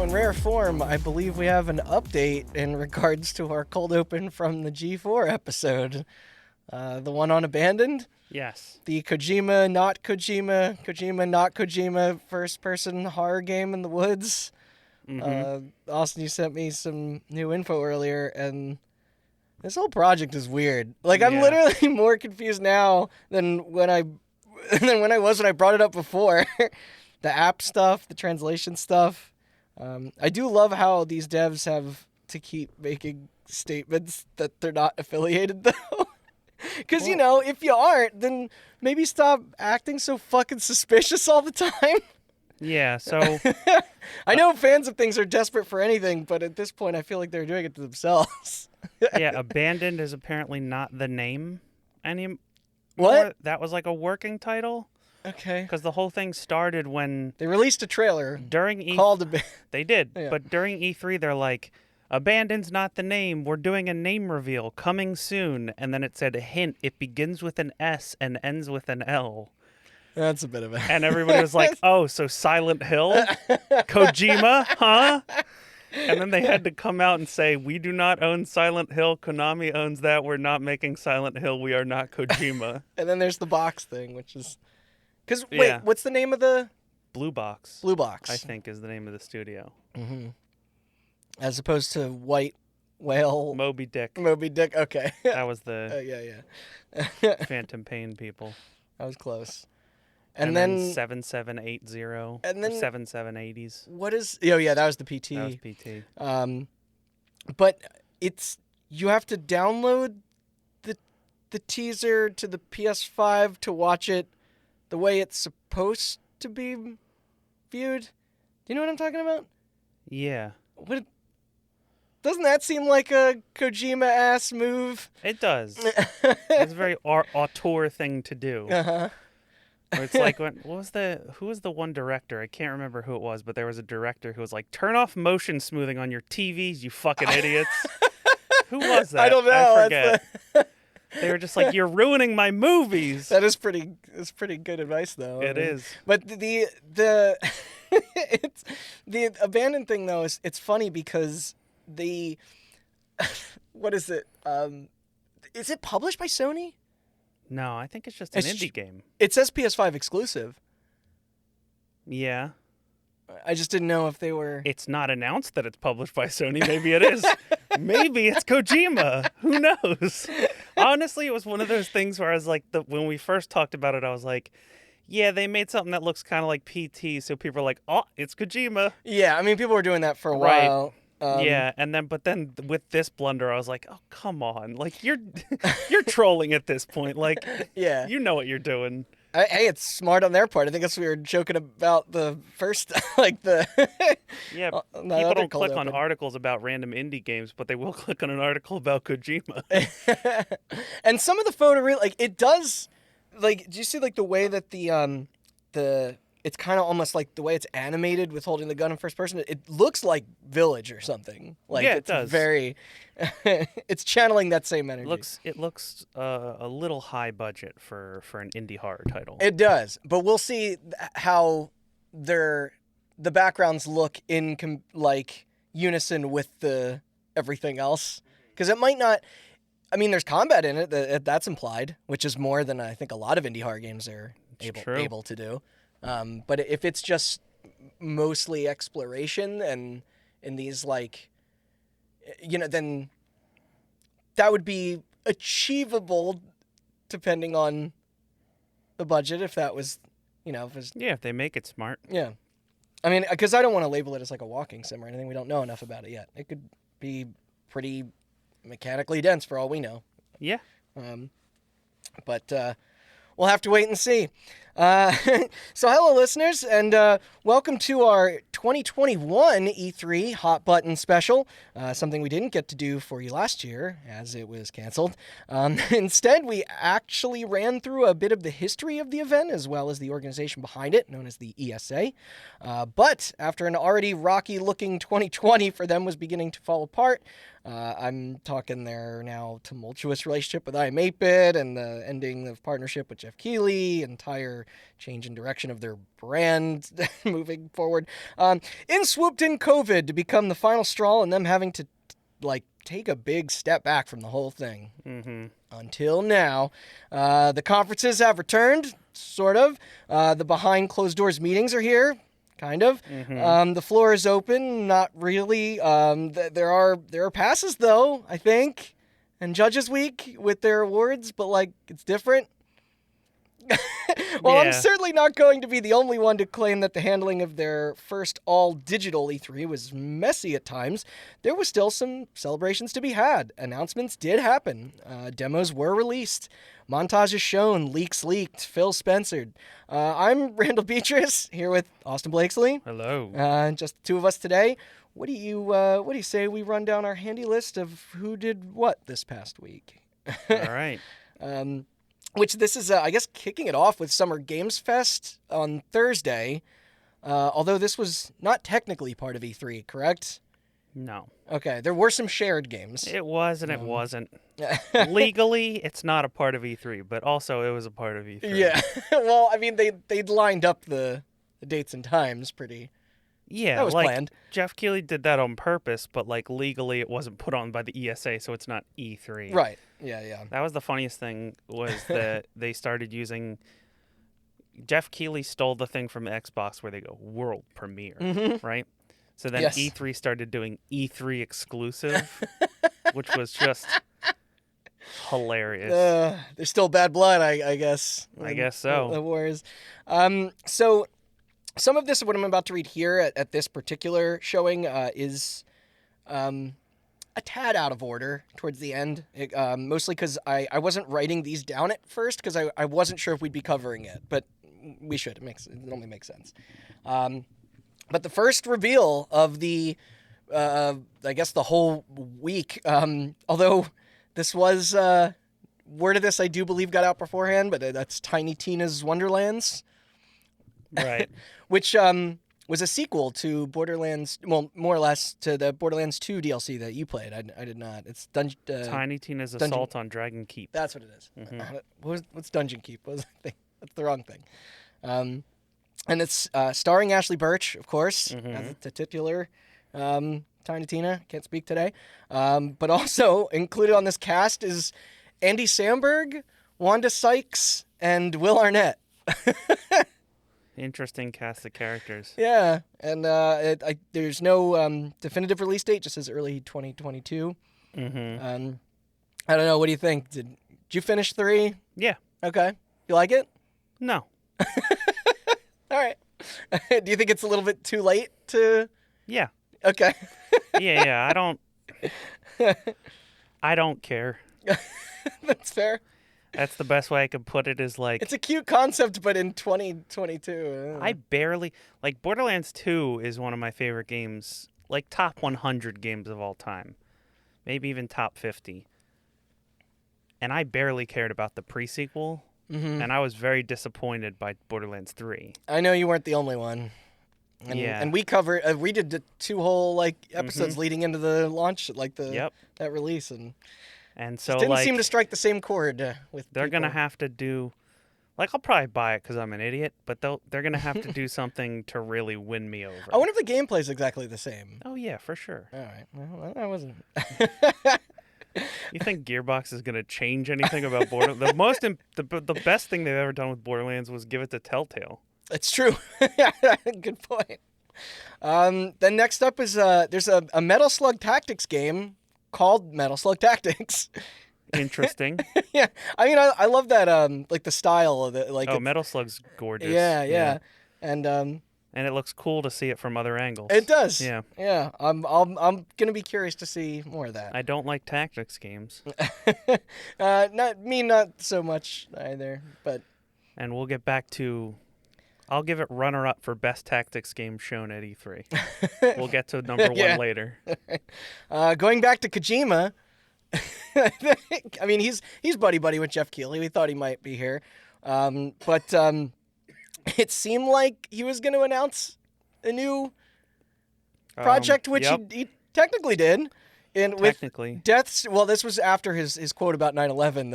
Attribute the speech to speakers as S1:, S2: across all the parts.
S1: in rare form, I believe we have an update in regards to our cold open from the G4 episode. The one on Abandoned?
S2: Yes.
S1: The Kojima, not Kojima, first-person horror game in the woods. Austin, you sent me some new info earlier, and this whole project is weird. Like, I'm literally more confused now than when I was when I brought it up before. The app stuff, the translation stuff. I do love how these devs have to keep making statements that they're not affiliated, though. Because, if you aren't, then maybe stop acting so fucking suspicious all the time.
S2: Yeah, so...
S1: I know fans of things are desperate for anything, but at this point, I feel like they're doing it to themselves.
S2: Yeah, Abandoned is apparently not the name anymore.
S1: What?
S2: That was like a working title.
S1: Okay.
S2: Because the whole thing started when...
S1: They released a trailer called
S2: They did,
S1: yeah.
S2: But during E3, they're like, Abandoned's not the name. We're doing a name reveal coming soon. And then it said, hint, it begins with an S and ends with an L.
S1: That's a bit of a...
S2: And everybody was like, oh, so Silent Hill? Kojima? Huh? And then they had to come out and say, we do not own Silent Hill. Konami owns that. We're not making Silent Hill. We are not Kojima.
S1: And then there's the box thing, which is... Because, wait, what's the name of the...
S2: Blue Box.
S1: Blue Box.
S2: I think is the name of the studio.
S1: Mm-hmm. As opposed to White Whale...
S2: Moby Dick.
S1: Moby Dick, okay.
S2: That was the
S1: yeah.
S2: Phantom Pain people.
S1: That was close.
S2: And then 7780.
S1: And then
S2: 7780s.
S1: What is... Oh, yeah, that was the PT.
S2: That was PT.
S1: But it's... You have to download the teaser to the PS5 to watch it the way it's supposed to be viewed. Do you know what I'm talking about?
S2: Yeah.
S1: Doesn't that seem like a Kojima-ass move?
S2: It does. It's a very auteur thing to do.
S1: Uh-huh.
S2: It's like, who was the one director? I can't remember who it was, but there was a director who was like, turn off motion smoothing on your TVs, you fucking idiots. Who was that?
S1: I don't know.
S2: I forget. They were just like, you're ruining my movies.
S1: That's pretty good advice, though.
S2: It is.
S1: But the it's the Abandoned thing, though, it's funny because what is it? Is it published by Sony?
S2: No, I think it's just an indie game.
S1: It says PS5 exclusive.
S2: Yeah.
S1: I just didn't know if they were...
S2: It's not announced that it's published by Sony. Maybe it is. Maybe it's Kojima. Who knows? Honestly, it was one of those things where I was like, when we first talked about it, I was like, yeah, they made something that looks kind of like PT, so people are like, oh, it's Kojima.
S1: Yeah, I mean, people were doing that for a while.
S2: Yeah, but then with this blunder, I was like, oh, come on. Like, you're trolling at this point. Like,
S1: yeah,
S2: you know what you're doing.
S1: Hey, it's smart on their part. I think that's what we were joking about the first,
S2: Yeah, people don't click on articles about random indie games, but they will click on an article about Kojima.
S1: And some of the photo, it does, do you see, the way that it's kind of almost like the way it's animated with holding the gun in first person. It looks like Village or something.
S2: Yeah, it does.
S1: Very, it's channeling that same energy.
S2: It looks a little high budget for an indie horror title.
S1: It does, but we'll see how the backgrounds look in unison with the everything else. Because it might not. I mean, there's combat in it. That's implied, which is more than I think a lot of indie horror games are able to do. But if it's just mostly exploration and in these then that would be achievable depending on the budget. If that was,
S2: if they make it smart.
S1: Yeah, I mean, because I don't want to label it as like a walking sim or anything. We don't know enough about it yet. It could be pretty mechanically dense for all we know.
S2: Yeah.
S1: But we'll have to wait and see. So hello, listeners, and welcome to our 2021 E3 Hot Button special, something we didn't get to do for you last year, as it was canceled. Instead, we actually ran through a bit of the history of the event, as well as the organization behind it, known as the ESA. But after an already rocky-looking 2020 for them was beginning to fall apart, I'm talking their now tumultuous relationship with IM8-Bit and the ending of partnership with Jeff Keighley, entire change in direction of their brand moving forward. In swooped in COVID to become the final straw and them having to, take a big step back from the whole thing.
S2: Mm-hmm.
S1: Until now. The conferences have returned, sort of. The behind closed doors meetings are here, kind of.
S2: Mm-hmm.
S1: The floor is open, not really. There are passes, though, I think, and Judges Week with their awards, but, it's different. Well,
S2: Yeah.
S1: I'm certainly not going to be the only one to claim that the handling of their first all-digital E3 was messy at times. There was still some celebrations to be had. Announcements did happen. Demos were released. Montages shown. Leaks leaked. Phil Spencer. I'm Randall Beatrice, here with Austin Blakesley.
S2: Hello.
S1: Just the two of us today. What do you say we run down our handy list of who did what this past week?
S2: All right.
S1: Which this is, I guess, kicking it off with Summer Games Fest on Thursday, although this was not technically part of E3, correct?
S2: No.
S1: Okay, there were some shared games.
S2: It was and it wasn't. Legally, it's not a part of E3, but also it was a part of E3.
S1: Yeah, well, I mean, they'd lined up the dates and times pretty...
S2: Yeah,
S1: that was planned.
S2: Jeff Keighley did that on purpose, but legally it wasn't put on by the ESA, so it's not E3.
S1: Right, yeah.
S2: That was the funniest thing, was that they started using... Jeff Keighley stole the thing from Xbox where they go, world premiere, right? So then
S1: Yes.
S2: E3 started doing E3 exclusive, which was just hilarious.
S1: There's still bad blood, I guess.
S2: I guess so.
S1: The wars. So... some of this, what I'm about to read here at this particular showing, is a tad out of order towards the end, mostly because I wasn't writing these down at first because I wasn't sure if we'd be covering it, but we should. It only makes sense. But the first reveal of the, I guess, the whole week, although this was, word of this I do believe got out beforehand, but that's Tiny Tina's Wonderlands.
S2: Right.
S1: Which was a sequel to Borderlands, well, more or less to the Borderlands 2 DLC that you played. I did not. It's
S2: Tiny Tina's Assault on Dragon Keep.
S1: That's what it is. Mm-hmm. What's Dungeon Keep? What was the thing? That's the wrong thing. And it's starring Ashley Birch, of course, as the titular Tiny Tina. Can't speak today. But also included on this cast is Andy Samberg, Wanda Sykes, and Will Arnett.
S2: Interesting cast of characters.
S1: Yeah, and there's no definitive release date, just says early 2022.
S2: Mm-hmm.
S1: I don't know, what do you think? Did you finish 3?
S2: Yeah.
S1: Okay. You like it?
S2: No.
S1: All right. Do you think it's a little bit too late to...
S2: Yeah.
S1: Okay.
S2: Yeah, I don't care.
S1: That's fair.
S2: That's the best way I could put it, is
S1: It's a cute concept, but in 2022...
S2: I barely... Borderlands 2 is one of my favorite games, top 100 games of all time. Maybe even top 50. And I barely cared about the pre-sequel, and I was very disappointed by Borderlands 3.
S1: I know you weren't the only one. And,
S2: Yeah.
S1: And we covered... we did the 2 whole, episodes leading into the launch, that release, and so,
S2: didn't
S1: seem to strike the same chord with
S2: they're
S1: people.
S2: going to have to do... I'll probably buy it because I'm an idiot, but they're going to have to do something to really win me over.
S1: I wonder if the gameplay is exactly the same.
S2: Oh, yeah, for sure.
S1: All right. Well, I wasn't...
S2: You think Gearbox is going to change anything about Borderlands? The best thing they've ever done with Borderlands was give it to Telltale.
S1: It's true. Good point. Then next up is there's a Metal Slug Tactics game called Metal Slug Tactics.
S2: Interesting.
S1: Yeah, I mean, I love that the style of it.
S2: Metal Slug's gorgeous.
S1: Yeah. And
S2: it looks cool to see it from other angles.
S1: it does.
S2: Yeah.
S1: I'm gonna be curious to see more of that.
S2: I don't like tactics games.
S1: Not so much either, but.
S2: And we'll get back to... I'll give it runner-up for best tactics game shown at E3. We'll get to number 1 later.
S1: Going back to Kojima, I mean, he's buddy-buddy with Jeff Keighley. We thought he might be here. But it seemed like he was going to announce a new project, which he technically did. And
S2: technically.
S1: with deaths, well, this was after his quote about 9/11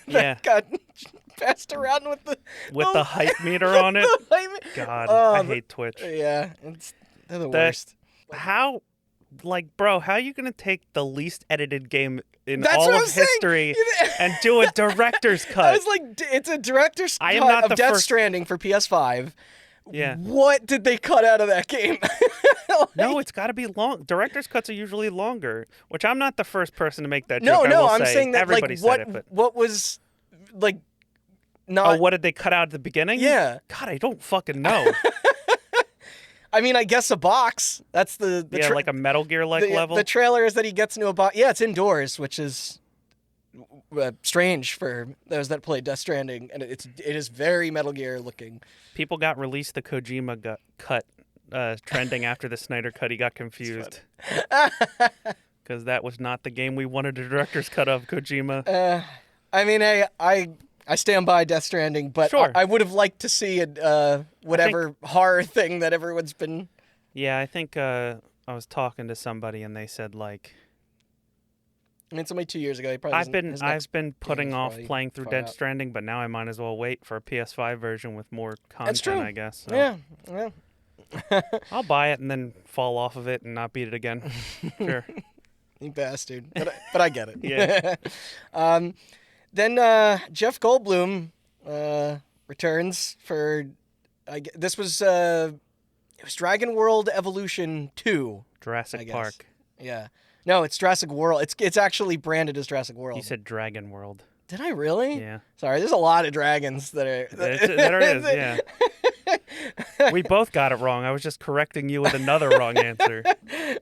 S1: that got passed around with
S2: the hype meter on it. God, I hate Twitch.
S1: Yeah, they're the worst.
S2: How, bro, how are you gonna take the least edited game in
S1: That's
S2: all
S1: what
S2: of
S1: I'm saying.
S2: history and do a director's cut?
S1: I was like, it's a director's cut of Death Stranding for PS5.
S2: Yeah.
S1: What did they cut out of that game?
S2: No, it's got to be long. Director's cuts are usually longer, which I'm not the first person to make that
S1: No,
S2: joke.
S1: I'm saying that
S2: everybody said it, but
S1: what was not?
S2: Oh, what did they cut out at the beginning?
S1: Yeah.
S2: God, I don't fucking know.
S1: I mean, I guess a box. That's the
S2: like a Metal Gear level.
S1: The trailer is that he gets into a box. Yeah, it's indoors, which is strange for those that played Death Stranding, and it is very Metal Gear looking.
S2: People got released the Kojima cut trending after the Snyder cut. He got confused because that was not the game we wanted a director's cut of, Kojima.
S1: I mean, I stand by Death Stranding, but
S2: sure.
S1: I would have liked to see whatever horror thing that everyone's been.
S2: Yeah, I think I was talking to somebody and they said
S1: I mean, it's only 2 years ago. He probably
S2: I've been putting off playing through Death Stranding, but now I might as well wait for a PS5 version with more content.
S1: That's true.
S2: I guess. So.
S1: Yeah.
S2: I'll buy it and then fall off of it and not beat it again. Sure.
S1: You bastard. But I get it.
S2: Yeah.
S1: Then Jeff Goldblum returns for. This was it was Dragon World Evolution 2.
S2: Jurassic Park.
S1: Yeah. No, it's Jurassic World. It's actually branded as Jurassic World.
S2: You said Dragon World.
S1: Did I really?
S2: Yeah.
S1: Sorry, there's a lot of dragons that are.
S2: There is, yeah. We both got it wrong. I was just correcting you with another wrong answer.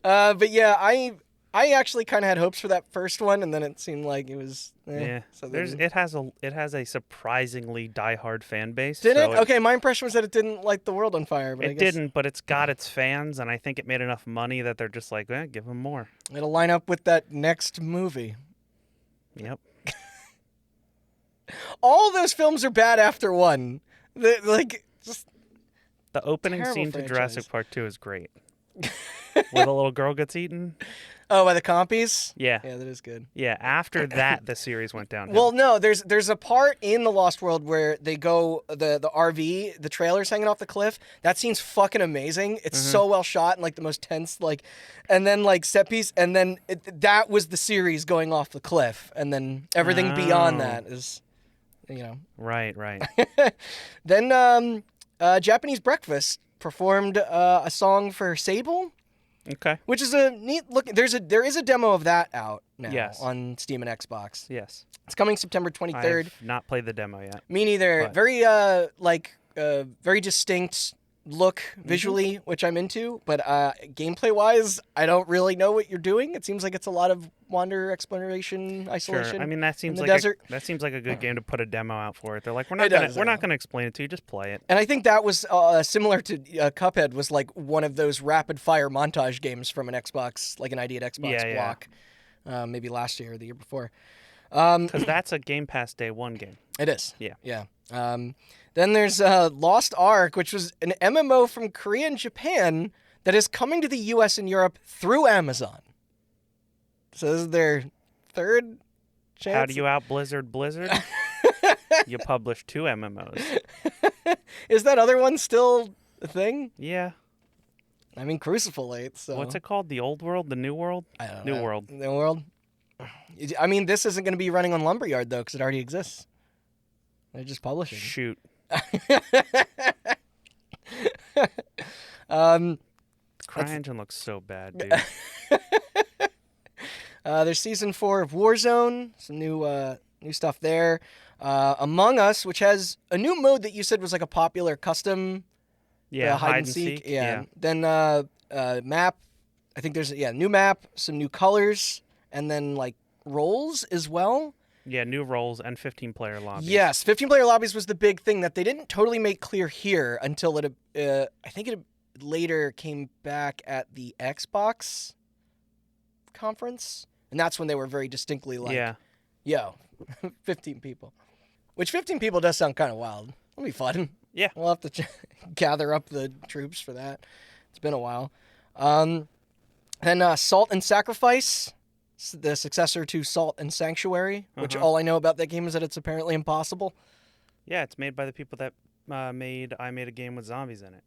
S1: But yeah, I actually kind of had hopes for that first one, and then it seemed like it was.
S2: Yeah.
S1: So
S2: it has a surprisingly diehard fan base.
S1: Did it? Okay, my impression was that it didn't light the world on fire. But
S2: it didn't, but it's got its fans, and I think it made enough money that they're just like, give them more.
S1: It'll line up with that next movie.
S2: Yep.
S1: All those films are bad after one. Just
S2: the opening scene
S1: franchise.
S2: to Jurassic Park 2 is great. Where the little girl gets eaten.
S1: Oh, by the compies?
S2: Yeah.
S1: Yeah, that is good.
S2: Yeah, after that, the series went downhill.
S1: Well, no, there's a part in The Lost World where they go, the RV, the trailer's hanging off the cliff. That scene's fucking amazing. It's so well shot and the most tense, and then set piece, and then that was the series going off the cliff, and then everything beyond that is,
S2: Right.
S1: Then Japanese Breakfast performed a song for Sable.
S2: Okay.
S1: Which is a neat look. There is a demo of that out now on Steam and Xbox.
S2: Yes.
S1: It's coming September 23rd.
S2: I've not played the demo yet.
S1: Me neither. But. Very distinct look visually, which I'm into, but gameplay wise, I don't really know what you're doing. It seems like it's a lot of wander, exploration, isolation.
S2: Sure. I mean, that seems like a good game to put a demo out for it. They're like, we're not gonna explain it to you, just play it.
S1: And I think that was similar to Cuphead was one of those rapid fire montage games from an Xbox, an ID at Xbox block, maybe last year or the year before.
S2: Because that's a Game Pass Day 1 game.
S1: It is.
S2: Yeah.
S1: Yeah. Then there's Lost Ark, which was an MMO from Korea and Japan that is coming to the U.S. and Europe through Amazon. So this is their third chance.
S2: How do you out Blizzard? You publish 2 MMOs.
S1: Is that other one still a thing?
S2: Yeah.
S1: I mean, Crucible 8, so...
S2: What's it called? The Old World? The New World?
S1: I don't know.
S2: New World.
S1: New World? I mean, this isn't going to be running on Lumberyard, though, because it already exists. They're just publishing.
S2: Shoot. CryEngine looks so bad, dude.
S1: There's Season 4 of Warzone. Some new stuff there. Among Us, which has a new mode that you said was a popular custom hide and seek. Yeah. Then map. I think there's new map, some new colors, and then roles as well.
S2: Yeah, new roles and 15-player lobbies.
S1: Yes, 15-player lobbies was the big thing that they didn't totally make clear here until I think it later came back at the Xbox conference, and that's when they were very distinctly yo, 15 people. Which 15 people does sound kind of wild. It'll be fun.
S2: Yeah.
S1: We'll have to gather up the troops for that. It's been a while. Then Salt and Sacrifice, the successor to Salt and Sanctuary, which all I know about that game is that it's apparently impossible.
S2: Yeah, it's made by the people that I made a game with zombies in it.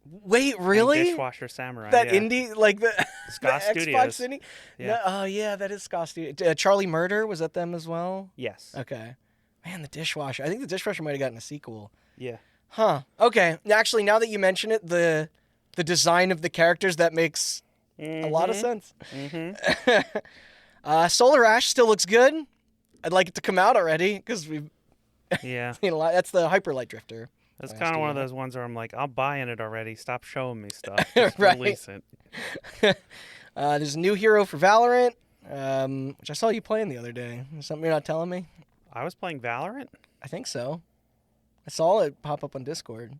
S1: Wait,
S2: And
S1: really?
S2: Dishwasher Samurai.
S1: That
S2: yeah.
S1: indie, like the
S2: Scott
S1: the
S2: Studios.
S1: Xbox indie?
S2: Yeah.
S1: No, oh yeah, that is Scott Studios. Charlie Murder, was that them as well?
S2: Yes.
S1: Okay. Man, the Dishwasher. I think the Dishwasher might have gotten a sequel.
S2: Yeah.
S1: Huh. Okay. Actually, now that you mention it, the design of the characters, that makes a lot of sense. Solar Ash still looks good. I'd like it to come out already because we've
S2: Yeah.
S1: seen a lot. That's the Hyperlight Drifter.
S2: That's kind of one of those ones where I'm like, I'm buying it already. Stop showing me stuff. Just
S1: Right.
S2: release it.
S1: There's a new hero for Valorant, which I saw you playing the other day. Something you're not telling me?
S2: I was playing Valorant?
S1: I think so. I saw it pop up on Discord.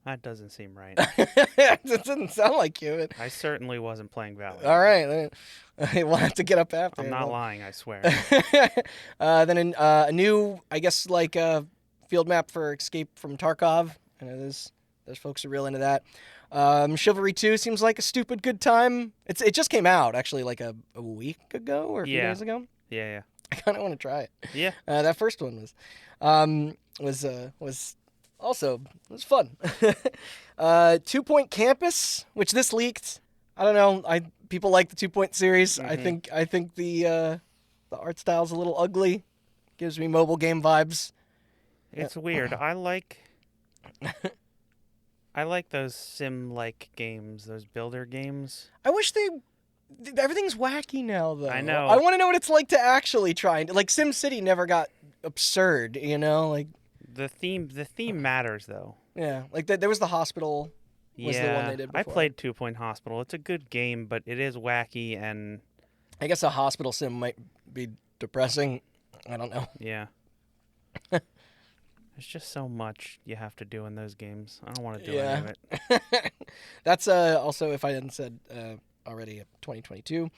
S2: That doesn't seem right.
S1: It doesn't sound like you.
S2: I certainly wasn't playing Valorant.
S1: All right. We'll have to get up after.
S2: I'm not lying, I swear.
S1: Then a new, I guess, like field map for Escape from Tarkov. I know those folks are real into that. Chivalry 2 seems like a stupid good time. It just came out, actually, like a week ago or a few days ago.
S2: Yeah.
S1: I kind of want to try it.
S2: Yeah.
S1: That first one was also, it was fun. 2 Point Campus, which this leaked. I don't know. People like the 2 Point series.
S2: Mm-hmm.
S1: I think the art style's a little ugly. Gives me mobile game vibes.
S2: It's weird. I like those sim-like games, those builder games.
S1: I wish everything's wacky now, though.
S2: I know.
S1: I want to know what it's like to actually try. Like, SimCity never got absurd, you know? Like,
S2: the theme matters, though.
S1: yeah. Like, there was the hospital. Was the one they did
S2: I
S1: before.
S2: played 2 Point Hospital. It's a good game, but it is wacky and...
S1: I guess a hospital sim might be depressing. I don't know.
S2: Yeah. There's just so much you have to do in those games. I don't want to do any of it.
S1: That's also, if I hadn't said already, 2022.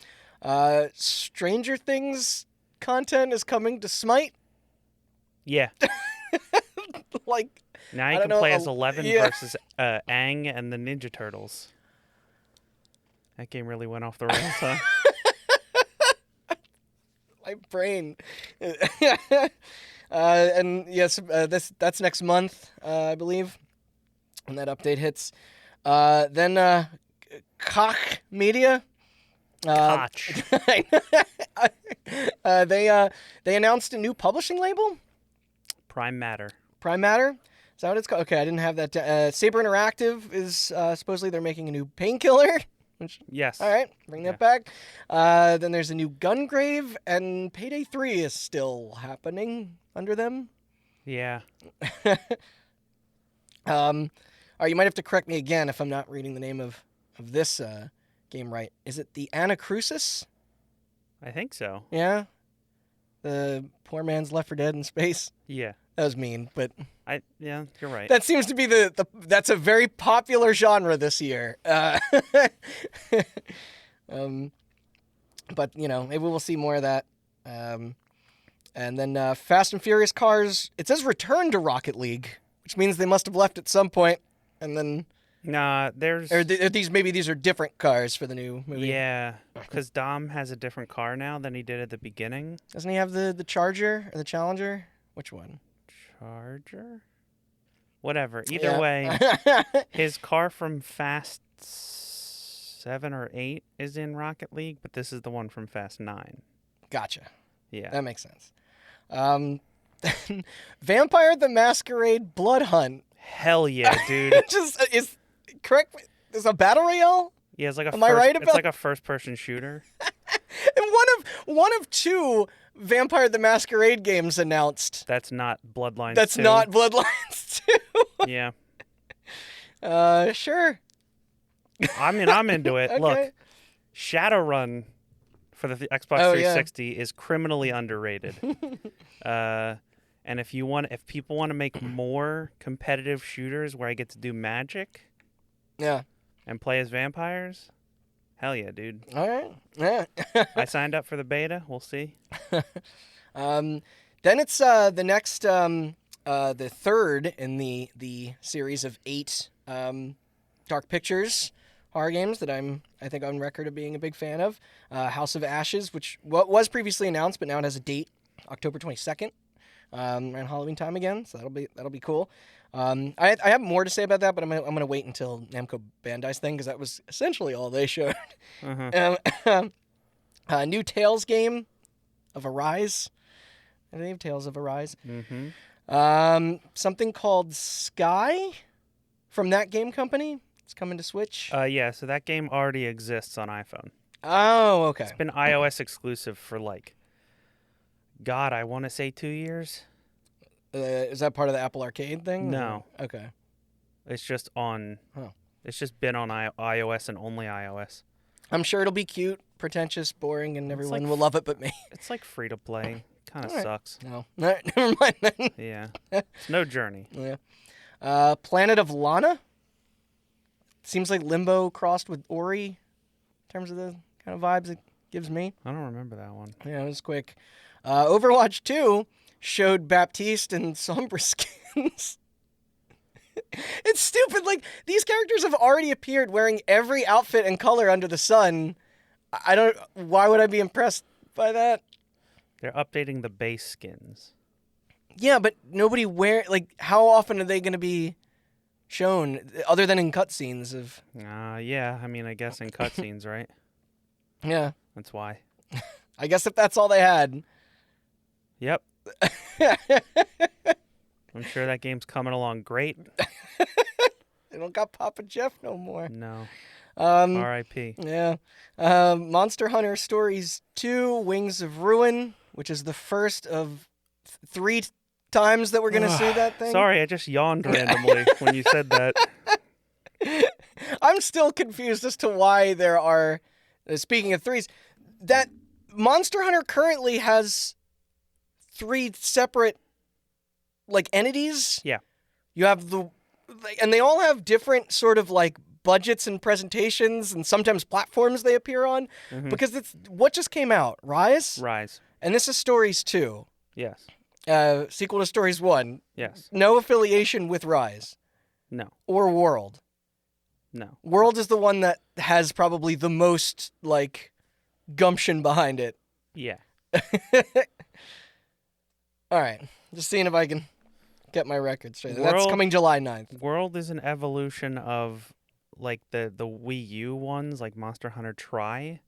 S1: Stranger Things content is coming to Smite.
S2: Yeah.
S1: Like,
S2: Now you
S1: I
S2: can
S1: don't know,
S2: play as 11 versus Aang and the Ninja Turtles. That game really went off the rails, huh?
S1: my brain. And yes, that's next month, I believe, when that update hits. Then Koch Media.
S2: Koch.
S1: They announced a new publishing label.
S2: Prime Matter.
S1: Prime Matter? Is that what it's called? Okay, I didn't have that. Saber Interactive is supposedly they're making a new Painkiller. Which,
S2: Yes.
S1: all right, bring that back. Then there's a new Gungrave, and Payday 3 is still happening under them.
S2: Yeah.
S1: All right, you might have to correct me again if I'm not reading the name of this game right. Is it the Anacrusis?
S2: I think so.
S1: Yeah? The poor man's Left 4 Dead in space?
S2: Yeah.
S1: That was mean, but
S2: Yeah, you're right.
S1: that seems to be that's a very popular genre this year. But, maybe we'll see more of that. And then Fast and Furious cars, it says return to Rocket League, which means they must have left at some point, and then...
S2: Nah, there's...
S1: Or these are different cars for the new movie.
S2: Yeah, because Dom has a different car now than he did at the beginning.
S1: Doesn't he have the Charger or the Challenger? Which one?
S2: Charger? Whatever. Either way, his car from Fast 7 or 8 is in Rocket League, but this is the one from Fast 9.
S1: Gotcha.
S2: Yeah.
S1: That makes sense. Vampire the Masquerade Blood Hunt.
S2: Hell yeah, dude.
S1: Is correct? Is a battle royale?
S2: Yeah, it's like a
S1: Am I right
S2: it's
S1: about-
S2: like a first-person shooter.
S1: And one of two Vampire the Masquerade games announced.
S2: That's not Bloodlines
S1: That's
S2: 2.
S1: not Bloodlines 2.
S2: Yeah.
S1: Sure.
S2: I mean, I'm into it.
S1: Okay.
S2: Look, Shadowrun for the Xbox 360 is criminally underrated. And if people want to make more competitive shooters where I get to do magic,
S1: Yeah.
S2: and play as vampires, hell yeah, dude.
S1: All right. Yeah.
S2: I signed up for the beta. We'll see.
S1: Then it's the next, the third in the series of 8 Dark Pictures horror games that I think on record of being a big fan of. House of Ashes, which was previously announced, but now it has a date, October 22nd. around Halloween time again, so that'll be cool. I have more to say about that, but I'm gonna wait until Namco Bandai's thing because that was essentially all they showed. New Tales game of Arise. I think Tales of Arise. Something called Sky from that game company. It's coming to Switch.
S2: Yeah, so that game already exists on iPhone.
S1: Oh, okay.
S2: It's been iOS exclusive for God, I want to say 2 years.
S1: Is that part of the Apple Arcade thing?
S2: No.
S1: Okay.
S2: It's just on.
S1: Oh.
S2: It's just been on iOS and only iOS.
S1: I'm sure it'll be cute, pretentious, boring, and everyone
S2: like
S1: will love it but me.
S2: It's like free to play. Kind of
S1: All right.
S2: sucks.
S1: No. All right, never mind then.
S2: Yeah. It's no Journey.
S1: Yeah. Planet of Lana. Seems like Limbo crossed with Ori in terms of the kind of vibes it gives me.
S2: I don't remember that one.
S1: Yeah, it was quick. Overwatch 2 showed Baptiste and Sombra skins. It's stupid. Like, these characters have already appeared wearing every outfit and color under the sun. Why would I be impressed by that?
S2: They're updating the base skins.
S1: Yeah, but nobody how often are they going to be shown other than in cutscenes of...
S2: Yeah, I mean, I guess in cutscenes, right?
S1: Yeah.
S2: That's why.
S1: I guess if that's all they had.
S2: Yep. I'm sure that game's coming along great.
S1: They don't got Papa Jeff no more.
S2: No. R.I.P.
S1: Yeah. Monster Hunter Stories 2, Wings of Ruin, which is the first of 3 times that we're going to see that thing.
S2: Sorry, I just yawned randomly when you said that.
S1: I'm still confused as to why there are, speaking of threes, that Monster Hunter currently has 3 separate, entities.
S2: Yeah.
S1: You have and they all have different sort of, budgets and presentations and sometimes platforms they appear on. Because it's, what just came out? Rise?
S2: Rise.
S1: And this is Stories 2.
S2: Yes.
S1: Sequel to Stories 1.
S2: Yes.
S1: No affiliation with Rise.
S2: No.
S1: Or World.
S2: No.
S1: World is the one that has probably the most, gumption behind it.
S2: Yeah.
S1: All right. Just seeing if I can get my record straight. That's coming July 9th.
S2: World is an evolution of, the Wii U ones, like Monster Hunter Tri.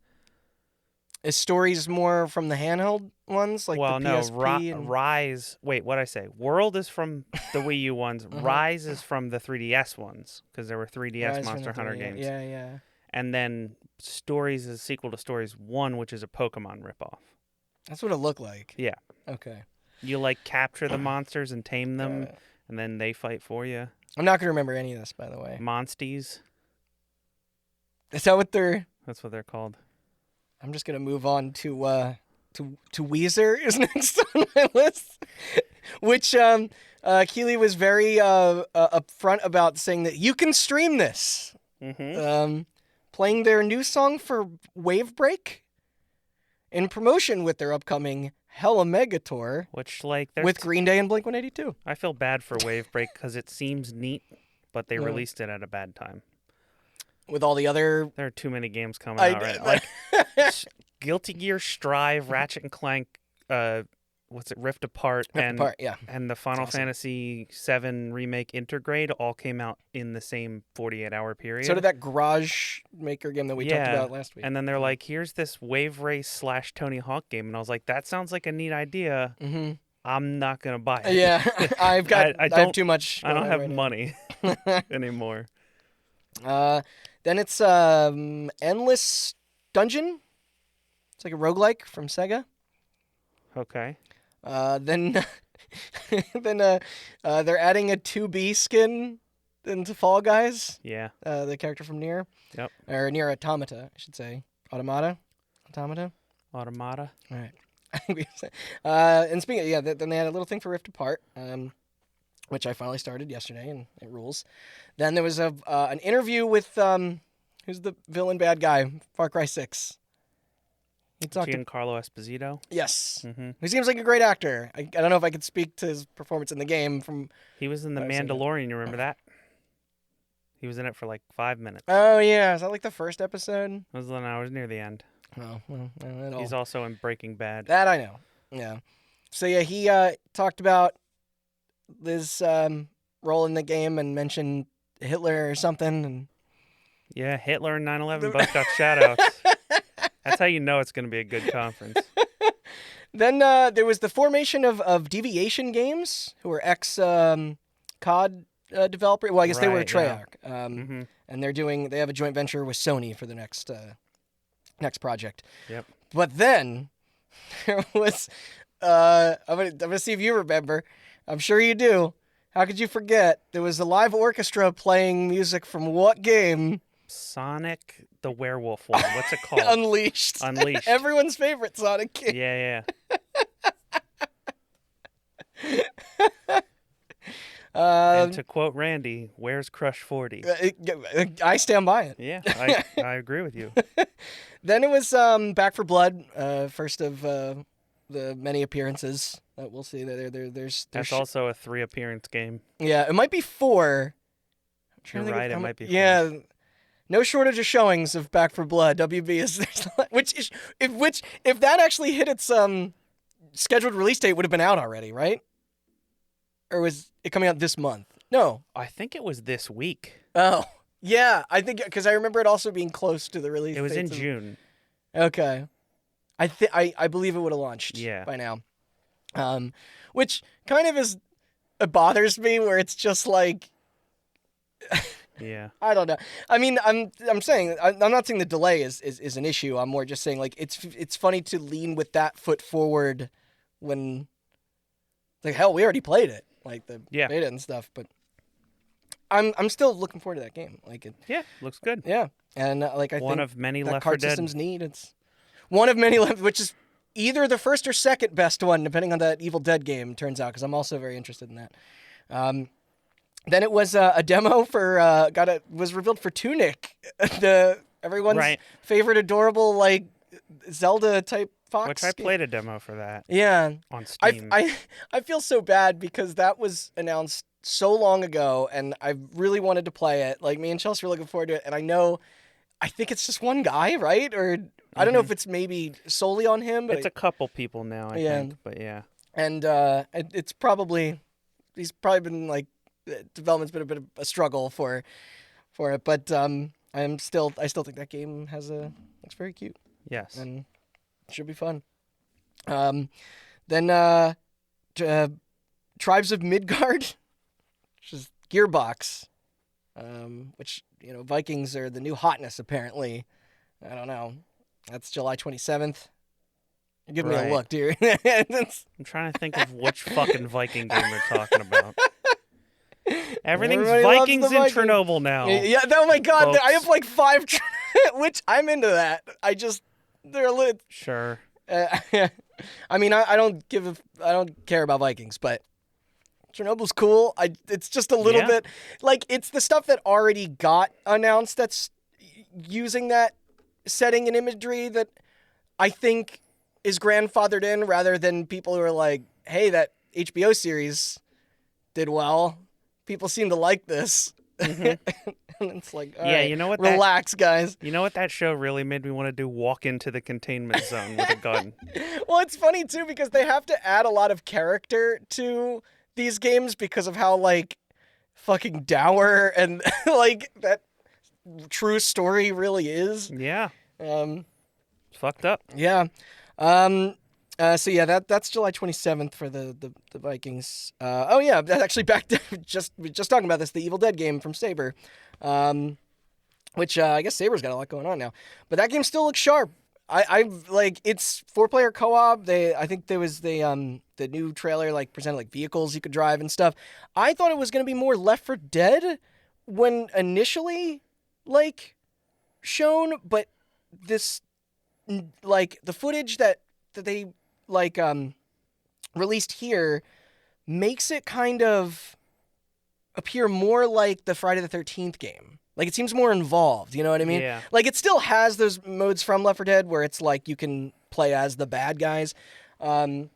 S1: Is Stories more from the handheld ones, the PSP?
S2: Rise. Wait, what'd I say? World is from the Wii U ones. Rise is from the 3DS ones, because there were 3DS Monster Hunter games.
S1: Yeah, yeah.
S2: And then Stories is a sequel to Stories 1, which is a Pokemon ripoff.
S1: That's what it looked like.
S2: Yeah.
S1: Okay.
S2: You, capture the monsters and tame them, and then they fight for you.
S1: I'm not going to remember any of this, by the way.
S2: Monsties.
S1: Is that what they're...
S2: That's what they're called.
S1: I'm just going to move on to Weezer is next on my list, which Keeley was very upfront about, saying that you can stream this. Playing their new song for Wave Break in promotion with their upcoming Hella Mega Tour,
S2: which
S1: with Green Day and Blink-182.
S2: I feel bad for Wave Break because it seems neat, but they released it at a bad time.
S1: With all the other...
S2: There are too many games coming out right now. Guilty Gear Strive, Ratchet and Clank, Rift Apart, and the Final Fantasy VII Remake Intergrade all came out in the same 48-hour period.
S1: So did that Garage Maker game that we talked about last week.
S2: And then they're like, here's this Wave Race / Tony Hawk game. And I was like, that sounds like a neat idea. I'm not going to buy it.
S1: Yeah, I have too much.
S2: I don't have money anymore.
S1: Then it's Endless Dungeon. It's like a roguelike from Sega.
S2: Okay.
S1: Then they're adding a 2B skin into Fall Guys.
S2: Yeah.
S1: The character from Nier.
S2: Yep.
S1: Or Nier Automata, I should say. Automata.
S2: All
S1: right. And speaking of, then they had a little thing for Rift Apart, which I finally started yesterday, and it rules. Then there was an interview with, who's the villain bad guy, Far Cry 6. He talked
S2: Giancarlo Esposito?
S1: Yes. He seems like a great actor. I don't know if I could speak to his performance in the game from...
S2: He was in The Mandalorian, you remember that? He was in it for 5 minutes.
S1: Oh, yeah. Is that the first episode?
S2: It was when I was near the end.
S1: Oh, well,
S2: He's also in Breaking Bad.
S1: That I know. Yeah. So yeah, he talked about his role in the game and mentioned Hitler or something. And
S2: Yeah, Hitler and 9/11 both got shout-outs. That's how you know it's going to be a good conference.
S1: Then there was the formation of Deviation Games, who are ex-COD developer. Well, I guess they were
S2: Right,
S1: Treyarch.
S2: Mm-hmm.
S1: And they have a joint venture with Sony for the next project.
S2: Yep.
S1: But then there was I'm gonna see if you remember. I'm sure you do. How could you forget? There was a live orchestra playing music from what game?
S2: Sonic the Werewolf one. What's it called?
S1: Unleashed.
S2: Unleashed.
S1: Everyone's favorite Sonic game.
S2: Yeah. And to quote Randy, where's Crush 40?
S1: I stand by it.
S2: Yeah, I agree with you.
S1: Then it was Back for Blood, first of the many appearances that we'll see. There's
S2: also a 3-appearance game.
S1: Yeah, it might be 4.
S2: You're right, it might be 4.
S1: Yeah, no shortage of showings of Back for Blood. WB is if that actually hit its scheduled release date, would have been out already, right? Or was it coming out this month? No,
S2: I think it was this week.
S1: Oh, yeah, I think because I remember it also being close to the release.
S2: It was in
S1: dates
S2: June.
S1: Okay, I believe it would have launched by now. Which kind of it bothers me where it's just like.
S2: Yeah.
S1: I don't know. I mean, I'm saying I'm not saying the delay is an issue. I'm more just saying like it's funny to lean with that foot forward when like hell we already played it, like the beta and stuff, but I'm still looking forward to that game. Like it.
S2: Yeah, looks good.
S1: Yeah. And like I think
S2: one of many
S1: that
S2: Left 4
S1: card
S2: Dead
S1: systems need. It's one of many left, which is either the first or second best one depending on that Evil Dead game turns out, because I'm also very interested in that. Then it was a demo for was revealed for Tunic, everyone's favorite adorable like Zelda type fox.
S2: Which I played a demo for that.
S1: Yeah,
S2: on Steam.
S1: I feel so bad because that was announced so long ago, and I really wanted to play it. Like me and Chelsea were looking forward to it, and I think it's just one guy, right? Or I don't know if it's maybe solely on him. But
S2: it's a couple people now, I think. But yeah,
S1: and it's probably he's probably been like. Development's been a bit of a struggle for it, but I still think that game looks very cute.
S2: Yes,
S1: and should be fun. Then Tribes of Midgard, which is Gearbox, which Vikings are the new hotness apparently. I don't know. That's July 27th. Give me a look, dear.
S2: I'm trying to think of which fucking Viking game we're talking about. Everything's
S1: Everybody
S2: Vikings in Chernobyl now.
S1: Yeah, oh my god,
S2: folks.
S1: I have like 5, which I'm into that. They're lit.
S2: Sure.
S1: I mean, I don't care about Vikings, but Chernobyl's cool. It's just a little bit, like, it's the stuff that already got announced that's using that setting and imagery that I think is grandfathered in, rather than people who are like, hey, that HBO series did well. People seem to like this. And it's like, all right,
S2: you know what?
S1: Relax, guys.
S2: You know what that show really made me want to do? Walk into the containment zone with a gun.
S1: Well, it's funny, too, because they have to add a lot of character to these games because of how, like, fucking dour and, like, that true story really is.
S2: Yeah. It's fucked up.
S1: Yeah. So yeah, that's July 27th for the Vikings. Oh yeah, actually back to just talking about this, the Evil Dead game from Saber, which I guess Saber's got a lot going on now, but that game still looks sharp. I like it's 4-player co-op. I think there was the new trailer like presented like vehicles you could drive and stuff. I thought it was gonna be more Left 4 Dead when initially like shown, but this like the footage that they like released here makes it kind of appear more like the Friday the 13th game. Like it seems more involved, you know what I mean?
S2: Yeah.
S1: Like it still has those modes from Left 4 Dead where it's like you can play as the bad guys. But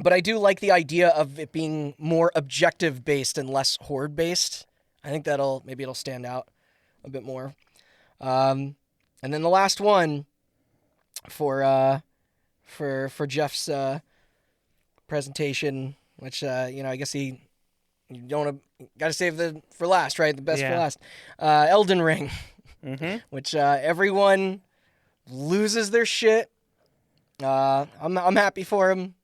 S1: I do like the idea of it being more objective based and less horde based. I think it'll stand out a bit more. And then the last one for Jeff's presentation, which I guess you don't got to save the for last, right? The best for last. Elden Ring, which everyone loses their shit. I'm happy for him.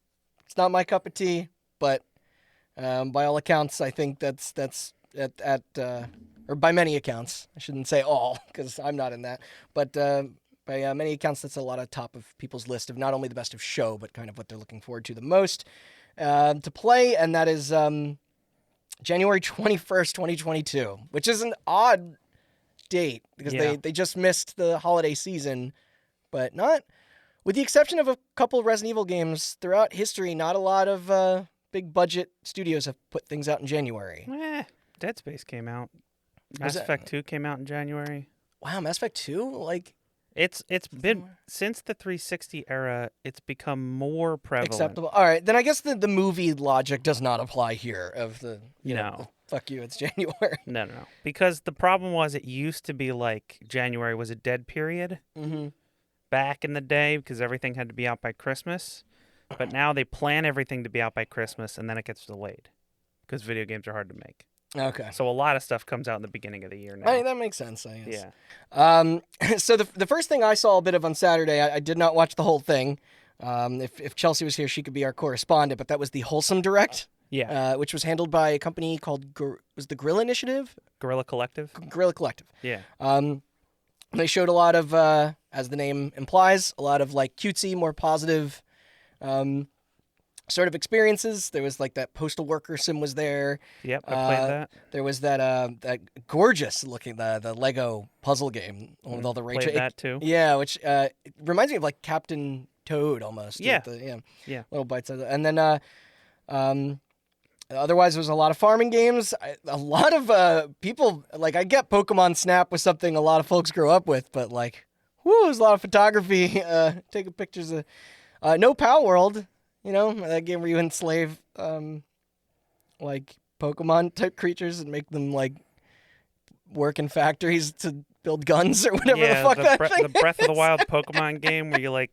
S1: It's not my cup of tea, but by all accounts, I think that's or by many accounts, I shouldn't say all because I'm not in that, but by many accounts, that's a lot of top of people's list of not only the best of show, but kind of what they're looking forward to the most to play, and that is January 21st, 2022, which is an odd date because they just missed the holiday season, but not, with the exception of a couple of Resident Evil games throughout history, not a lot of big budget studios have put things out in January.
S2: Dead Space came out. Mass Effect 2 came out in January.
S1: Wow, Mass Effect 2? Like,
S2: it's been since the 360 era, it's become more prevalent.
S1: Acceptable. All right, then I guess the movie logic does not apply here of the fuck you, it's January.
S2: No. Because the problem was it used to be like January was a dead period back in the day because everything had to be out by Christmas. But now they plan everything to be out by Christmas and then it gets delayed because video games are hard to make.
S1: Okay.
S2: So a lot of stuff comes out in the beginning of the year now.
S1: I mean, that makes sense, I guess. Yeah. So the first thing I saw a bit of on Saturday, I did not watch the whole thing. If Chelsea was here, she could be our correspondent, but that was the Wholesome Direct.
S2: Yeah.
S1: Which was handled by a company called was the Guerrilla Initiative?
S2: Guerrilla Collective?
S1: Guerrilla Collective.
S2: Yeah.
S1: They showed a lot of, as the name implies, a lot of like cutesy, more positive sort of experiences. There was like that postal worker sim was there.
S2: Yep, I played that.
S1: There was that gorgeous looking the Lego puzzle game with all the ray
S2: Played that too.
S1: Yeah, which it reminds me of like Captain Toad almost.
S2: Yeah.
S1: Yeah. Little bites of it. And then otherwise, there was a lot of farming games. A lot of people, like, I get Pokemon Snap was something a lot of folks grew up with, but like, there's a lot of photography, taking pictures of. No Pal World, that game where you enslave, like, Pokemon-type creatures and make them, like, work in factories to build guns or whatever the fuck thing
S2: the Breath of the Wild Pokemon game where you, like,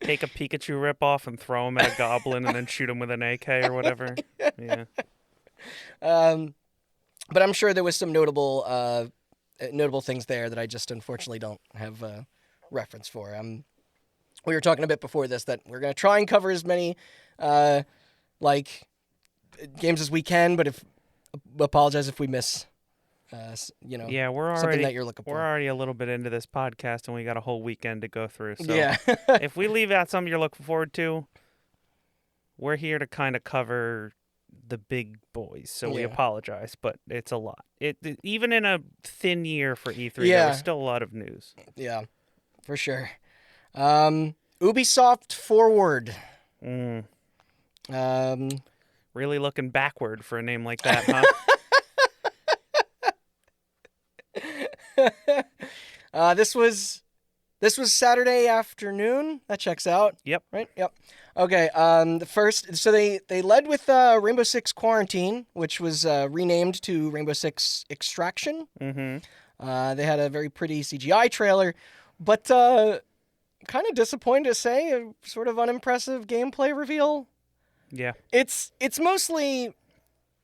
S2: take a Pikachu ripoff and throw him at a goblin and then shoot him with an AK or whatever. Yeah.
S1: But I'm sure there was some notable things there that I just unfortunately don't have reference for. We were talking a bit before this that we're going to try and cover as many like games as we can, but apologize if we miss
S2: yeah,
S1: something that you're looking for.
S2: We're already a little bit into this podcast and we got a whole weekend to go through. So
S1: yeah.
S2: If we leave out something you're looking forward to, we're here to kind of cover the big boys. So we apologize, but it's a lot. Even in a thin year for E3, there was still a lot of news.
S1: Yeah, for sure. Ubisoft Forward.
S2: Really looking backward for a name like that, huh?
S1: This was Saturday afternoon. That checks out.
S2: Yep.
S1: Right? Yep. Okay. The first, so they led with Rainbow Six Quarantine, which was renamed to Rainbow Six Extraction. They had a very pretty CGI trailer, but kind of disappointed to say a sort of unimpressive gameplay reveal.
S2: Yeah.
S1: It's mostly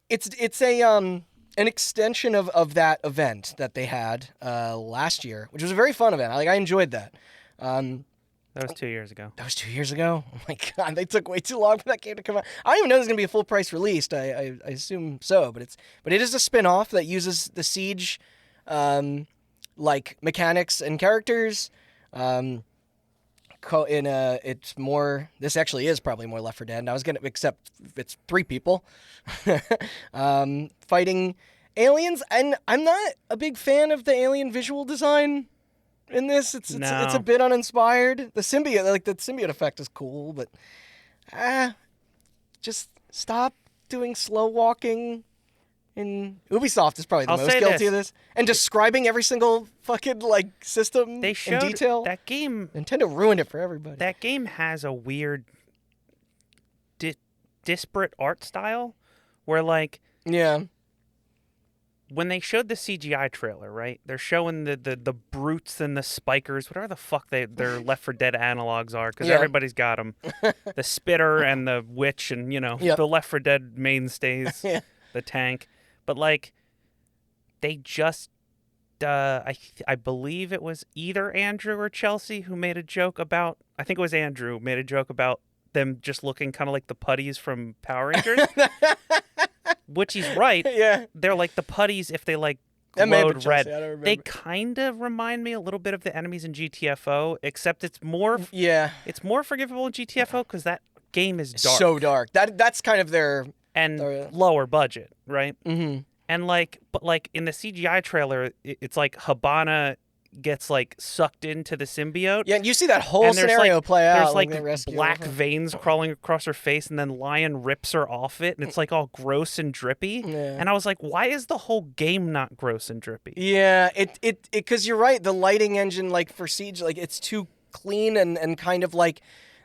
S1: it's an extension of that event that they had last year, which was a very fun event. I enjoyed that.
S2: That was 2 years ago.
S1: That was 2 years ago? Oh my god, they took way too long for that game to come out. I don't even know there's going to be a full price released. I assume so, but it is a spin-off that uses the Siege like mechanics and characters. It's more. This actually is probably more Left 4 Dead. And I was gonna, except it's 3 people fighting aliens, and I'm not a big fan of the alien visual design in this. It's a bit uninspired. The symbiote effect is cool, but just stop doing slow walking. In Ubisoft is probably the most guilty of this. And describing every single fucking system in detail.
S2: That game.
S1: Nintendo ruined it for everybody.
S2: That game has a weird, disparate art style, where when they showed the CGI trailer, right? They're showing the brutes and the spikers, whatever the fuck their Left 4 Dead analogs are, because everybody's got them. The spitter and the witch and, the Left 4 Dead mainstays, the tank. But, like, they just, I believe it was either Andrew or Chelsea who made a joke about, I think it was Andrew, made a joke about them just looking kind of like the putties from Power Rangers. Which he's right.
S1: Yeah.
S2: They're like the putties if they like glowed red. They kind of remind me a little bit of the enemies in GTFO, except it's more it's more forgivable in GTFO because that game is dark.
S1: So dark. That's kind of their
S2: lower budget, right?
S1: Mm-hmm.
S2: And but in the CGI trailer, it's like Habana gets like sucked into the symbiote.
S1: Yeah, and you see that whole scenario play out.
S2: There's like black veins crawling across her face, and then Lion rips her off it, and it's like all gross and drippy.
S1: Yeah.
S2: And I was like, why is the whole game not gross and drippy?
S1: Yeah, it because you're right. The lighting engine, like for Siege, like it's too clean and kind of like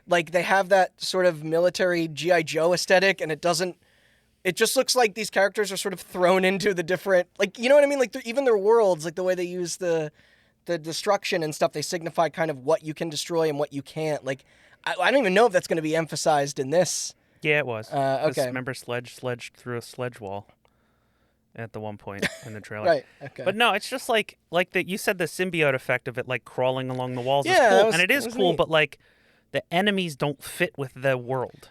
S1: they have that sort of military G.I. Joe aesthetic, and it doesn't. It just looks like these characters are sort of thrown into the different, like, you know what I mean? Like even their worlds, like the way they use the destruction and stuff, they signify kind of what you can destroy and what you can't. Like, I don't even know if that's going to be emphasized in this.
S2: Yeah, it was.
S1: Okay.
S2: Remember sledged through a sledge wall at the one point in the trailer.
S1: Right, okay.
S2: But no, it's just like you said, the symbiote effect of it, like crawling along the walls is
S1: Yeah,
S2: cool. And it is cool,
S1: neat.
S2: but like the enemies don't fit with the world.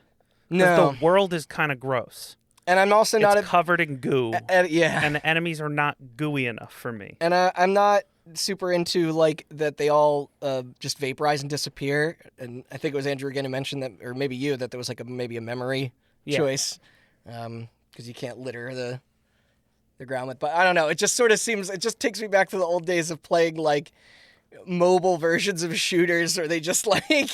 S1: No.
S2: The world is kind of gross.
S1: And I'm also not...
S2: It's covered in goo.
S1: Yeah.
S2: And the enemies are not gooey enough for me.
S1: And I'm not super into, like, that they all just vaporize and disappear. And I think it was Andrew again who mentioned that, or maybe you, that there was, like, maybe a memory choice. Because you can't litter the ground with... But I don't know. It just sort of seems... It just takes me back to the old days of playing, like, mobile versions of shooters where they just, like...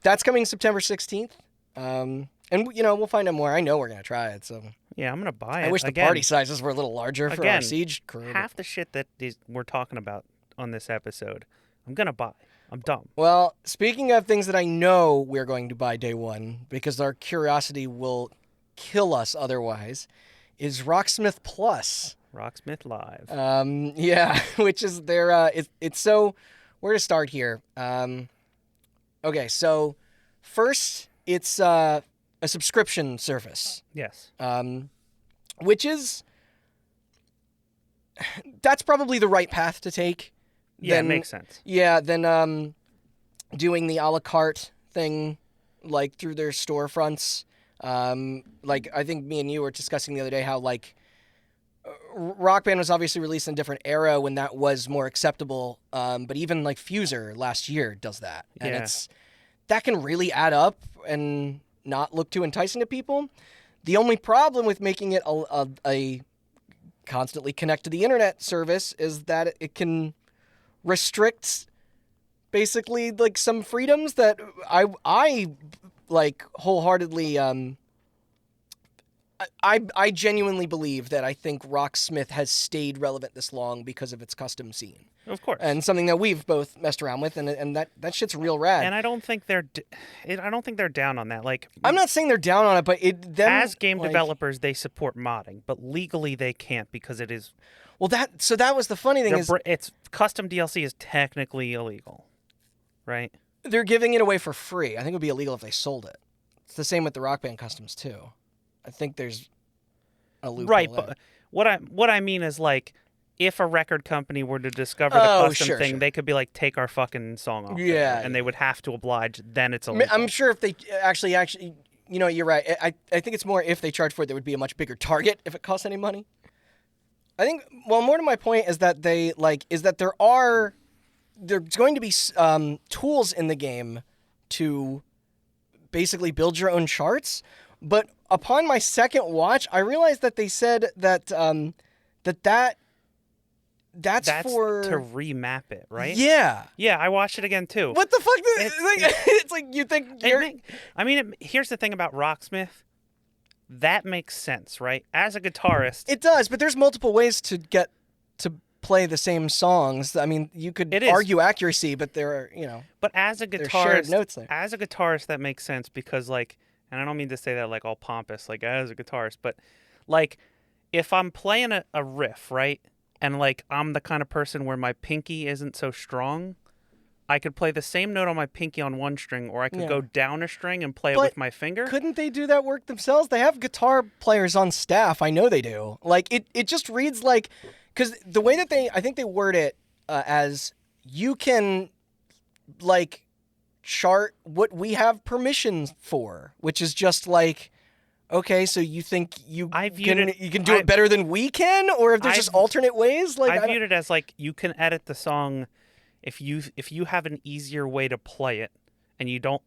S1: That's coming September 16th. And, we'll find out more. I know we're going to try it, so...
S2: Yeah, I'm going to buy it.
S1: I wish the party sizes were a little larger for our Siege crew.
S2: Half the shit that we're talking about on this episode, I'm going to buy. I'm dumb.
S1: Well, speaking of things that I know we're going to buy day one, because our curiosity will kill us otherwise, is Rocksmith Plus.
S2: Rocksmith Live.
S1: Yeah, which is their... It's so... Where to start here? Okay, so first, it's a subscription service.
S2: Yes.
S1: Which is... That's probably the right path to take.
S2: Yeah, it makes sense.
S1: Yeah, then doing the a la carte thing, like, through their storefronts. Like, I think me and you were discussing the other day how, like, Rock Band was obviously released in a different era when that was more acceptable. But even, like, Fuser last year does that. And that can really add up and not look too enticing to people. The only problem with making it a constantly connect to the internet service is that it can restrict basically, like, some freedoms that I like wholeheartedly I genuinely believe that I think Rocksmith has stayed relevant this long because of its custom scene.
S2: Of course.
S1: And something that we've both messed around with, and that shit's real rad.
S2: And I don't think they're down on that. Like,
S1: I'm not saying they're down on it, but
S2: as game developers, they support modding, but legally they can't because it is.
S1: Well, that was the funny thing
S2: it's custom DLC is technically illegal, right?
S1: They're giving it away for free. I think it would be illegal if they sold it. It's the same with the Rock Band customs too. I think there's a loophole
S2: right,
S1: there.
S2: But what I mean is, like, if a record company were to discover the custom thing, they could be like, take our fucking song off.
S1: Yeah,
S2: and they would have to oblige. Then it's illegal.
S1: I'm sure if they actually, you're right. I think it's more if they charge for it, there would be a much bigger target if it costs any money. I think. Well, more to my point is that there's going to be tools in the game to basically build your own charts, but upon my second watch, I realized that they said that that's for...
S2: to remap it, right?
S1: Yeah.
S2: Yeah, I watched it again, too.
S1: What the fuck? It's like you think
S2: here's the thing about Rocksmith. That makes sense, right? As a guitarist...
S1: It does, but there's multiple ways to get to play the same songs. I mean, you could argue accuracy, but there are,
S2: But as a guitarist...
S1: shared notes there.
S2: As a guitarist, that makes sense because, like... and I don't mean to say that like all pompous, like as a guitarist, but like if I'm playing a riff, right, and like I'm the kind of person where my pinky isn't so strong, I could play the same note on my pinky on one string, or I could go down a string and play it with my finger.
S1: Couldn't they do that work themselves? They have guitar players on staff. I know they do. Like, it just reads like... Because the way that I think they word it as you can, like, chart what we have permissions for, which is just like... Okay, so you think you can do it better than we can, or if there's just alternate ways? Like
S2: I viewed it as like you can edit the song if you have an easier way to play it, and you don't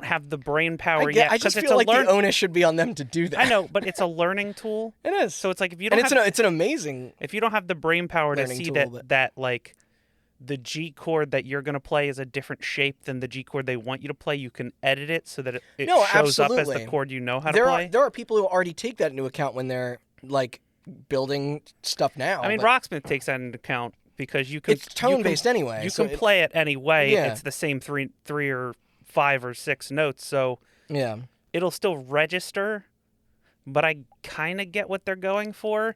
S2: have the brain power yet.
S1: I just feel like the onus should be on them to do that.
S2: I know, but it's a learning tool.
S1: It is.
S2: So it's like if you don't
S1: it's an amazing.
S2: If you don't have the brain power to see
S1: tool,
S2: that like the G chord that you're going to play is a different shape than the G chord they want you to play, you can edit it so that it shows up as the chord you know how to play.
S1: There are people who already take that into account when they're like building stuff now.
S2: I mean, Rocksmith takes that into account because it's
S1: tone-based anyway.
S2: You can play it any way. Yeah. It's the same three or 5 or 6 notes, so
S1: yeah,
S2: it'll still register, but I kind of get what they're going for.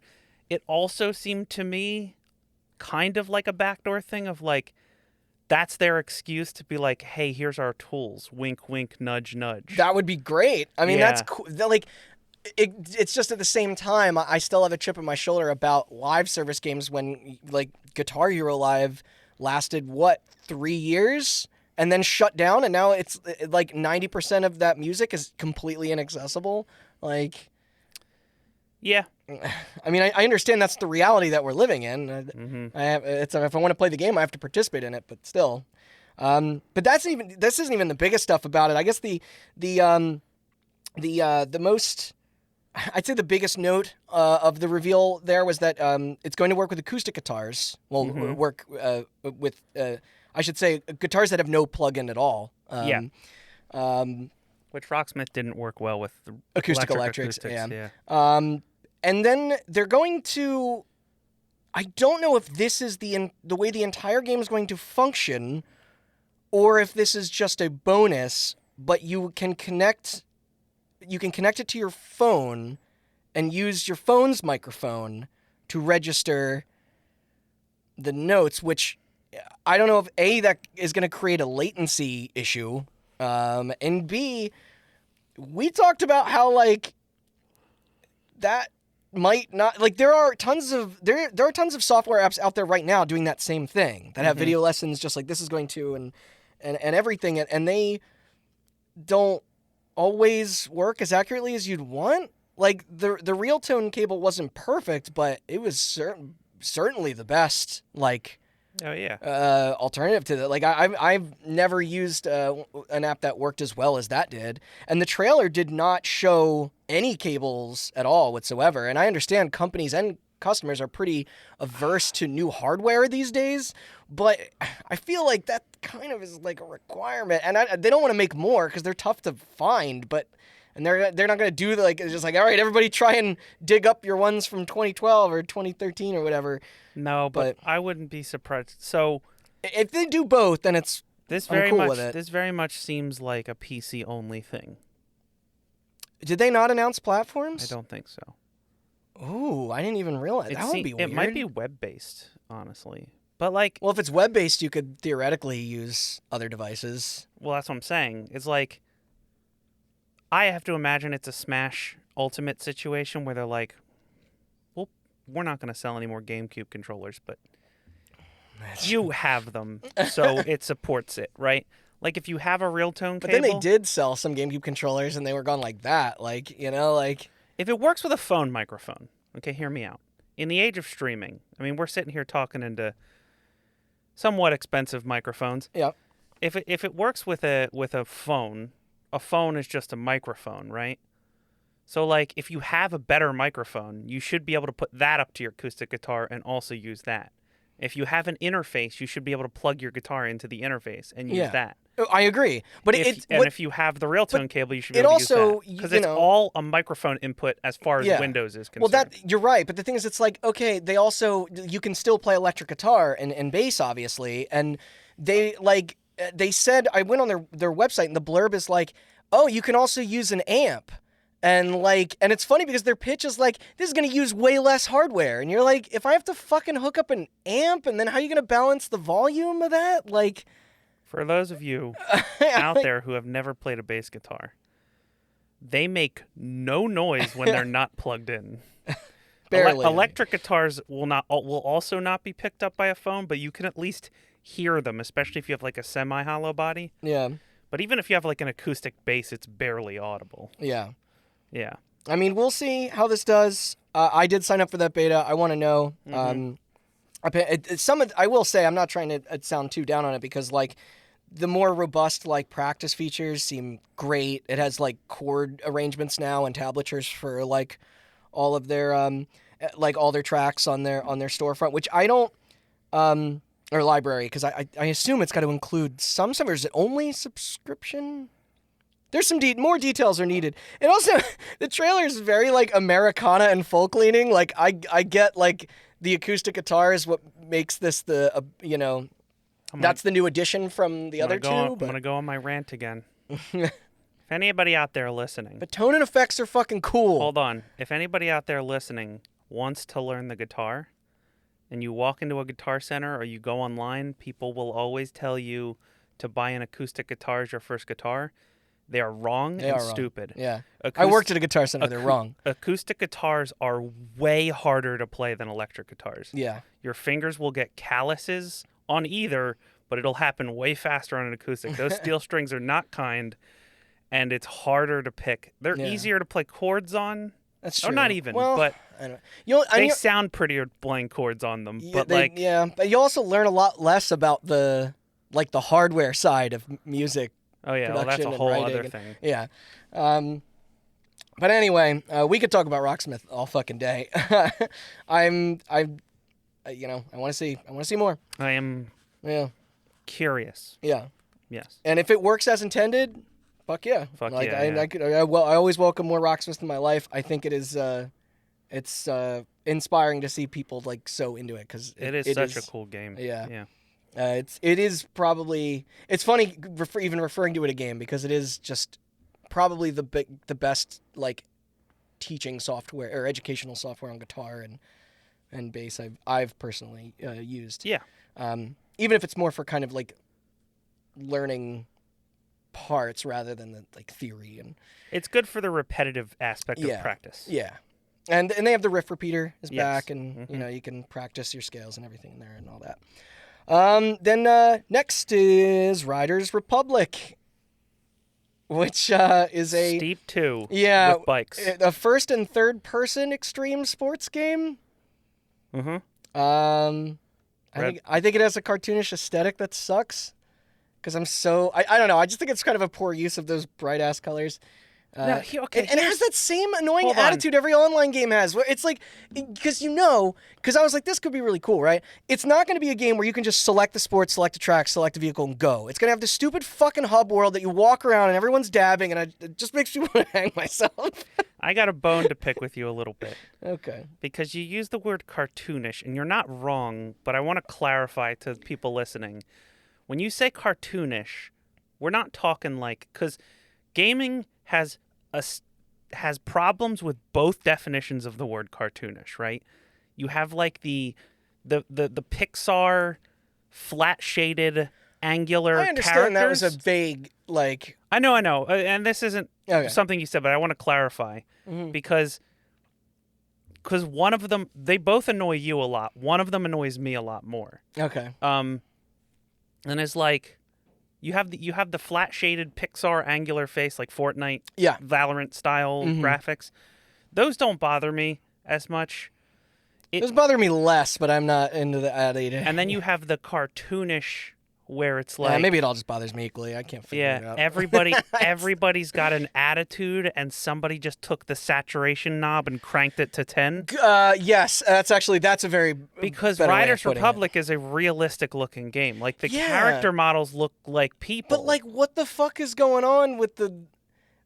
S2: It also seemed to me kind of like a backdoor thing of like, that's their excuse to be like, hey, here's our tools. Wink, wink, nudge, nudge.
S1: That would be great. I mean, that's cool. Like, it's just at the same time, I still have a chip on my shoulder about live service games when, like, Guitar Hero Live lasted, 3 years? And then shut down, and now it's like 90% of that music is completely inaccessible. Like...
S2: Yeah.
S1: I mean, I understand that's the reality that we're living in. If I want to play the game, I have to participate in it, but still. But this isn't even the biggest stuff about it. I guess the most, I'd say the biggest note of the reveal there was that it's going to work with acoustic guitars. Well, work with, I should say, guitars that have no plug-in at all.
S2: Which Rocksmith didn't work well with the
S1: acoustic electrics.
S2: Yeah.
S1: And then they're going to... I don't know if this is the way the entire game is going to function, or if this is just a bonus, but you can connect it to your phone and use your phone's microphone to register the notes, which I don't know if A, that is going to create a latency issue, and B, we talked about how, like, that might not, like, there are tons of software apps out there right now doing that same thing that have video lessons just like this is going to, and everything, and they don't always work as accurately as you'd want. Like, the real tone cable wasn't perfect, but it was certainly the best, like, alternative to that. Like, I've never used an app that worked as well as that did, and the trailer did not show any cables at all whatsoever. And I understand companies and customers are pretty averse to new hardware these days, but I feel like that kind of is like a requirement. And they don't want to make more because they're tough to find, and they're not going to do like, it's just like, all right, everybody try and dig up your ones from 2012 or 2013 or whatever.
S2: But I wouldn't be surprised. So
S1: if they do both, then I'm cool with it.
S2: This very much seems like a PC only thing.
S1: Did they not announce platforms?
S2: I don't think so.
S1: Ooh, I didn't even realize. That would be weird.
S2: It might be web-based, honestly. But like,
S1: well, if it's web-based, you could theoretically use other devices.
S2: Well, that's what I'm saying. It's like, I have to imagine it's a Smash Ultimate situation where they're like, well, we're not going to sell any more GameCube controllers, but you have them, so it supports it, right? Like, if you have a real tone cable...
S1: But then they did sell some GameCube controllers, and they were gone like that. Like, you know, like...
S2: If it works with a phone microphone, okay, hear me out. In the age of streaming, I mean, we're sitting here talking into somewhat expensive microphones.
S1: Yeah.
S2: If it works with a phone is just a microphone, right? So, like, if you have a better microphone, you should be able to put that up to your acoustic guitar and also use that. If you have an interface, you should be able to plug your guitar into the interface and use that.
S1: I agree, but
S2: if you have the real tone cable, you should be able to use that because it's all a microphone input as far as Windows is concerned.
S1: Well, you're right, but the thing is, it's like, okay, you can still play electric guitar and bass, obviously, and they said, I went on their website and the blurb is like, oh, you can also use an amp. And it's funny because their pitch is like, this is going to use way less hardware. And you're like, if I have to fucking hook up an amp, and then how are you going to balance the volume of that? Like,
S2: for those of you out there who have never played a bass guitar, they make no noise when they're not plugged in.
S1: Barely.
S2: Electric guitars will also not be picked up by a phone, but you can at least hear them, especially if you have like a semi-hollow body.
S1: Yeah.
S2: But even if you have like an acoustic bass, it's barely audible.
S1: Yeah.
S2: Yeah.
S1: I mean, we'll see how this does. I did sign up for that beta. I want to know. I will say, I'm not trying to sound too down on it, because like the more robust like practice features seem great. It has like chord arrangements now and tablatures for like all of their all their tracks on their storefront, which I don't or library, because I assume it's got to include some stuff. Or is it only subscription? There's some more details are needed. And also, the trailer is very, like, Americana and folk-leaning. Like, I get, like, the acoustic guitar is what makes this the, that's the new addition from the other two.
S2: I'm going to go on my rant again. If anybody out there listening...
S1: But tone and effects are fucking cool.
S2: Hold on. If anybody out there listening wants to learn the guitar, and you walk into a Guitar Center or you go online, people will always tell you to buy an acoustic guitar as your first guitar. They are wrong and stupid.
S1: Yeah. I worked at a Guitar Center. They're wrong.
S2: Acoustic guitars are way harder to play than electric guitars.
S1: Yeah.
S2: Your fingers will get calluses on either, but it'll happen way faster on an acoustic. Those steel strings are not kind, and it's harder to pick. They're easier to play chords on.
S1: That's true.
S2: Or not even,
S1: well,
S2: but
S1: I don't,
S2: they sound prettier playing chords on them. But
S1: but you also learn a lot less about the hardware side of music.
S2: Oh yeah, well, that's a whole other thing.
S1: Yeah, but anyway, we could talk about Rocksmith all fucking day. I want to see more.
S2: I am.
S1: Yeah.
S2: Curious.
S1: Yeah.
S2: Yes.
S1: And if it works as intended, fuck yeah. I always welcome more Rocksmith in my life. I think it is. It's inspiring to see people like so into it, because
S2: it is such a cool game.
S1: Yeah.
S2: Yeah.
S1: It is probably, it's funny even referring to it a game, because it is just probably the best like teaching software or educational software on guitar and bass I've personally used.
S2: Yeah.
S1: Even if it's more for kind of like learning parts rather than the like theory, and
S2: it's good for the repetitive aspect of practice.
S1: Yeah. And they have the riff repeater is back, and you can practice your scales and everything in there and all that. Then next is Riders Republic, which is a
S2: Steep 2
S1: with
S2: bikes.
S1: A first and third person extreme sports game.
S2: Mm-hmm.
S1: I think it has a cartoonish aesthetic that sucks, because I don't know. I just think it's kind of a poor use of those bright ass colors. And it has that same annoying attitude every online game has, where it's like, because I was like, this could be really cool, right? It's not going to be a game where you can just select the sport, select a track, select a vehicle, and go. It's going to have this stupid fucking hub world that you walk around and everyone's dabbing, and it just makes me want to hang myself.
S2: I got a bone to pick with you a little bit.
S1: Okay.
S2: Because you use the word cartoonish, and you're not wrong, but I want to clarify to people listening. When you say cartoonish, we're not talking like, because gaming has problems with both definitions of the word cartoonish, right? You have like the Pixar flat shaded angular
S1: I understand
S2: characters.
S1: that was a vague like.
S2: I know, and this isn't something you said, but I want to clarify because one of them, they both annoy you a lot. One of them annoys me a lot more.
S1: Okay.
S2: And it's like. You have the flat shaded Pixar angular face, like Fortnite, Valorant style graphics. Those don't bother me as much.
S1: Those bother me less, but I'm not into that either.
S2: And then you have the cartoonish, where it's like
S1: maybe it all just bothers me equally. I can't figure it out.
S2: everybody's got an attitude, and somebody just took the saturation knob and cranked it to 10.
S1: Yes, that's a very
S2: because Riders Republic is a realistic looking game. Like the character models look like people.
S1: But like, what the fuck is going on with the?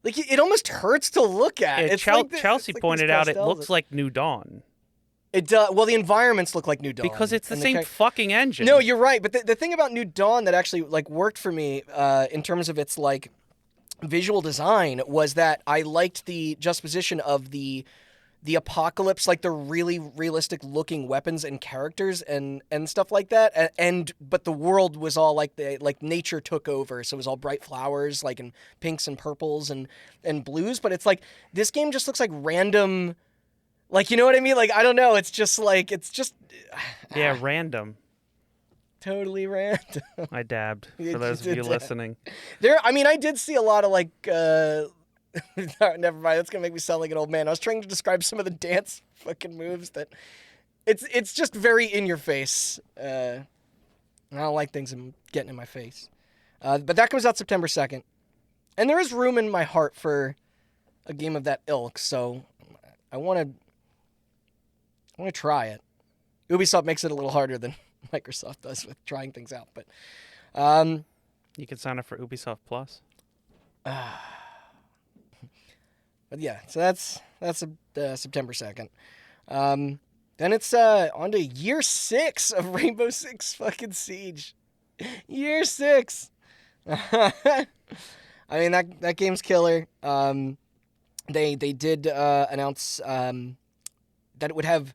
S1: Like, it almost hurts to look at.
S2: Chelsea pointed out it looks like New Dawn.
S1: It does. Well, the environments look like New Dawn
S2: because it's the same fucking engine.
S1: No, you're right. But the thing about New Dawn that actually like worked for me in terms of its like visual design was that I liked the juxtaposition of the apocalypse, like the really realistic looking weapons and characters and stuff like that, but the world was all like nature took over, so it was all bright flowers, like in pinks and purples and blues. But it's like this game just looks like random, like, you know what I mean? Like, I don't know, it's just
S2: random.
S1: Totally random.
S2: I dabbed, for those of you listening.
S1: I did see a lot of like never mind, that's gonna make me sound like an old man. I was trying to describe some of the dance fucking moves that it's just very in your face. I don't like things getting in my face. But that comes out September 2nd. And there is room in my heart for a game of that ilk, so I wanna try it. Ubisoft makes it a little harder than Microsoft does with trying things out, but
S2: you can sign up for Ubisoft Plus.
S1: But yeah, so that's September 2nd. Then it's on to year 6 of Rainbow Six fucking Siege. Year 6. I mean, that game's killer. They did announce that it would have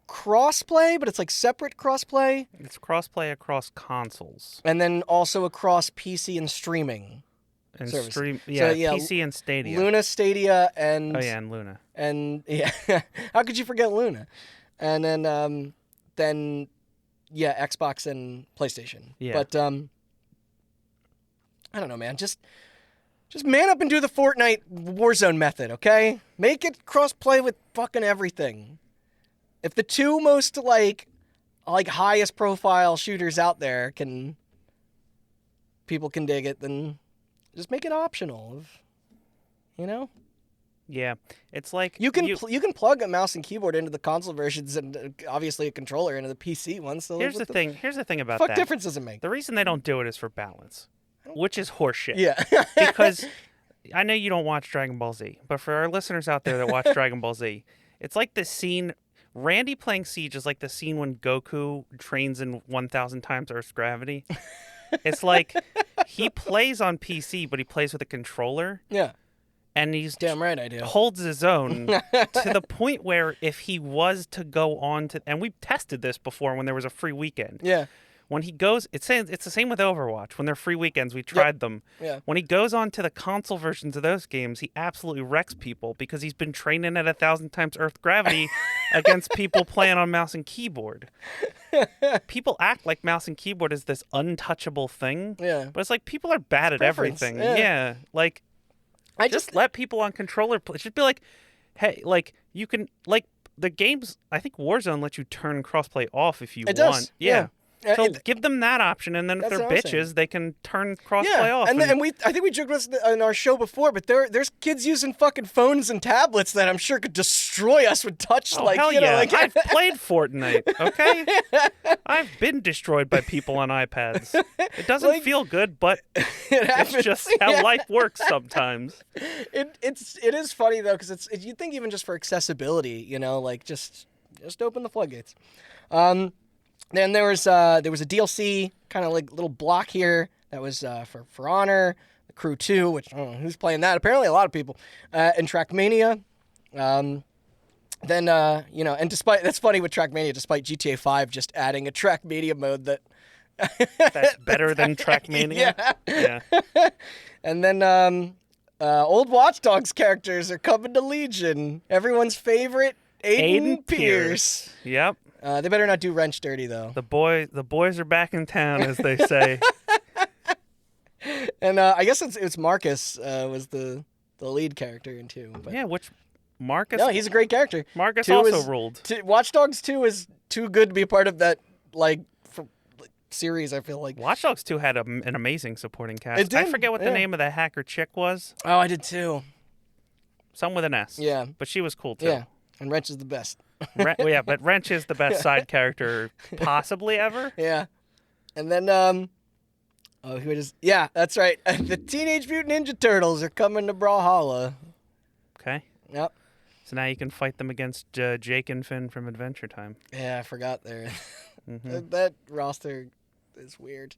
S1: crossplay, but it's like separate crossplay.
S2: It's crossplay across consoles,
S1: and then also across PC and streaming.
S2: And
S1: service.
S2: PC and Stadia.
S1: Luna, Stadia, and
S2: and Luna.
S1: And yeah, how could you forget Luna? And then Xbox and PlayStation.
S2: Yeah.
S1: But I don't know, man. Just man up and do the Fortnite Warzone method, okay? Make it cross-play with fucking everything. If the two most like highest profile shooters out there people can dig it, then just make it optional. You know?
S2: Yeah, it's like
S1: you can plug a mouse and keyboard into the console versions and obviously a controller into the PC ones. So
S2: here's the thing about
S1: that.
S2: Fuck
S1: difference does it make?
S2: The reason they don't do it is for balance, which is horseshit.
S1: Yeah.
S2: Because I know you don't watch Dragon Ball Z, but for our listeners out there that watch Dragon Ball Z, it's like the scene. Randy playing Siege is like the scene when Goku trains in 1,000 times Earth's gravity. It's like he plays on PC, but he plays with a controller.
S1: Yeah.
S2: And he's
S1: damn right I do.
S2: Holds his own to the point where if he was to go on to, and we've tested this before when there was a free weekend.
S1: Yeah.
S2: When he goes, it's the same with Overwatch. When they're free weekends, we tried them.
S1: Yeah.
S2: When he goes on to the console versions of those games, he absolutely wrecks people because he's been training at 1,000 times Earth gravity against people playing on mouse and keyboard. People act like mouse and keyboard is this untouchable thing.
S1: Yeah.
S2: But it's like people are bad at everything. Yeah. Like, I just let people on controller play. Just be like, hey, like you can like the games. I think Warzone lets you turn crossplay off if you want.
S1: Does.
S2: Yeah. So give them that option, and then if they're bitches, they can turn crossplay off.
S1: And I think we joked about this in our show before, but there's kids using fucking phones and tablets that I'm sure could destroy us with touch.
S2: Oh, hell yeah. I've played Fortnite, okay? I've been destroyed by people on iPads. It doesn't feel good, but it's just how life works sometimes.
S1: It is funny, though, because you think even just for accessibility, like just open the floodgates. Then there was a DLC kind of like little block here that was for Honor, the Crew 2, which I don't know who's playing that. Apparently a lot of people. And Trackmania. And that's funny with Trackmania, despite GTA 5 just adding a Trackmania mode
S2: that's better than Trackmania. Yeah.
S1: And then old Watch Dogs characters are coming to Legion. Everyone's favorite Aiden Pierce.
S2: Yep.
S1: They better not do Wrench dirty, though.
S2: The boys are back in town, as they say.
S1: And I guess it's Marcus was the lead character in 2. But...
S2: Yeah, which Marcus...
S1: No, he's a great character.
S2: Marcus also ruled.
S1: Watch Dogs 2 is too good to be a part of that series, I feel like.
S2: Watch Dogs 2 had an amazing supporting cast.
S1: It did,
S2: I forget what the name of the hacker chick was.
S1: Oh, I did too.
S2: Some with an S.
S1: Yeah.
S2: But she was cool, too.
S1: Yeah, and Wrench is the best.
S2: But Wrench is the best side character possibly ever.
S1: Yeah. And then, yeah, that's right. The Teenage Mutant Ninja Turtles are coming to Brawlhalla.
S2: Okay.
S1: Yep.
S2: So now you can fight them against Jake and Finn from Adventure Time.
S1: Yeah, I forgot there.
S2: Mm-hmm.
S1: That roster is weird.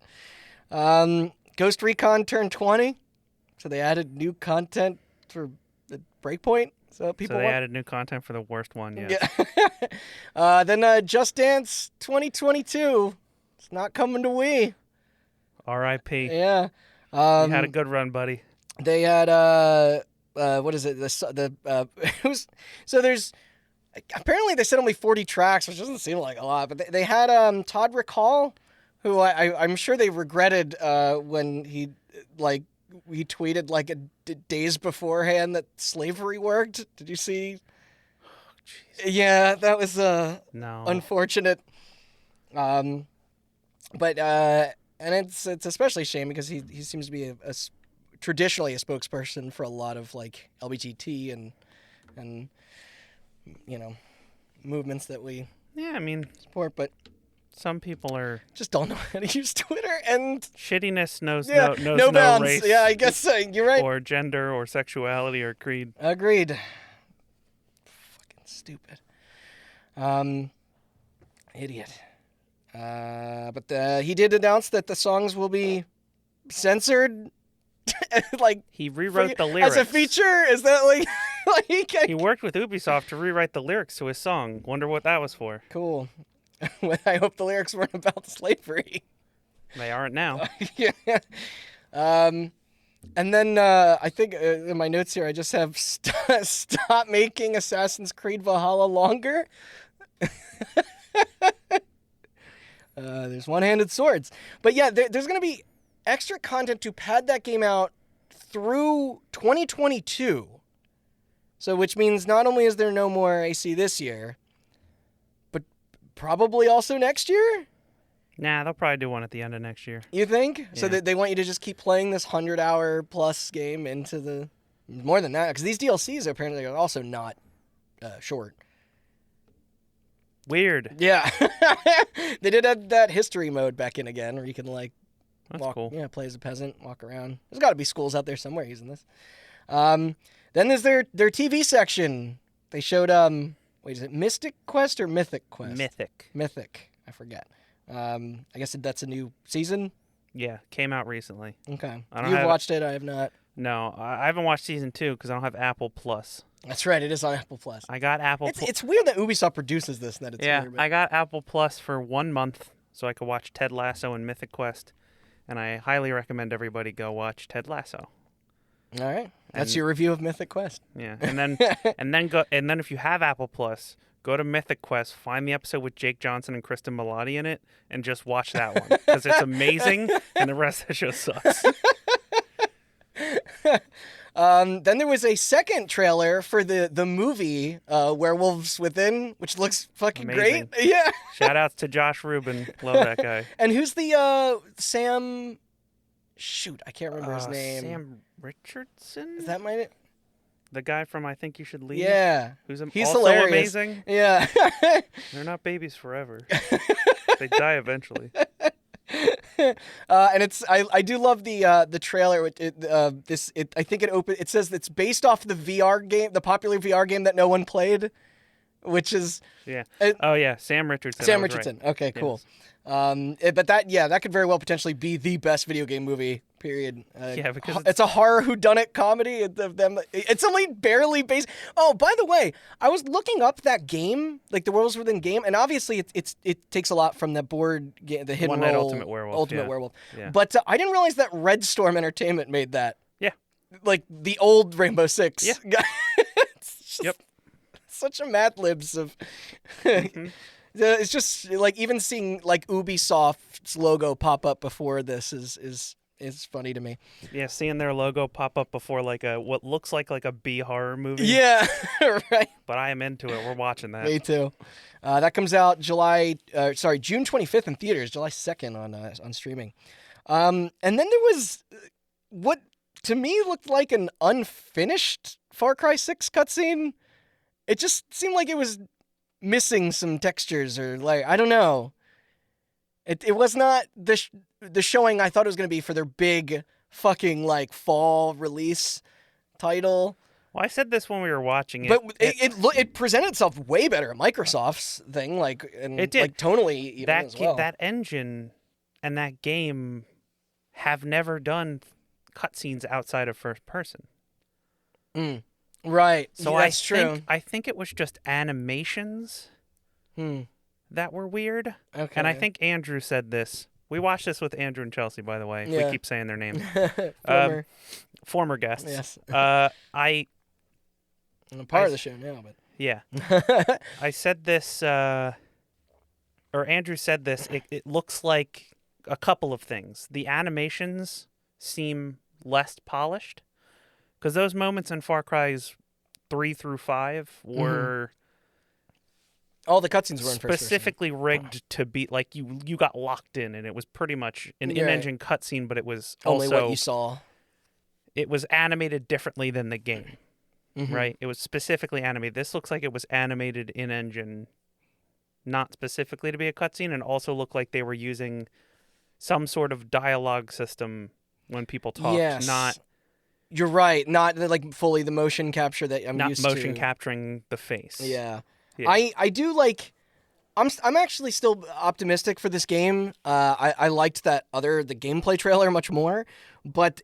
S1: Ghost Recon turned 20. So they added new content for the Breakpoint. So people
S2: they added new content for the worst one, yes.
S1: Yeah. Then Just Dance 2022. It's not coming to Wii.
S2: R.I.P.
S1: Yeah.
S2: You had a good run, buddy.
S1: They had what is it? So there's apparently they said only 40 tracks, which doesn't seem like a lot, but they had Todd Recall, who I'm sure they regretted when he tweeted like days beforehand that slavery worked. Did you see? Oh, yeah, that was
S2: no.
S1: unfortunate. But and it's especially a shame because he seems to be traditionally a spokesperson for a lot of like LGBT and movements that we support, but
S2: some people are
S1: just don't know how to use Twitter, and
S2: shittiness knows no
S1: bounds.
S2: race.
S1: Yeah, I guess you're right.
S2: Or gender, or sexuality, or creed.
S1: Agreed. Fucking stupid. Idiot. But he did announce that the songs will be censored. Like
S2: he rewrote the lyrics
S1: as a feature. Is that like
S2: he worked with Ubisoft to rewrite the lyrics to his song? Wonder what that was for.
S1: Cool. I hope the lyrics weren't about slavery.
S2: They aren't now.
S1: Yeah. And then I think in my notes here I just have stop making Assassin's Creed Valhalla longer. There's one-handed swords. But yeah, there's going to be extra content to pad that game out through 2022. So which means not only is there no more AC this year, but probably also next year?
S2: Nah, they'll probably do one at the end of next year.
S1: You think?
S2: Yeah.
S1: So they want you to just keep playing this 100-hour plus game into the... More than that, because these DLCs apparently are also not short.
S2: Weird.
S1: Yeah. They did add that history mode back in again, where you can like
S2: That's cool.
S1: Yeah, play as a peasant, walk around. There's got to be schools out there somewhere using this. Then there's their TV section. They showed is it Mystic Quest or Mythic Quest? Mythic. I forget. I guess that's a new season.
S2: Yeah, came out recently.
S1: Okay. You've watched it. I have not.
S2: No, I haven't watched season 2 because I don't have Apple Plus.
S1: That's right. It is on Apple Plus.
S2: I got Apple.
S1: It's weird that Ubisoft produces this. And that it's weird, but...
S2: I got Apple Plus for 1 month so I could watch Ted Lasso and Mythic Quest, and I highly recommend everybody go watch Ted Lasso.
S1: All right, that's your review of Mythic Quest.
S2: Yeah, and then and then if you have Apple Plus, go to Mythic Quest, find the episode with Jake Johnson and Kristen Milotti in it, and just watch that one because it's amazing, and the rest of the show sucks.
S1: Then there was a second trailer for the movie Werewolves Within, which looks fucking
S2: Amazing.
S1: great. Yeah.
S2: Shout outs to Josh Rubin. Love that guy.
S1: And who's the Sam? Shoot, I can't remember his name.
S2: Sam Richardson?
S1: Is that my?
S2: The guy from I Think You Should Leave?
S1: Yeah.
S2: He's
S1: also
S2: hilarious. Amazing?
S1: Yeah.
S2: They're not babies forever. They die eventually.
S1: And it's I do love the trailer. I think it says it's based off the VR game, the popular VR game that no one played, which is
S2: Sam Richardson.
S1: Sam Richardson. Right. Okay, cool. Yes. But that could very well potentially be the best video game movie. Period.
S2: Because
S1: it's a horror whodunit comedy. It's only barely based. Oh, by the way, I was looking up that game, like the Werewolves Within game, and obviously it takes a lot from the board game, the Hidden Roll
S2: Ultimate Werewolf.
S1: Ultimate Werewolf.
S2: Yeah.
S1: But I didn't realize that Red Storm Entertainment made that.
S2: Yeah.
S1: Like the old Rainbow Six.
S2: Yeah.
S1: It's just such a Mad Libs of. Mm-hmm. It's just like even seeing like Ubisoft's logo pop up before this is funny to me.
S2: Yeah, seeing their logo pop up before like what looks like a B horror movie.
S1: Yeah, right.
S2: But I am into it. We're watching that.
S1: Me too. That comes out June 25th in theaters, July 2nd on streaming. And then there was what to me looked like an unfinished Far Cry 6 cutscene. It just seemed like it was missing some textures or like I don't know. It was not the showing I thought it was going to be for their big fucking like fall release title.
S2: Well, I said this when we were watching it,
S1: but it presented itself way better at Microsoft's thing, it did. Like tonally even as well.
S2: That engine and that game have never done cutscenes outside of first person.
S1: Right.
S2: So
S1: that's true.
S2: I think it was just animations that were weird.
S1: Okay.
S2: And I think Andrew said this. We watched this with Andrew and Chelsea, by the way.
S1: Yeah.
S2: We keep saying their names.
S1: Former
S2: guests.
S1: Yes.
S2: I'm
S1: a part of the show now, but
S2: yeah. I said this, or Andrew said this. It looks like a couple of things. The animations seem less polished because those moments in Far Cry's 3 through 5 were
S1: all the cutscenes were in first person.
S2: Specifically rigged to be like you got locked in, and it was pretty much an in-engine cutscene, but it was
S1: only
S2: also
S1: what you saw.
S2: It was animated differently than the game, right? It was specifically animated. This looks like it was animated in-engine, not specifically to be a cutscene, and also looked like they were using some sort of dialogue system when people talked.
S1: Yes.
S2: Not.
S1: You're right. Not like fully the motion capture that I'm used to.
S2: Not motion capturing the face.
S1: Yeah.
S2: Yeah.
S1: I do like. I'm actually still optimistic for this game. I liked the gameplay trailer much more, but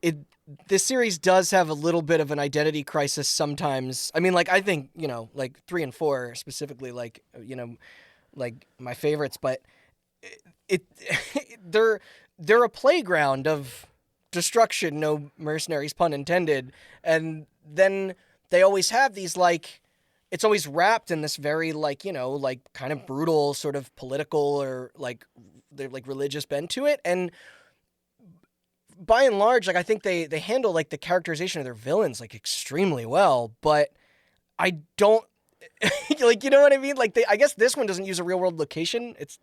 S1: this series does have a little bit of an identity crisis sometimes. I mean, like I think like 3 and 4 specifically, like like my favorites, but they're a playground of destruction, no mercenaries, pun intended, and then they always have these like. It's always wrapped in this very like kind of brutal sort of political or like religious bent to it, and by and large, like I think they handle like the characterization of their villains like extremely well, but I don't like what I mean. Like I guess this one doesn't use a real world location. It's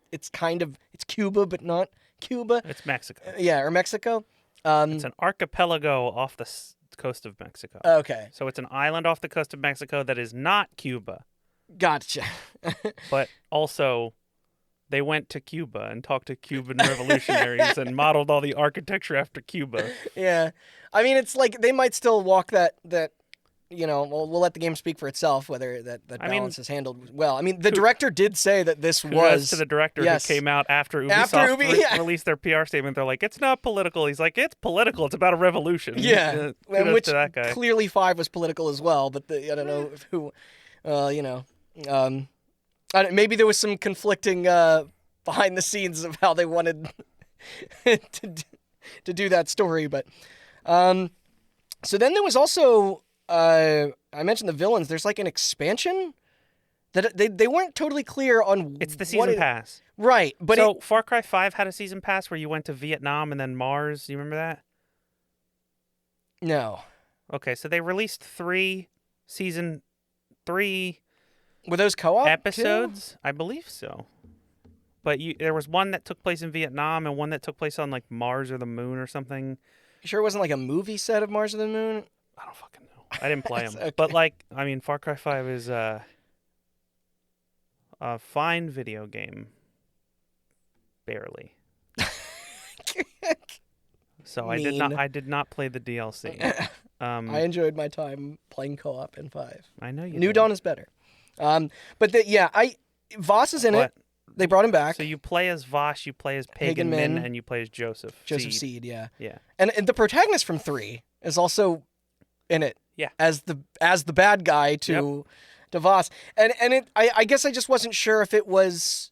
S1: Cuba, but not Cuba.
S2: It's Mexico.
S1: Yeah, or Mexico.
S2: It's an archipelago off the coast of Mexico.
S1: Okay.
S2: So it's an island off the coast of Mexico that is not Cuba.
S1: Gotcha.
S2: But also, they went to Cuba and talked to Cuban revolutionaries and modeled all the architecture after Cuba.
S1: Yeah. I mean, it's like they might still walk that we'll let the game speak for itself whether that balance is handled well. I mean, the director did say that this was
S2: to the director who came out after Ubisoft released their PR statement. They're like, it's not political. He's like, it's political. It's about a revolution.
S1: Yeah, and which
S2: to that guy.
S1: Clearly 5 was political as well. But I don't know who, maybe there was some conflicting behind the scenes of how they wanted to do that story. But so then there was also. I mentioned the villains. There's like an expansion that they weren't totally clear on.
S2: It's the season pass,
S1: right? But
S2: so Far Cry 5 had a season pass where you went to Vietnam and then Mars. You remember that?
S1: No.
S2: Okay, so they released 3 season 3.
S1: Were those co-op
S2: episodes?
S1: too?
S2: I believe so. But there was one that took place in Vietnam and one that took place on like Mars or the Moon or something.
S1: You sure it wasn't like a movie set of Mars or the Moon?
S2: I don't fucking know. I didn't play them.
S1: Okay.
S2: But, like, I mean, Far Cry 5 is a fine video game. Barely. So I did not play the DLC.
S1: I enjoyed my time playing co-op in 5.
S2: I know you
S1: New
S2: did.
S1: Dawn is better. But Voss is in it. They brought him back.
S2: So you play as Voss, you play as Pagan Min, and you play as Joseph.
S1: Joseph Seed, yeah.
S2: Yeah.
S1: And the protagonist from 3 is also in it.
S2: Yeah.
S1: As the bad guy to Voss. And I guess I just wasn't sure if it was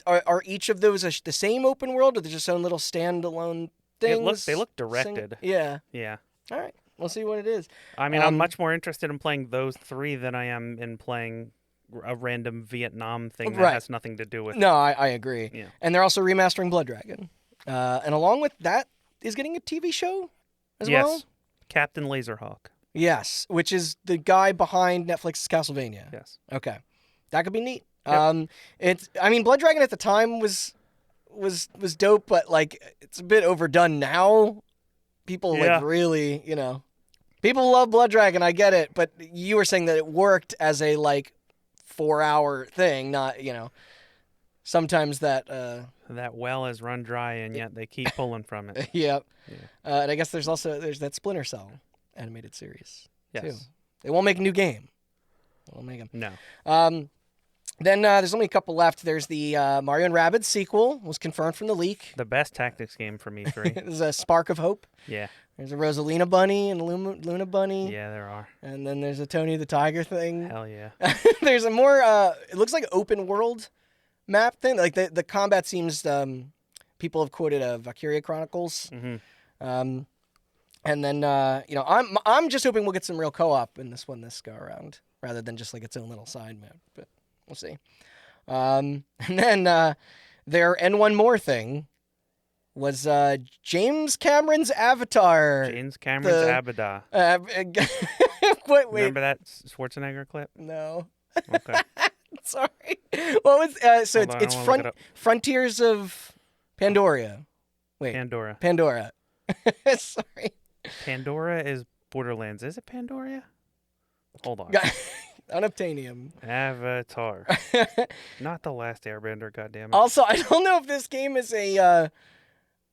S1: are each of those the same open world or they're just own little standalone things?
S2: They look directed.
S1: Yeah.
S2: Yeah.
S1: All right. We'll see what it is.
S2: I mean, I'm much more interested in playing those 3 than I am in playing a random Vietnam thing that has nothing to do with.
S1: No, I agree.
S2: Yeah.
S1: And they're also remastering Blood Dragon. And along with that is getting a TV show as well.
S2: Yes. Captain Laserhawk.
S1: Yes, which is the guy behind Netflix's Castlevania.
S2: Yes.
S1: Okay. That could be neat.
S2: Yep.
S1: Blood Dragon at the time was dope, but like it's a bit overdone now. People like really, people love Blood Dragon, I get it, but you were saying that it worked as a like 4-hour thing, not, sometimes that
S2: well is run dry and yet they keep pulling from it.
S1: Yep.
S2: Yeah.
S1: And I guess there's that Splinter Cell animated series too.
S2: Yes.
S1: They won't make a new game. They won't make them.
S2: No.
S1: Then there's only a couple left. There's the Mario and Rabbids sequel was confirmed from the leak.
S2: The best tactics game for me, 3.
S1: There's a Spark of Hope.
S2: Yeah.
S1: There's a Rosalina bunny and a Luna bunny.
S2: Yeah, there are.
S1: And then there's a Tony the Tiger thing.
S2: Hell yeah.
S1: There's a more, it looks like open world map thing. Like the combat seems, people have quoted Valkyria Chronicles.
S2: Mm-hmm.
S1: And then, I'm just hoping we'll get some real co-op in this one this go around, rather than just like its own little side map. But we'll see. And then and one more thing was James Cameron's Avatar.
S2: James Cameron's Abada.
S1: Wait.
S2: Remember that Schwarzenegger clip?
S1: No.
S2: Okay.
S1: Sorry. What was so
S2: Hold on,
S1: it's
S2: I wanna look it up.
S1: Frontiers of Pandora. Wait.
S2: Pandora.
S1: Sorry.
S2: Pandora is Borderlands. Is it Pandora? Hold on.
S1: Unobtainium.
S2: Avatar. Not the last Airbender, goddammit.
S1: Also, I don't know if this game is a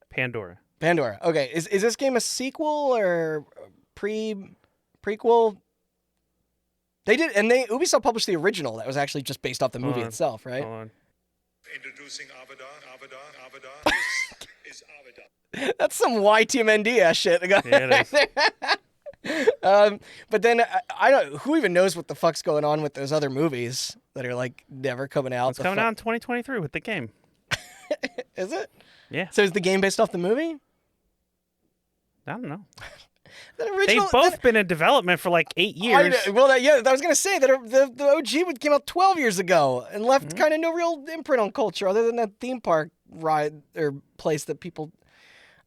S2: Pandora.
S1: Okay. Is this game a sequel or prequel? They did, and Ubisoft published the original that was actually just based off the movie itself, right?
S2: Hold on.
S3: Introducing Avada. This is Avada.
S1: That's some YTMND ass shit.
S2: Yeah, it is.
S1: But then I don't. Who even knows what the fuck's going on with those other movies that are like never coming out?
S2: It's coming out in 2023 with the game.
S1: Is it?
S2: Yeah.
S1: So is the game based off the movie?
S2: I don't know.
S1: They've
S2: They've both been in development for like 8 years.
S1: I was gonna say that the OG came out 12 years ago and left kind of no real imprint on culture other than that theme park ride or place that people.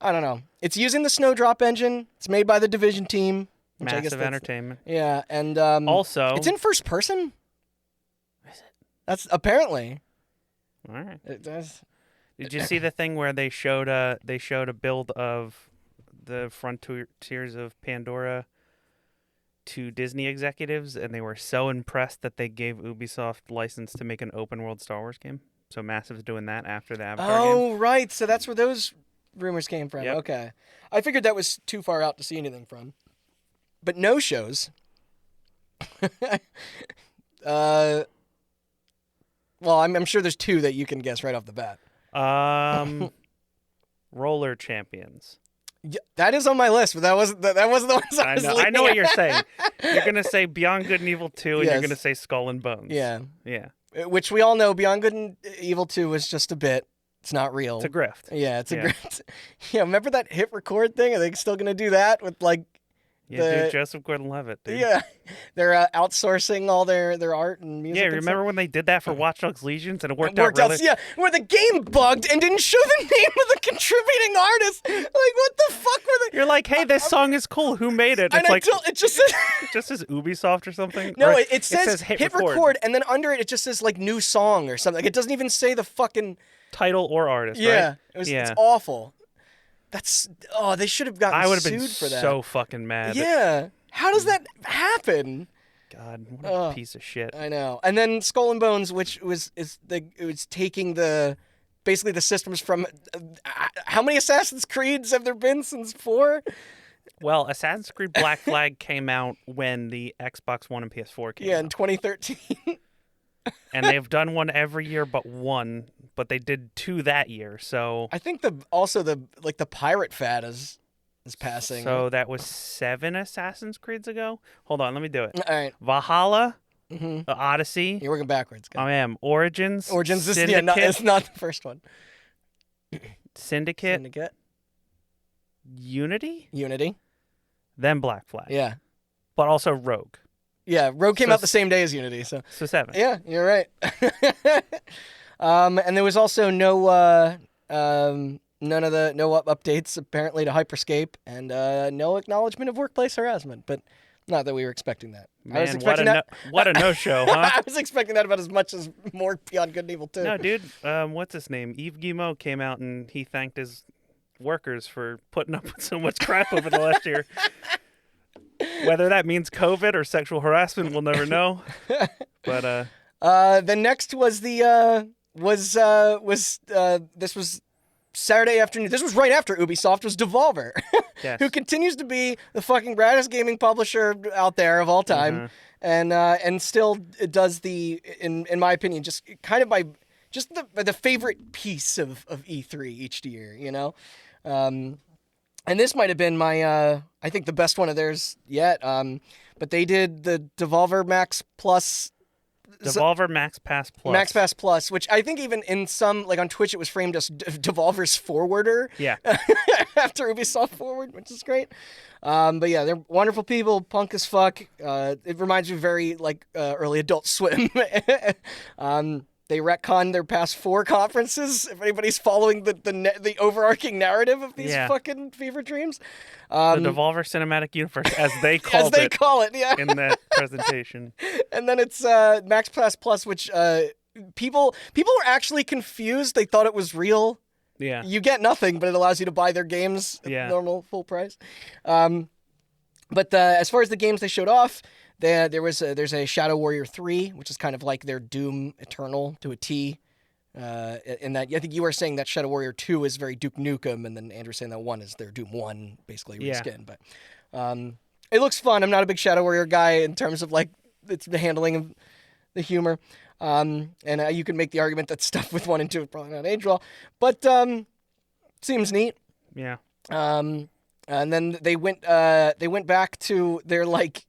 S1: I don't know. It's using the Snowdrop engine. It's made by the Division team.
S2: Massive Entertainment.
S1: Yeah, and
S2: also
S1: it's in first person.
S2: Is it?
S1: That's apparently.
S2: All right.
S1: It does.
S2: Did you see the thing where they showed a build of the Frontiers of Pandora to Disney executives, and they were so impressed that they gave Ubisoft license to make an open world Star Wars game? So Massive's doing that after the Avatar game.
S1: Oh, right. So that's where those rumors came from.
S2: Yep.
S1: Okay. I figured that was too far out to see anything from. But no shows. Well, I'm sure there's two that you can guess right off the bat.
S2: Roller Champions.
S1: Yeah, that is on my list, but that wasn't the ones I was
S2: I know what you're saying. You're gonna say Beyond Good and Evil 2, and
S1: Yes.
S2: you're gonna say Skull and Bones.
S1: Yeah.
S2: Yeah.
S1: Which we all know Beyond Good and Evil 2 was just a bit. It's not real.
S2: It's a grift.
S1: Yeah, it's a grift. Yeah, remember that hit record thing? Are they still going to do that with like
S2: dude, Joseph Gordon-Levitt, dude.
S1: Yeah, they're outsourcing all their art and music.
S2: Yeah,
S1: and
S2: remember
S1: stuff?
S2: when they did that for Watch Dogs Legions and it worked out really?
S1: Yeah, where the game bugged and didn't show the name of the contributing artist. Like, what the fuck were they?
S2: You're like, hey, this song is cool. Who made it?
S1: And
S2: It's like
S1: it just says
S2: it just says Ubisoft or something.
S1: no.
S2: Or
S1: It says hit record, and then under it just says like new song or something. Like, it doesn't even say the fucking
S2: title or artist.
S1: yeah.
S2: Right?
S1: It's awful. They should have gotten
S2: I would have
S1: sued
S2: been
S1: for that.
S2: so fucking mad.
S1: Yeah. How does that happen?
S2: God, what a piece of shit.
S1: I know. And then Skull and Bones, which was taking basically the systems from how many Assassin's Creeds have there been since 4?
S2: Well, Assassin's Creed Black Flag came out when the Xbox One and PS4 came out.
S1: Yeah, in 2013.
S2: And they've done one every year but one, but they did 2 that year. So
S1: I think the pirate fad is passing.
S2: So that was 7 Assassin's Creeds ago. Hold on, let me do it.
S1: All right.
S2: Valhalla, Odyssey.
S1: You're working backwards.
S2: I am. Origins.
S1: Syndicate. It's not the first one.
S2: Syndicate. Unity. Then Black Flag.
S1: Yeah.
S2: But also Rogue.
S1: Yeah, Rogue came out the same day as Unity. So
S2: 7.
S1: Yeah, you're right. And there was also no updates apparently to Hyperscape, and no acknowledgement of workplace harassment. But not that we were expecting that.
S2: Man,
S1: I was expecting
S2: what a no-show, huh?
S1: I was expecting that about as much as more Beyond Good and Evil 2.
S2: No, dude. What's his name? Yves Guillemot came out and he thanked his workers for putting up with so much crap over the last year. Whether that means COVID or sexual harassment, we'll never know. But
S1: the next was this was Saturday afternoon. This was right after Ubisoft was Devolver,
S2: yes.
S1: who continues to be the fucking baddest gaming publisher out there of all time, and still does in my opinion, just kind of by just the favorite piece of E3 each year, you know. and this might have been my, I think the best one of theirs yet. But they did the Devolver Max Plus.
S2: Devolver Max Pass Plus.
S1: Max Pass Plus, which I think even in some, like on Twitch, it was framed as Devolver's Forwarder.
S2: Yeah.
S1: After Ubisoft Forward, which is great. But yeah, they're wonderful people, punk as fuck. It reminds me very like early Adult Swim. They retconned their past 4 conferences. If anybody's following the overarching narrative of these fucking fever dreams,
S2: the Devolver Cinematic Universe, as they call it,
S1: yeah,
S2: in that presentation.
S1: And then it's Max Pass Plus, which people were actually confused. They thought it was real.
S2: Yeah,
S1: you get nothing, but it allows you to buy their games at normal full price. But as far as the games they showed off. There's a Shadow Warrior 3, which is kind of like their Doom Eternal to a T. In that, I think you were saying that Shadow Warrior 2 is very Duke Nukem, and then Andrew's saying that 1 is their Doom 1, basically reskin. But it looks fun. I'm not a big Shadow Warrior guy in terms of like it's the handling of the humor, and you can make the argument that stuff with 1 and 2 is probably not age well, but seems neat.
S2: Yeah. And
S1: then they went back to their like.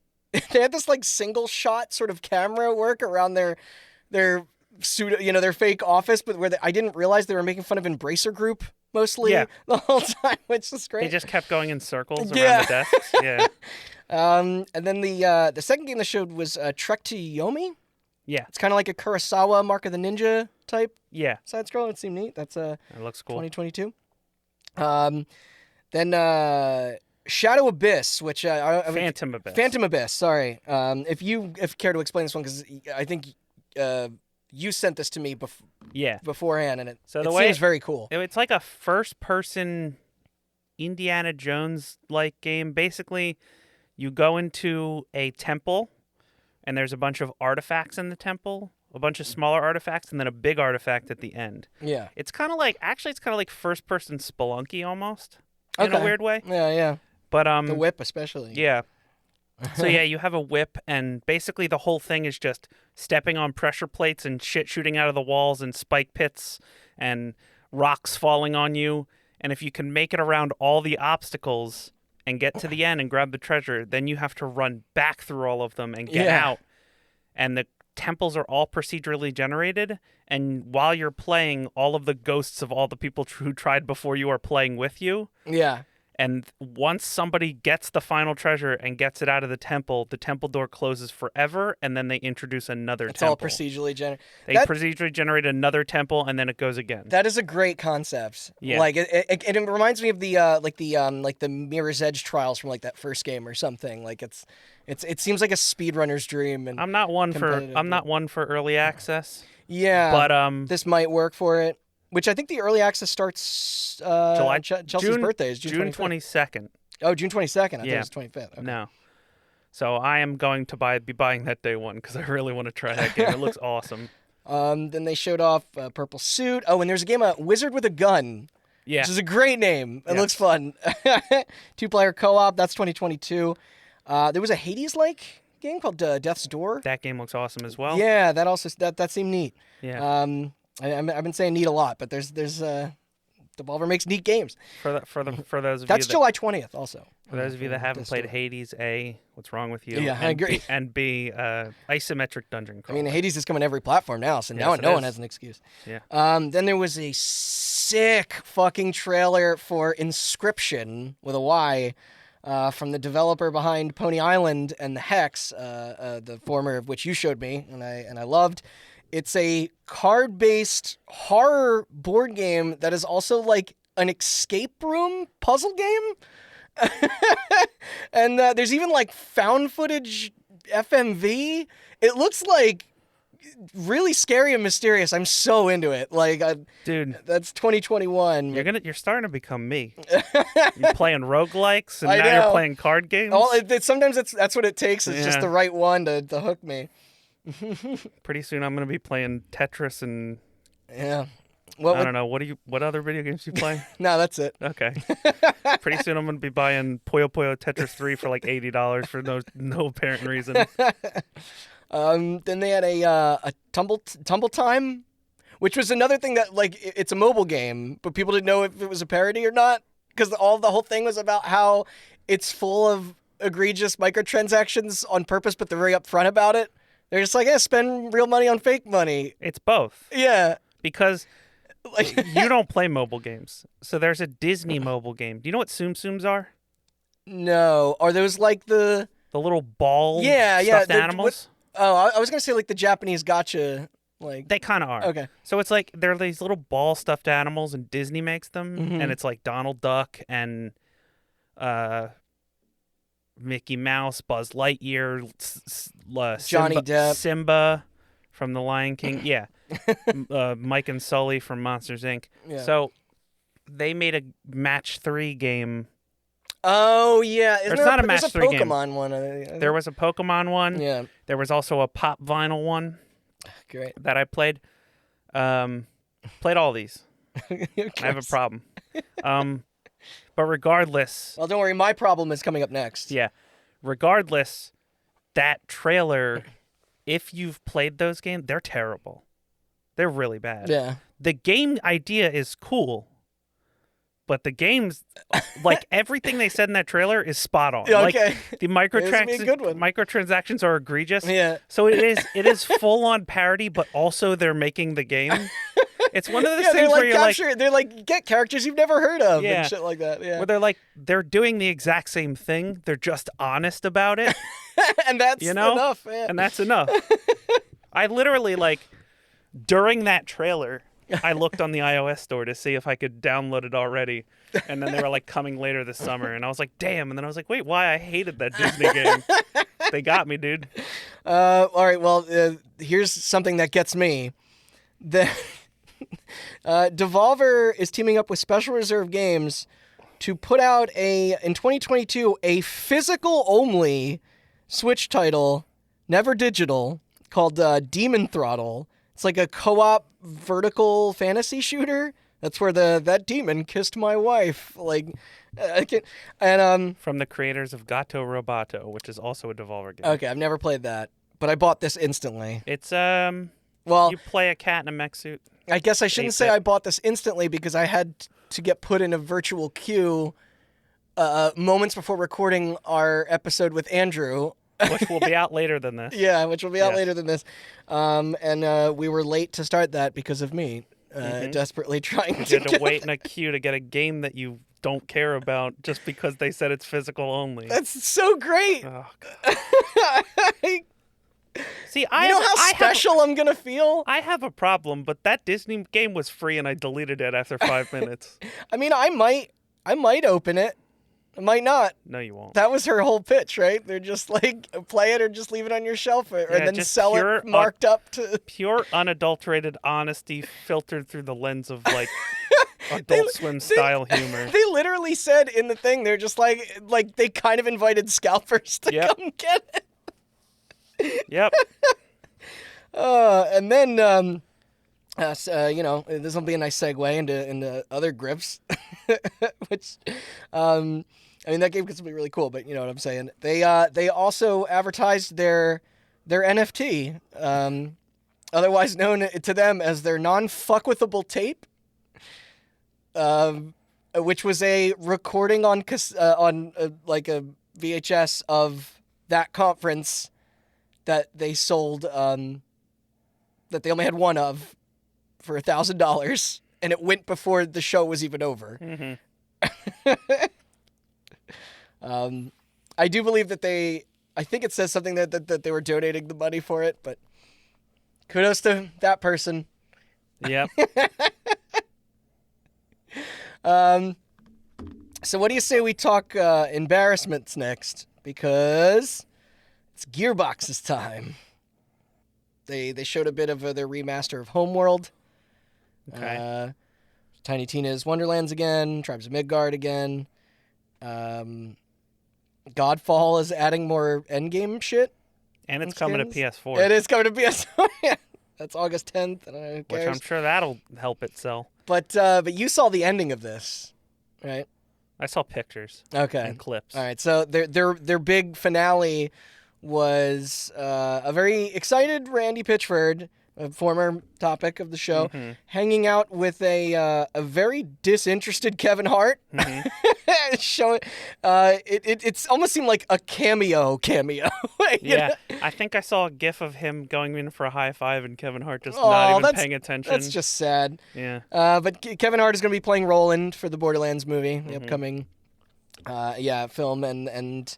S1: They had this like single shot sort of camera work around their pseudo, their fake office, but where I didn't realize they were making fun of Embracer Group mostly the whole time, which is great.
S2: They just kept going in circles around the desks. Yeah.
S1: And then the second game they showed was Trek to Yomi.
S2: Yeah.
S1: It's kind of like a Kurosawa Mark of the Ninja type.
S2: Yeah.
S1: Side scroll. It seemed neat. That's
S2: it looks cool.
S1: 2022. Then Shadow Abyss, which
S2: Phantom Abyss.
S1: Phantom Abyss. Sorry. If you care to explain this one, because I think you sent this to me beforehand, and it seems very cool.
S2: It's like a first-person Indiana Jones-like game. Basically, you go into a temple, and there's a bunch of artifacts in the temple, a bunch of smaller artifacts, and then a big artifact at the end.
S1: Yeah.
S2: It's kind of like first-person Spelunky almost, in a weird way.
S1: Yeah.
S2: But
S1: the whip especially.
S2: Yeah. So yeah, you have a whip, and basically the whole thing is just stepping on pressure plates and shit shooting out of the walls and spike pits and rocks falling on you. And if you can make it around all the obstacles and get to the end and grab the treasure, then you have to run back through all of them and get out. And the temples are all procedurally generated, and while you're playing, all of the ghosts of all the people who tried before you are playing with you.
S1: Yeah.
S2: And once somebody gets the final treasure and gets it out of the temple door closes forever, and then they introduce another temple.
S1: It's all procedurally generated.
S2: They procedurally generate another temple, and then it goes again.
S1: That is a great concept.
S2: Yeah.
S1: Like it reminds me of the Mirror's Edge trials from like that first game or something. Like it seems like a speedrunner's dream. And
S2: I'm not one for early access.
S1: Yeah,
S2: but
S1: this might work for it. Which I think the early access starts
S2: July.
S1: Chelsea's birthday is June
S2: 22nd.
S1: Oh, June 22nd. I thought it was 25th. Okay.
S2: No. So I am going to be buying that day one because I really want to try that game. It looks awesome.
S1: Then they showed off Purple Suit. Oh, and there's a game, Wizard with a Gun.
S2: Yeah.
S1: Which is a great name. It looks fun. 2-player co-op. That's 2022. There was a Hades-like game called Death's Door.
S2: That game looks awesome as well.
S1: Yeah, that also that seemed neat.
S2: Yeah.
S1: I've been saying neat a lot, but there's Devolver makes neat games.
S2: For those of
S1: That's
S2: you
S1: July 20th also.
S2: For those of you that haven't played Hades, A, what's wrong with you?
S1: Yeah, I agree.
S2: B, isometric dungeon crawl.
S1: I mean, Hades is coming to every platform now, so now no one has an excuse.
S2: Yeah.
S1: Then there was a sick fucking trailer for Inscription with a Y from the developer behind Pony Island and the Hex, the former of which you showed me and I loved. It's a card-based horror board game that is also like an escape room puzzle game. And there's even like found footage FMV. It looks like really scary and mysterious. I'm so into it. Like,
S2: dude,
S1: that's 2021.
S2: You're starting to become me. You're playing roguelikes and now you're playing card games.
S1: Sometimes that's what it takes. It's just the right one to hook me.
S2: Pretty soon I'm going to be playing Tetris and
S1: I
S2: don't know. What other video games do you play?
S1: No, that's it.
S2: Okay. Pretty soon I'm going to be buying Puyo Puyo Tetris 3 for like $80 for no apparent reason.
S1: Then they had a Tumble Time, which was another thing that like it's a mobile game, but people didn't know if it was a parody or not. because the whole thing was about how it's full of egregious microtransactions on purpose, but they're very upfront about it. They're just like, spend real money on fake money.
S2: It's both.
S1: Yeah.
S2: Because you don't play mobile games. So there's a Disney mobile game. Do you know what Tsum Tsums are?
S1: No. Are those like the
S2: little ball
S1: stuffed
S2: animals?
S1: I was going to say like the Japanese gacha. Like
S2: they kind of are.
S1: Okay.
S2: So it's like they're these little ball stuffed animals, and Disney makes them, and it's like Donald Duck and Mickey Mouse, Buzz Lightyear,
S1: Johnny Depp,
S2: Simba from The Lion King. Yeah. Mike and Sully from Monsters Inc.
S1: Yeah.
S2: So they made a match 3 game.
S1: Oh yeah,
S2: there's not a match 3 game.
S1: Pokemon one.
S2: There was a Pokemon one.
S1: Yeah.
S2: There was also a Pop Vinyl one.
S1: Great.
S2: That I played. Played all these. I have a problem. But regardless.
S1: Well, don't worry. My problem is coming up next.
S2: Yeah. Regardless, that trailer, if you've played those games, they're terrible. They're really bad.
S1: Yeah.
S2: The game idea is cool, but the game's, like, everything they said in that trailer is spot on.
S1: Okay.
S2: Like, the microtransactions are egregious.
S1: Yeah.
S2: So it is full on parody, but also they're making the game. It's one of those things
S1: like
S2: where you're
S1: they're like, get characters you've never heard of
S2: Yeah.
S1: and shit like that. Yeah.
S2: where they're doing the exact same thing. They're just honest about it.
S1: And that's enough. Yeah.
S2: And that's enough. I literally, during that trailer, I looked on the iOS store to see if I could download it already. And then they were coming later this summer. And I was like, damn. And then I was like, wait, why? I hated that Disney game. They got me, dude.
S1: All right. Well, here's something that gets me. Devolver is teaming up with Special Reserve Games to put out in 2022 a physical-only Switch title, never digital, called Demon Throttle. It's like a co-op vertical fantasy shooter. That's where that demon kissed my wife. From
S2: the creators of Gato Roboto, which is also a Devolver game.
S1: Okay, I've never played that, but I bought this instantly.
S2: It's
S1: well,
S2: you play a cat in a mech suit.
S1: I guess I shouldn't say I bought this instantly because I had to get put in a virtual queue moments before recording our episode with Andrew.
S2: Which will be out later than this.
S1: Yeah, which will be out later than this. And we were late to start that because of me desperately trying to
S2: You had to wait in a queue to get a game that you don't care about just because they said it's physical only.
S1: That's so great.
S2: Oh, God. See,
S1: you know how special I'm going to feel?
S2: I have a problem, but that Disney game was free and I deleted it after 5 minutes.
S1: I mean, I might open it. I might not.
S2: No, you won't.
S1: That was her whole pitch, right? They're just like, play it or just leave it on your shelf and then sell it marked up to...
S2: Pure, unadulterated honesty filtered through the lens of, Adult Swim-style humor.
S1: They literally said in the thing, they're just like they kind of invited scalpers to come get it.
S2: Yep.
S1: And then, this will be a nice segue into other grips, which, that game could be really cool, but you know what I'm saying. They also advertised their NFT, otherwise known to them as their non-fuckwithable tape, which was a recording on a VHS of that conference that they sold, that they only had one of for $1,000, and it went before the show was even over.
S2: Mm-hmm.
S1: I do believe that I think it says something that they were donating the money for it, but kudos to that person.
S2: Yep.
S1: So what do you say we talk embarrassments next? Because it's Gearbox's time. They showed a bit of their remaster of Homeworld.
S2: Okay.
S1: Tiny Tina's Wonderlands again. Tribes of Midgard again. Godfall is adding more endgame shit.
S2: And it's coming to PS4.
S1: It is coming to PS4. That's August 10th.
S2: Which I'm sure that'll help it sell.
S1: But you saw the ending of this, right?
S2: I saw pictures.
S1: Okay.
S2: And clips.
S1: All right. So their big finale was a very excited Randy Pitchford a former topic of the show, hanging out with a very disinterested Kevin Hart. Show it almost seemed like a cameo.
S2: Yeah, I think I saw a GIF of him going in for a high five and Kevin Hart just
S1: Oh,
S2: not even paying attention.
S1: That's just sad.
S2: Yeah.
S1: But Kevin Hart is going to be playing Roland for the Borderlands movie, the upcoming film, and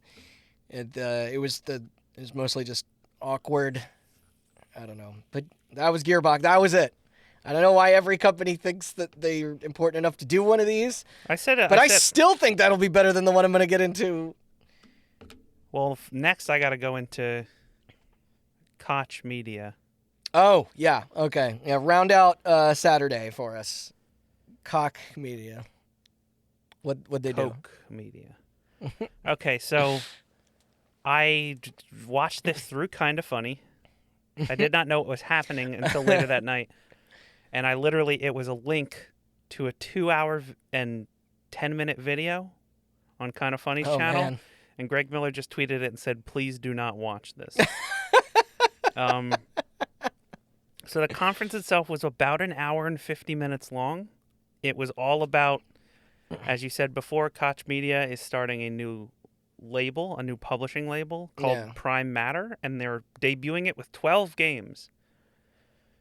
S1: it was mostly just awkward. I don't know, but that was Gearbox. That was it. I don't know why every company thinks that they're important enough to do one of these.
S2: I said it,
S1: but I still think that'll be better than the one I'm going to get into.
S2: Well, next I got to go into Koch Media.
S1: Oh yeah, okay, yeah. Round out Saturday for us. Koch Media. What they do?
S2: Koch Media. Okay, so I watched this through Kinda Funny. I did not know what was happening until later that night. And it was a link to a 2-hour and 10-minute video on Kinda Funny's channel.
S1: Man.
S2: And Greg Miller just tweeted it and said, please do not watch this. So the conference itself was about an hour and 50 minutes long. It was all about, as you said before, Koch Media is starting a new label, a new publishing label called Prime Matter, and they're debuting it with 12 games.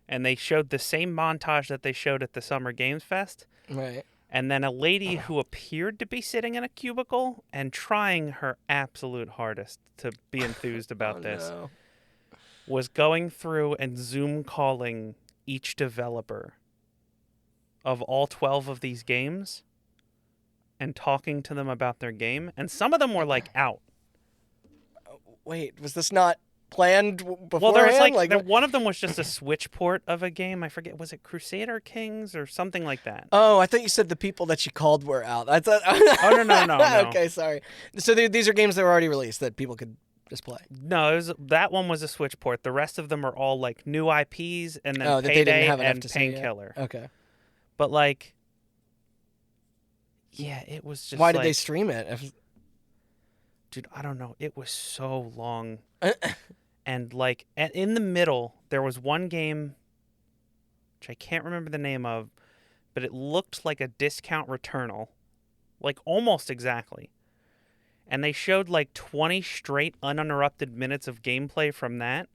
S2: And they showed the same montage that they showed at the Summer Games Fest.
S1: Right.
S2: And then a lady who appeared to be sitting in a cubicle and trying her absolute hardest to be enthused about this was going through and Zoom calling each developer of all 12 of these games and talking to them about their game. And some of them were like out.
S1: Wait, was this not planned beforehand?
S2: Well, there was one of them was just a Switch port of a game. I forget, was it Crusader Kings or something like that?
S1: Oh, I thought you said the people that you called were out. I thought.
S2: Oh, no.
S1: Okay, sorry. So these are games that were already released that people could just play.
S2: No, that one was a Switch port. The rest of them are all like new IPs and then
S1: that they didn't
S2: Payday
S1: have enough
S2: and
S1: to see
S2: Painkiller.
S1: yet. Okay.
S2: But like, yeah, it was just.
S1: Why did they stream it?
S2: Dude, I don't know. It was so long. And like in the middle, there was one game, which I can't remember the name of, but it looked like a discount Returnal, like almost exactly. And they showed like 20 straight uninterrupted minutes of gameplay from that,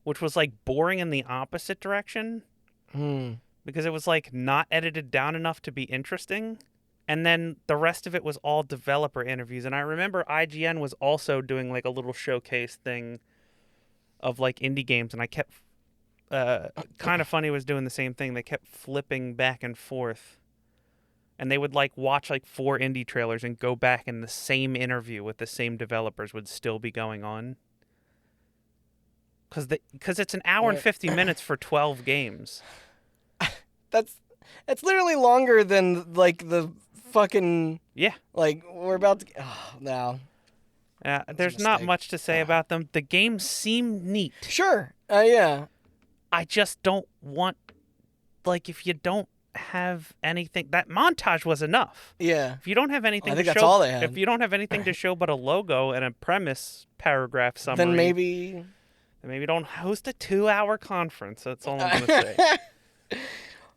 S2: which was like boring in the opposite direction because it was like not edited down enough to be interesting. And then the rest of it was all developer interviews. And I remember IGN was also doing like a little showcase thing of like indie games, and I kept Kinda Funny was doing the same thing. They kept flipping back and forth, and they would like watch like 4 indie trailers and go back, and the same interview with the same developers would still be going on because it's an hour and 50 minutes for 12 games.
S1: That's literally longer than like the fucking like we're about to. Oh, no.
S2: There's not much to say about them. The games seem neat.
S1: Sure. Yeah.
S2: I just don't want, like, if you don't have anything, that montage was enough.
S1: Yeah.
S2: If you don't have anything
S1: I think
S2: to
S1: that's
S2: show,
S1: all they had.
S2: If you don't have anything to show but a logo and a premise paragraph summary,
S1: then maybe
S2: don't host a 2-hour conference. That's all I'm going to say.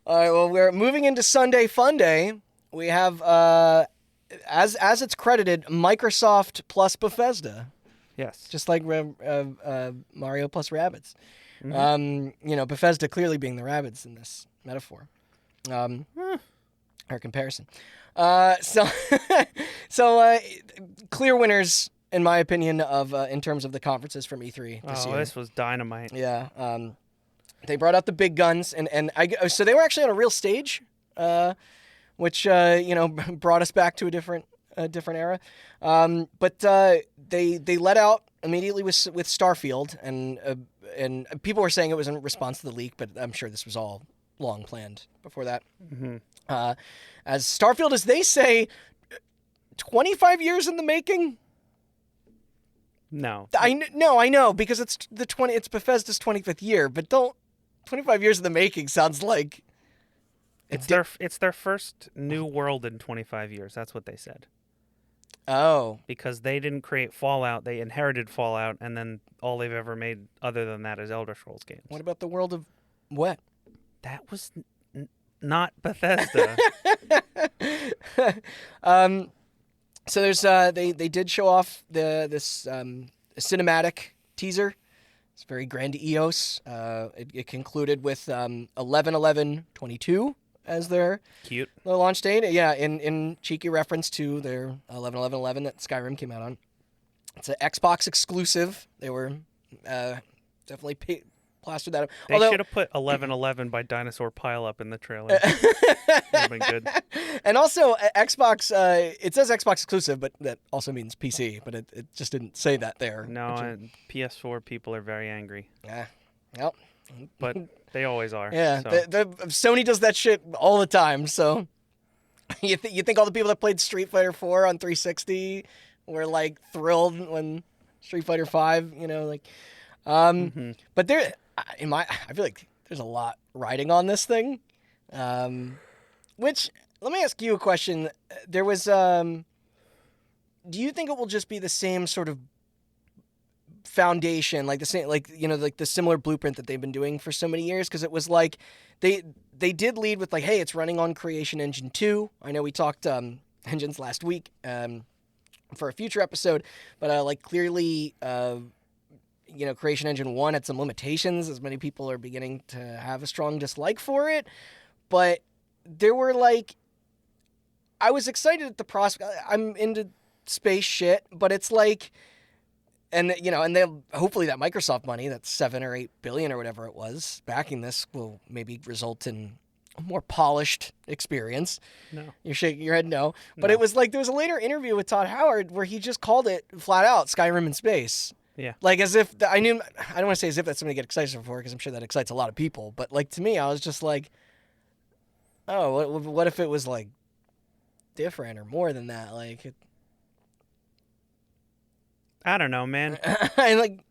S1: All right. Well, we're moving into Sunday Fun Day. We have as it's credited, Microsoft plus Bethesda.
S2: Yes.
S1: Just like Mario plus Rabbids. Bethesda clearly being the Rabbids in this metaphor. Or comparison. So clear winners, in my opinion, of in terms of the conferences from E3 this year.
S2: This was dynamite.
S1: Yeah. They brought out the big guns, so they were actually on a real stage, which brought us back to a different era. But they let out immediately with Starfield, and people were saying it was in response to the leak, but I'm sure this was all long planned before that. Mm-hmm. As Starfield, as they say, 25 years in the making.
S2: No,
S1: I know because it's Bethesda's 25th year, but 25 years in the making sounds like
S2: it's their first new world in 25 years. That's what they said.
S1: Oh,
S2: because they didn't create Fallout, they inherited Fallout, and then all they've ever made other than that is Elder Scrolls games.
S1: What about the world of What?
S2: That was not Bethesda.
S1: So there's they did show off this cinematic teaser. It's very grandiose. It concluded with 11/11/22 as their
S2: Cute.
S1: launch date. Yeah, in cheeky reference to their 11/11/11 that Skyrim came out on. It's an Xbox exclusive. They were definitely plastered that up.
S2: They should have put 11/11 by Dinosaur Pile Up in the trailer. Would have been good.
S1: And also, Xbox, it says Xbox exclusive, but that also means PC, but it just didn't say that there.
S2: No, and PS4 people are very angry.
S1: Yeah. Well.
S2: But they always are.
S1: Yeah.
S2: So.
S1: Sony does that shit all the time, so you think all the people that played Street Fighter 4 on 360 were, like, thrilled when Street Fighter 5, like... But there... I feel like there's a lot riding on this thing. Which, let me ask you a question. There was, do you think it will just be the same sort of foundation, like the same, like the similar blueprint that they've been doing for so many years? Because it was like, they did lead with like, hey, it's running on Creation Engine 2. I know we talked engines last week for a future episode, but like clearly... Creation Engine 1 had some limitations, as many people are beginning to have a strong dislike for it. But there were, like... I was excited at the prospect. I'm into space shit, but it's like... And, and they'll... Hopefully that Microsoft money, that $7 or $8 billion or whatever it was, backing this will maybe result in a more polished experience.
S2: No. You're
S1: shaking your head no. But it was like, there was a later interview with Todd Howard where he just called it, flat out, Skyrim in space.
S2: Yeah.
S1: Like, as if... I don't want to say as if that's something to get excited for, because I'm sure that excites a lot of people. But, like, to me, I was just like, oh, what if it was, like, different or more than that? Like...
S2: I don't know, man.
S1: Like...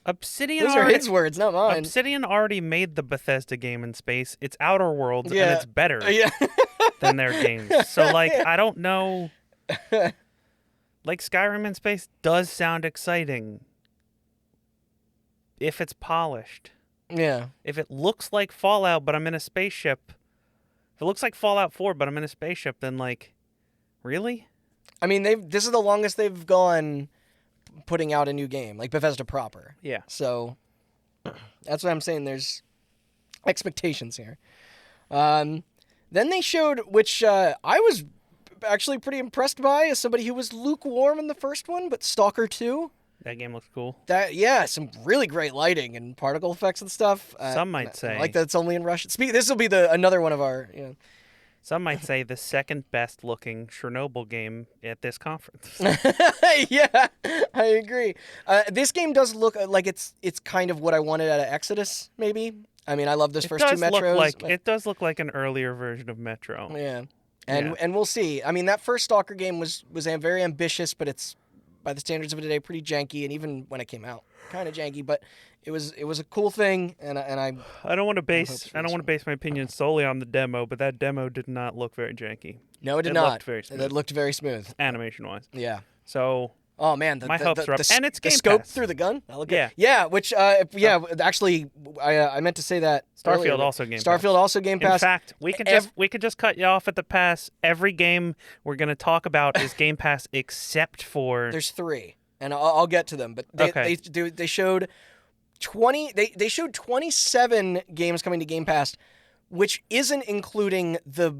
S2: Obsidian
S1: Those are his words, not mine.
S2: Obsidian already made the Bethesda game in space. It's Outer Worlds,
S1: Yeah.
S2: and it's better than their games. So, like, I don't know... Like, Skyrim in space does sound exciting if it's polished.
S1: Yeah.
S2: If it looks like Fallout, but I'm in a spaceship. If it looks like Fallout 4, but I'm in a spaceship, then, like, really?
S1: I mean, this is the longest they've gone putting out a new game, like Bethesda proper.
S2: Yeah.
S1: So, that's what I'm saying. There's expectations here. Then they showed, which I was... actually pretty impressed by as somebody who was lukewarm in the first one, but Stalker 2.
S2: That game looks cool.
S1: Some really great lighting and particle effects and stuff.
S2: Some might say.
S1: I like that it's only in Russian. This will be another one of our...
S2: Some might say the second best looking Chernobyl game at this conference.
S1: Yeah, I agree. This game does look like it's kind of what I wanted out of Exodus, maybe. I mean, I love those first two Metros.
S2: It does look like an earlier version of Metro.
S1: Yeah. And we'll see. I mean, that first Stalker game was very ambitious, but it's, by the standards of today, pretty janky. And even when it came out, kind of janky. But it was a cool thing. And I
S2: don't want to base my opinion solely on the demo, but that demo did not look very janky.
S1: No, it did not.
S2: Looked very smooth.
S1: It looked very smooth,
S2: animation wise.
S1: Yeah.
S2: So.
S1: Oh man,
S2: my hopes are up, and it's Game
S1: the scope
S2: Pass.
S1: Through the gun.
S2: Yeah,
S1: which actually, I meant to say that.
S2: Starfield
S1: earlier,
S2: also Game Pass.
S1: Starfield also Game Pass.
S2: In fact, we could just cut you off at the pass. Every game we're going to talk about is Game Pass, except for
S1: there's 3, and I'll get to them. But they showed 20. They showed 27 games coming to Game Pass, which isn't including the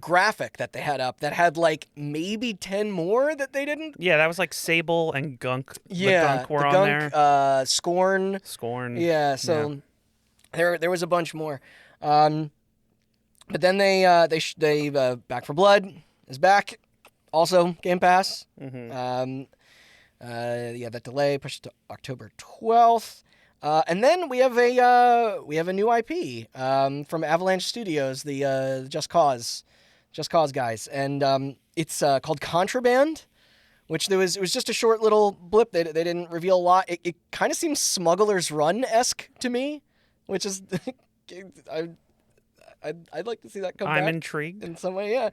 S1: graphic that they had up that had like maybe 10 more that they didn't.
S2: Yeah, that was like Sable and Gunk.
S1: Yeah,
S2: the Gunk were on there.
S1: Scorn.
S2: Yeah,
S1: so there was a bunch more. But then they Back for Blood is back, also Game Pass.
S2: Mm-hmm.
S1: That delay pushed to October 12th. And then we have a new IP from Avalanche Studios, the Just Cause guys, and it's called Contraband, which it was just a short little blip. They didn't reveal a lot. It kind of seems Smuggler's Run-esque to me, which is I'd like to see that come back.
S2: I'm intrigued
S1: in some way, yeah.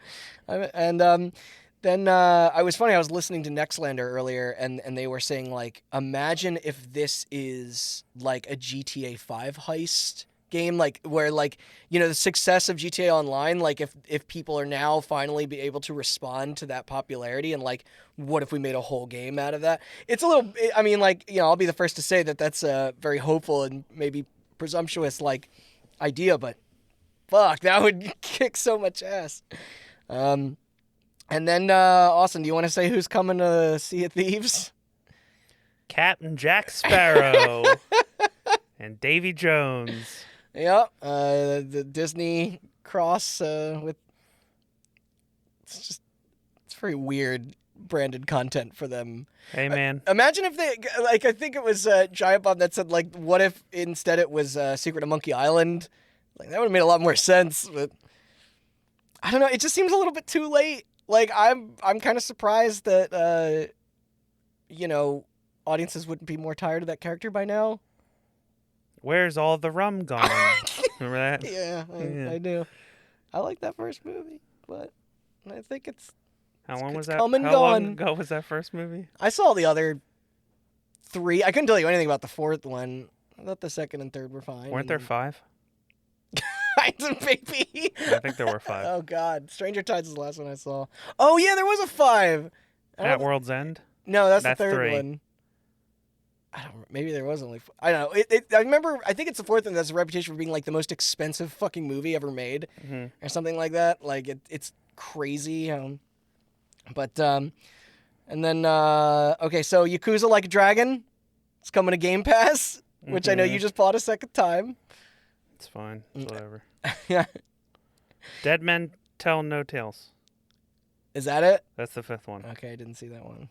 S1: Then I was listening to Nextlander earlier, and they were saying, like, imagine if this is like a GTA 5 heist game, like where like the success of GTA Online, like if people are now finally be able to respond to that popularity, and like what if we made a whole game out of that? It's a little, I mean, like I'll be the first to say that that's a very hopeful and maybe presumptuous like idea, but fuck, that would kick so much ass. And then Austin, do you want to say who's coming to Sea of Thieves?
S2: Captain Jack Sparrow and Davy Jones.
S1: Yeah, the Disney cross with it's very weird branded content for them.
S2: Hey man,
S1: Imagine if they like, I think it was Giant Bomb that said like, what if instead it was Secret of Monkey Island? Like that would have made a lot more sense, but I don't know. It just seems a little bit too late. Like I'm kind of surprised that audiences wouldn't be more tired of that character by now.
S2: where's all the rum gone? Remember that?
S1: Yeah, I do. I like that first movie, but I think it's
S2: How long was
S1: it's
S2: that?
S1: come and
S2: How long
S1: gone.
S2: ago was that first movie?
S1: I saw the other 3. I couldn't tell you anything about the 4th one. I thought the 2nd and 3rd were fine.
S2: Weren't there 5?
S1: Baby.
S2: I think there were 5.
S1: Oh God, Stranger Tides is the last one I saw. Oh yeah, there was a 5.
S2: At World's End?
S1: No, that's
S2: That's
S1: the 3rd
S2: 3.
S1: one. I don't. Maybe there was only. I don't know. I remember. I think it's the 4th one that's a reputation for being like the most expensive fucking movie ever made, or something like that. Like it's crazy. But and then okay, so Yakuza Like a Dragon, it's coming to Game Pass, which I know you just bought a second time.
S2: It's fine. It's whatever.
S1: Yeah.
S2: Dead Men Tell No Tales.
S1: Is that it?
S2: That's the 5th one.
S1: Okay, I didn't see that one.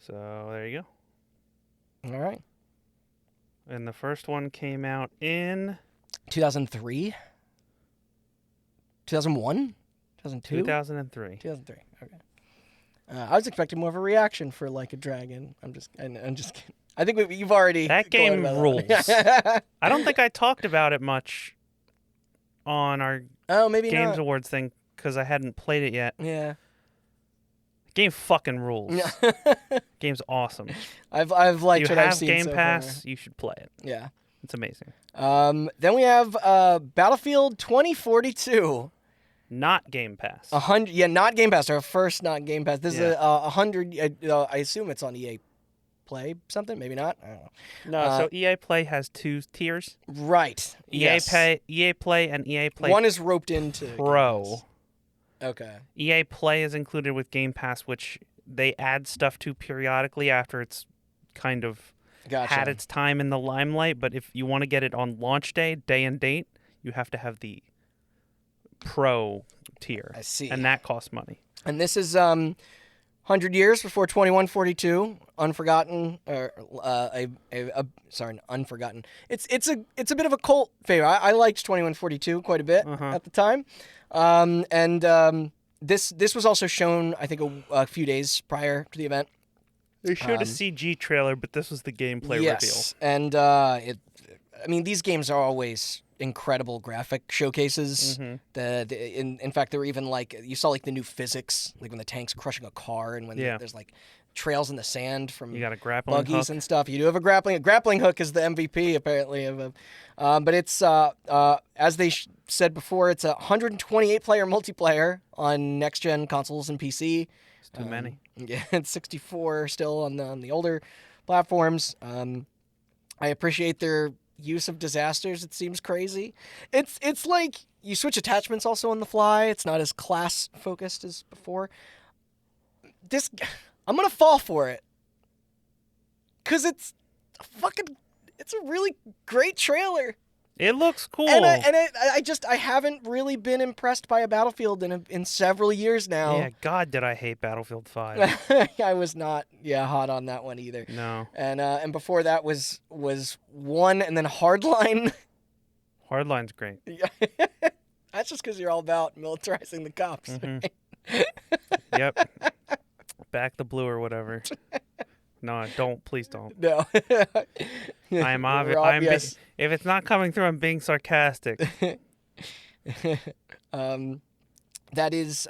S2: So there you go.
S1: All right.
S2: And the first one came out in
S1: 2003? 2001? 2002?
S2: 2003.
S1: 2003. Okay. I was expecting more of a reaction for Like a Dragon. I'm just kidding. I think you've already.
S2: That
S1: gone
S2: game
S1: about
S2: rules.
S1: that.
S2: I don't think I talked about it much on our
S1: Maybe
S2: Games
S1: not.
S2: Awards thing because I hadn't played it yet.
S1: Yeah.
S2: Game fucking rules. Game's awesome.
S1: I've liked
S2: You
S1: what I've
S2: have
S1: seen
S2: Game
S1: so
S2: Pass,
S1: far.
S2: you should play it.
S1: Yeah.
S2: It's amazing.
S1: Then we have Battlefield 2042.
S2: Not Game Pass.
S1: 100. Yeah, not Game Pass. Our first not Game Pass. This is
S2: Yeah.
S1: 100. I assume it's on EA Play something. Maybe not. I don't know.
S2: No, so EA Play has 2 tiers.
S1: Right.
S2: EA Play, and EA Play
S1: One is roped into
S2: Pro.
S1: Game Pass. Okay.
S2: EA Play is included with Game Pass, which they add stuff to periodically after it's kind of
S1: Gotcha.
S2: had its time in the limelight. But if you want to get it on launch day and date, you have to have the Pro tier.
S1: I see.
S2: And that costs money.
S1: And this is 100 years before 2142, Unforgotten, or Unforgotten. It's a bit of a cult favorite. I liked 2142 quite a bit at the time, this was also shown I think a few days prior to the event.
S2: They showed a CG trailer, but this was the gameplay
S1: Yes, and I mean these games are always incredible graphic showcases. In fact, there were even like you saw like the new physics, like when the tank's crushing a car, and when there's like trails in the sand from
S2: you got a grappling
S1: buggies
S2: hook.
S1: and stuff. You do have a grappling hook is the MVP apparently of, but it's as they said before, it's a 128 player multiplayer on next gen consoles and PC.
S2: It's too many.
S1: Yeah, it's 64 still on the older platforms. I appreciate their use of disasters. It seems crazy. It's like you switch attachments also on the fly. It's not as class focused as before. I'm gonna fall for it because it's a really great trailer.
S2: It looks cool.
S1: And I haven't really been impressed by a Battlefield in several years now.
S2: Yeah, God, did I hate Battlefield 5.
S1: I was not hot on that one either.
S2: No.
S1: And before that was 1 and then Hardline.
S2: Hardline's great.
S1: That's just because you're all about militarizing the cops.
S2: Mm-hmm. Yep. Back the blue or whatever. No, don't. Please don't.
S1: No.
S2: I am
S1: obvious.
S2: If it's not coming through, I'm being sarcastic.
S1: That is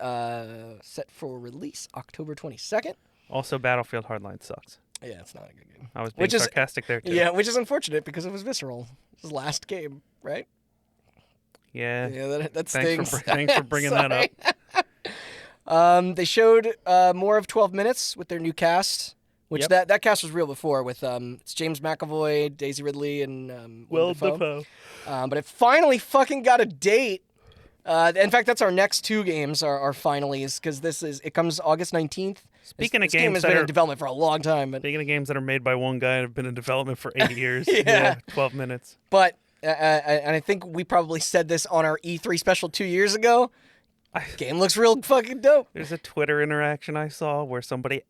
S1: set for release October 22nd.
S2: Also, Battlefield Hardline sucks.
S1: Yeah, it's not a good game.
S2: I was being sarcastic there too.
S1: Yeah, which is unfortunate because it was Visceral. His last game, right?
S2: Yeah.
S1: Yeah, that stings.
S2: Thanks for bringing that up.
S1: They showed more of 12 Minutes with their new cast, which that cast was real before with it's James McAvoy, Daisy Ridley, and Will Dafoe. But it finally fucking got a date. In fact, that's our next two games are finalies because it comes August 19th.
S2: Speaking of
S1: this game
S2: games
S1: has been in development for a long time. But...
S2: Speaking of games that are made by one guy and have been in development for 8 years.
S1: Yeah.
S2: 12 Minutes.
S1: But, and I think we probably said this on our E3 special 2 years ago, game looks real fucking dope.
S2: There's a Twitter interaction I saw where somebody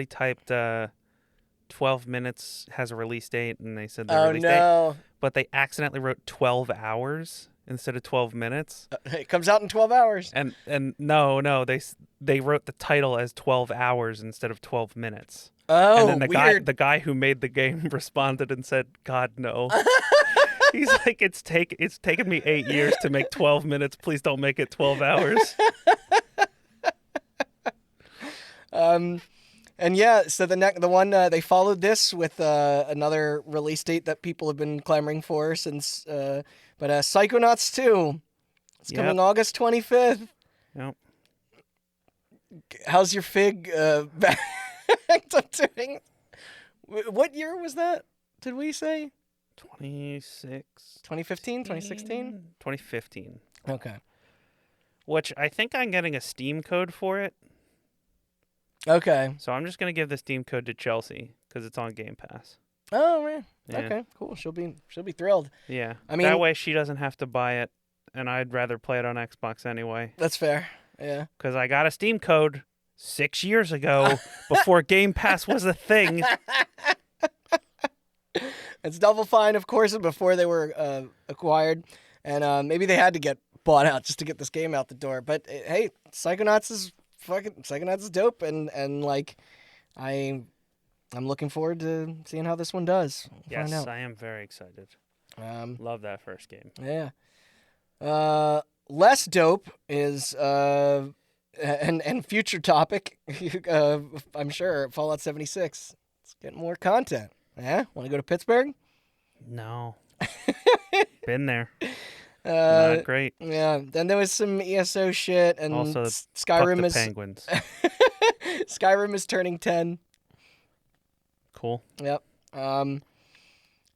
S2: typed 12 Minutes has a release date, and they said their release date. But they accidentally wrote 12 hours instead of 12 minutes.
S1: It comes out in 12 hours.
S2: And no, they wrote the title as 12 hours instead of 12 minutes.
S1: Oh,
S2: and then
S1: weird.
S2: the guy who made the game responded and said, "God, no." He's like, it's taken me 8 years to make 12 minutes. Please don't make it 12 hours.
S1: And yeah, so the one they followed this with another release date that people have been clamoring for since. But Psychonauts 2, it's coming August 25th.
S2: Yep.
S1: How's your fig back up doing? What year was that? Did we say? 2015, 2016?
S2: 2015.
S1: Okay.
S2: Which I think I'm getting a Steam code for it.
S1: Okay.
S2: So I'm just going to give the Steam code to Chelsea because it's on Game Pass.
S1: Oh, man.
S2: Yeah.
S1: Okay, cool. She'll be thrilled.
S2: Yeah.
S1: I mean,
S2: that way she doesn't have to buy it, and I'd rather play it on Xbox anyway.
S1: That's fair. Yeah.
S2: Because I got a Steam code 6 years ago before Game Pass was a thing.
S1: It's Double Fine, of course, before they were acquired, and maybe they had to get bought out just to get this game out the door. But hey, Psychonauts is dope, and like, I'm looking forward to seeing how this one does. We'll find out.
S2: I am very excited. Love that first game.
S1: Yeah. Less dope is and future topic. I'm sure Fallout 76. It's getting more content. Yeah, want to go to Pittsburgh?
S2: No. Been there. Not great.
S1: Yeah. Then there was some ESO shit, and
S2: also,
S1: Skyrim is
S2: penguins.
S1: Skyrim is turning 10.
S2: Cool.
S1: Yep. And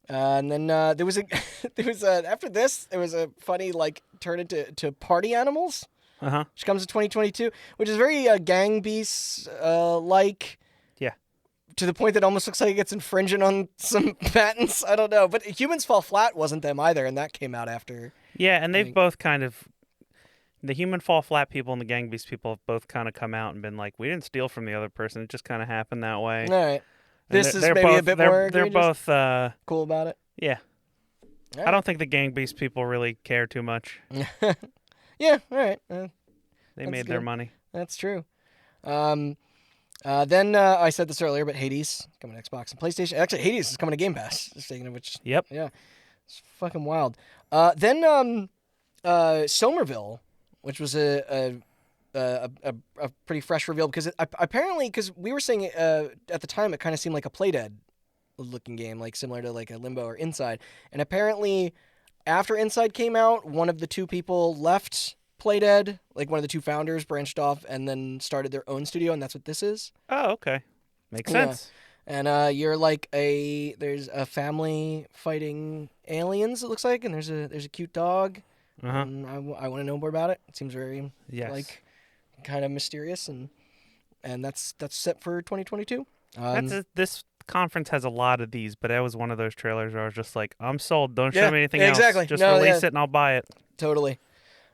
S1: then there was after this there was a funny like turn into Party Animals, which comes in 2022, which is very Gang Beasts like.
S2: Yeah.
S1: To the point that it almost looks like it's infringing on some patents. I don't know, but Humans Fall Flat wasn't them either, and that came out after.
S2: Yeah, and they've both kind of. The Human Fall Flat people and the Gang Beast people have both kind of come out and been like, we didn't steal from the other person. It just kind of happened that way.
S1: All right. This is maybe
S2: both,
S1: a bit more
S2: They're both
S1: cool about it.
S2: Yeah.
S1: Right.
S2: I don't think the Gang Beast people really care too much.
S1: Yeah, all right.
S2: They made their money.
S1: That's true. Then I said this earlier, but Hades coming to Xbox and PlayStation. Actually, Hades is coming to Game Pass. Just thinking of which.
S2: Yep.
S1: Yeah. It's fucking wild. Then Somerville, which was a pretty fresh reveal because apparently because we were saying at the time it kind of seemed like a Playdead looking game, like similar to like a Limbo or Inside, and apparently after Inside came out, one of the two people left Playdead, like one of the two founders branched off and then started their own studio, and that's what this is.
S2: Oh, okay, makes sense.
S1: And you're like there's a family fighting aliens, it looks like, and there's a cute dog. I want to know more about it. It seems very like kind of mysterious, and that's set for 2022.
S2: This conference has a lot of these, but that was one of those trailers where I was just like, I'm sold. Don't show me anything else.
S1: Exactly.
S2: Just release it and I'll buy it.
S1: Totally.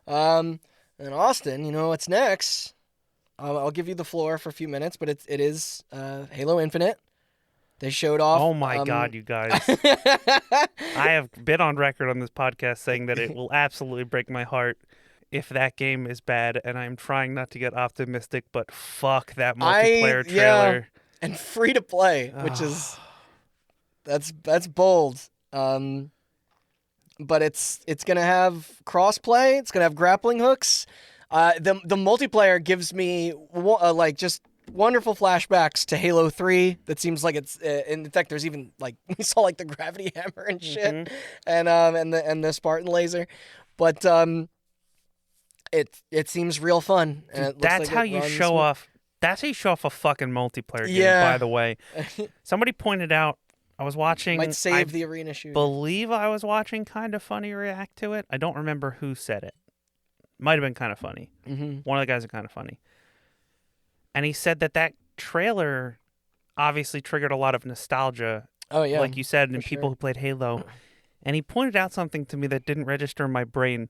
S1: And Austin, you know what's next? I'll give you the floor for a few minutes, but it is Halo Infinite. They showed off.
S2: Oh my God, you guys. I have been on record on this podcast saying that it will absolutely break my heart if that game is bad, and I'm trying not to get optimistic, but fuck that multiplayer trailer.
S1: Yeah, and free to play, which is that's bold. But it's gonna have cross-play, it's gonna have grappling hooks. The multiplayer gives me like just wonderful flashbacks to Halo 3 that seems like it's in fact there's even like we saw like the gravity hammer and shit and the Spartan laser, but it seems real fun, and it looks
S2: That's
S1: like
S2: how
S1: it
S2: you
S1: runs
S2: show
S1: smooth.
S2: off. That's how you show off a fucking multiplayer game.
S1: Yeah.
S2: By the way, somebody pointed out. I was watching.
S1: Might save the arena shooter.
S2: Believe I was watching Kind of Funny react to it. I don't remember who said it. Might have been Kind of Funny. One of the guys at Kind of Funny. And he said that trailer obviously triggered a lot of nostalgia.
S1: Oh yeah,
S2: like you said, in
S1: for
S2: people
S1: sure.
S2: who played Halo. And he pointed out something to me that didn't register in my brain.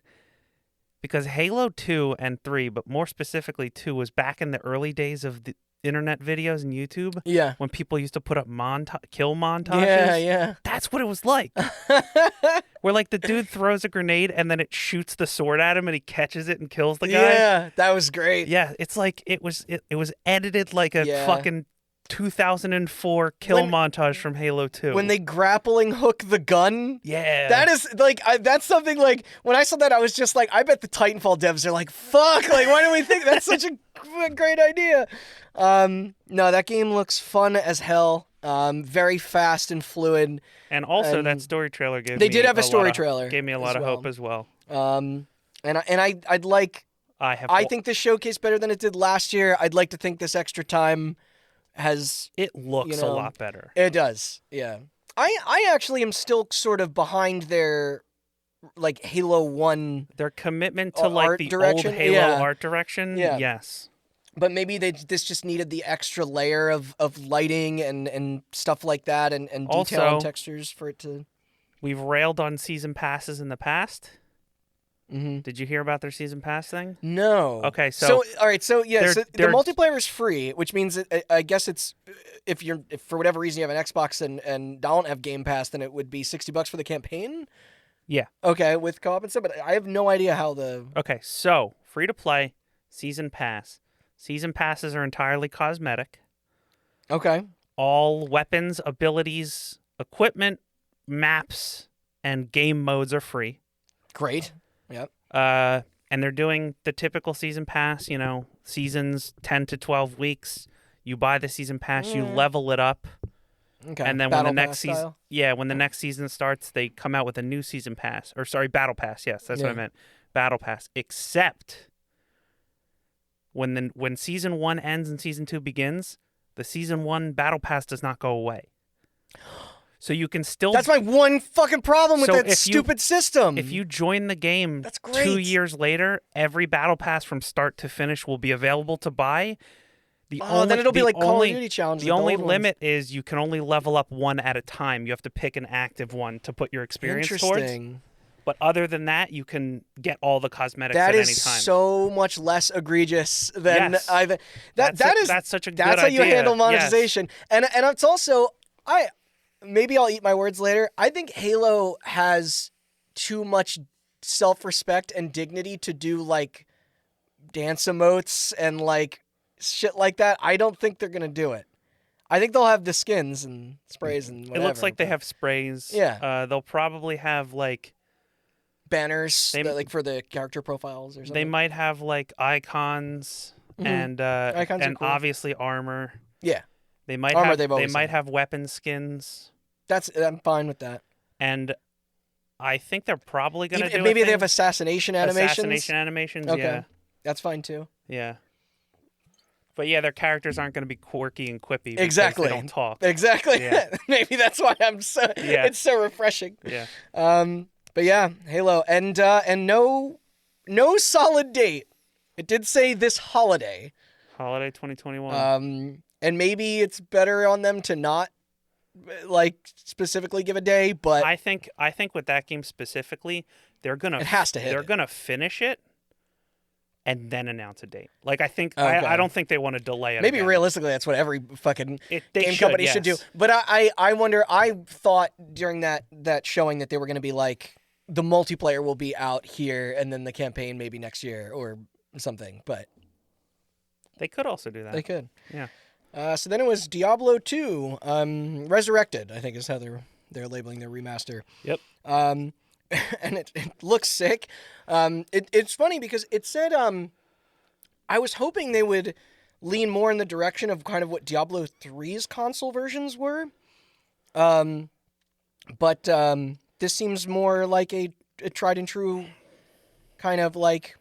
S2: Because Halo 2 and 3, but more specifically 2, was back in the early days of the internet videos and YouTube.
S1: Yeah.
S2: When people used to put up kill montages.
S1: Yeah.
S2: That's what it was like. Where like the dude throws a grenade and then it shoots the sword at him and he catches it and kills the guy.
S1: Yeah, that was great.
S2: Yeah, it's like it was edited like a fucking 2004 kill montage from Halo 2.
S1: When they grappling hook the gun.
S2: Yeah.
S1: That is like that's something like when I saw that I was just like I bet the Titanfall devs are like fuck, like why don't we think that's such a great idea. No, that game looks fun as hell. Very fast and fluid.
S2: And also
S1: and
S2: that story trailer gave
S1: they
S2: me
S1: did have a story
S2: lot of-
S1: trailer
S2: Gave me a lot
S1: as
S2: of
S1: well.
S2: hope as well.
S1: I'd like I think this showcased better than it did last year. I'd like to think this extra time has
S2: it looks a lot better.
S1: It does. Yeah. I actually am still sort of behind their like Halo 1
S2: their commitment to like
S1: art
S2: the
S1: direction.
S2: old Halo
S1: Yeah.
S2: art direction.
S1: Yeah.
S2: Yes.
S1: But maybe this just needed the extra layer of lighting and stuff like that and detail
S2: Also,
S1: and textures for it to.
S2: We've railed on season passes in the past.
S1: Mm-hmm.
S2: Did you hear about their season pass thing?
S1: No.
S2: Okay, so
S1: all right, so yeah, so the
S2: they're-
S1: multiplayer is free, which means that, I guess it's if for whatever reason you have an Xbox and don't have Game Pass, then it would be $60 for the campaign.
S2: Yeah.
S1: Okay, with co-op and stuff, but I have no idea how the.
S2: Okay, so free to play, season pass. Season passes are entirely cosmetic.
S1: Okay.
S2: All weapons, abilities, equipment, maps, and game modes are free.
S1: Great. Yep.
S2: And they're doing the typical season pass, seasons 10 to 12 weeks. You buy the season pass, you level it up.
S1: Okay.
S2: And then
S1: Battle
S2: when the next
S1: Pass
S2: season,
S1: style?
S2: when the next season starts, they come out with a new season pass. Or sorry, battle pass. Yes, that's what I meant. Battle pass. Except when season 1 ends and season 2 begins, the season 1 battle pass does not go away. So you can still.
S1: That's my one fucking problem with
S2: So
S1: that stupid system.
S2: If you join the game
S1: That's great.
S2: 2 years later, every battle pass from start to finish will be available to buy.
S1: Then it'll be like Call of Duty challenge.
S2: The only limit is you can only level up one at a time. You have to pick an active one to put your experience towards.
S1: Interesting.
S2: But other than that, you can get all the cosmetics
S1: That
S2: at
S1: is
S2: any time.
S1: so much less egregious than
S2: Yes.
S1: that's
S2: such a good
S1: that's how you
S2: idea.
S1: handle
S2: Yes.
S1: monetization. And it's also maybe I'll eat my words later. I think Halo has too much self-respect and dignity to do like dance emotes and like shit like that. I don't think they're gonna do it. I think they'll have the skins and sprays and whatever.
S2: It looks like they have sprays.
S1: Yeah.
S2: They'll probably have like
S1: banners like for the character profiles or something.
S2: they might have like icons and
S1: Icons are cool.
S2: obviously armor.
S1: Yeah.
S2: They might
S1: Armor
S2: have
S1: they've always had.
S2: have weapon skins.
S1: I'm fine with that.
S2: And I think they're probably going to do
S1: Maybe
S2: a
S1: they have
S2: thing.
S1: assassination animations.
S2: Assassination animations,
S1: Okay.
S2: yeah.
S1: That's fine too.
S2: Yeah. But yeah, their characters aren't going to be quirky and quippy because
S1: Exactly.
S2: they don't talk.
S1: Exactly.
S2: Yeah.
S1: Maybe that's why it's so refreshing.
S2: Yeah.
S1: But yeah, Halo and no solid date. It did say this holiday.
S2: Holiday 2021.
S1: And maybe it's better on them to not like specifically give a day, but
S2: I think with that game specifically, it
S1: has to hit
S2: They're
S1: it.
S2: going to finish it and then announce a date. Like I think
S1: Okay.
S2: I don't think they want to delay it.
S1: maybe
S2: again.
S1: realistically that's what every fucking
S2: They
S1: game
S2: should,
S1: company should do.
S2: yes.
S1: But I wonder. I thought during that showing that they were going to be like the multiplayer will be out here and then the campaign maybe next year or something. But
S2: They could also do that.
S1: they could.
S2: Yeah.
S1: So then it was Diablo 2, Resurrected, I think is how they're labeling their remaster.
S2: Yep.
S1: And it looks sick. It's funny because it said I was hoping they would lean more in the direction of kind of what Diablo 3's console versions were. But this seems more like a tried and true kind of like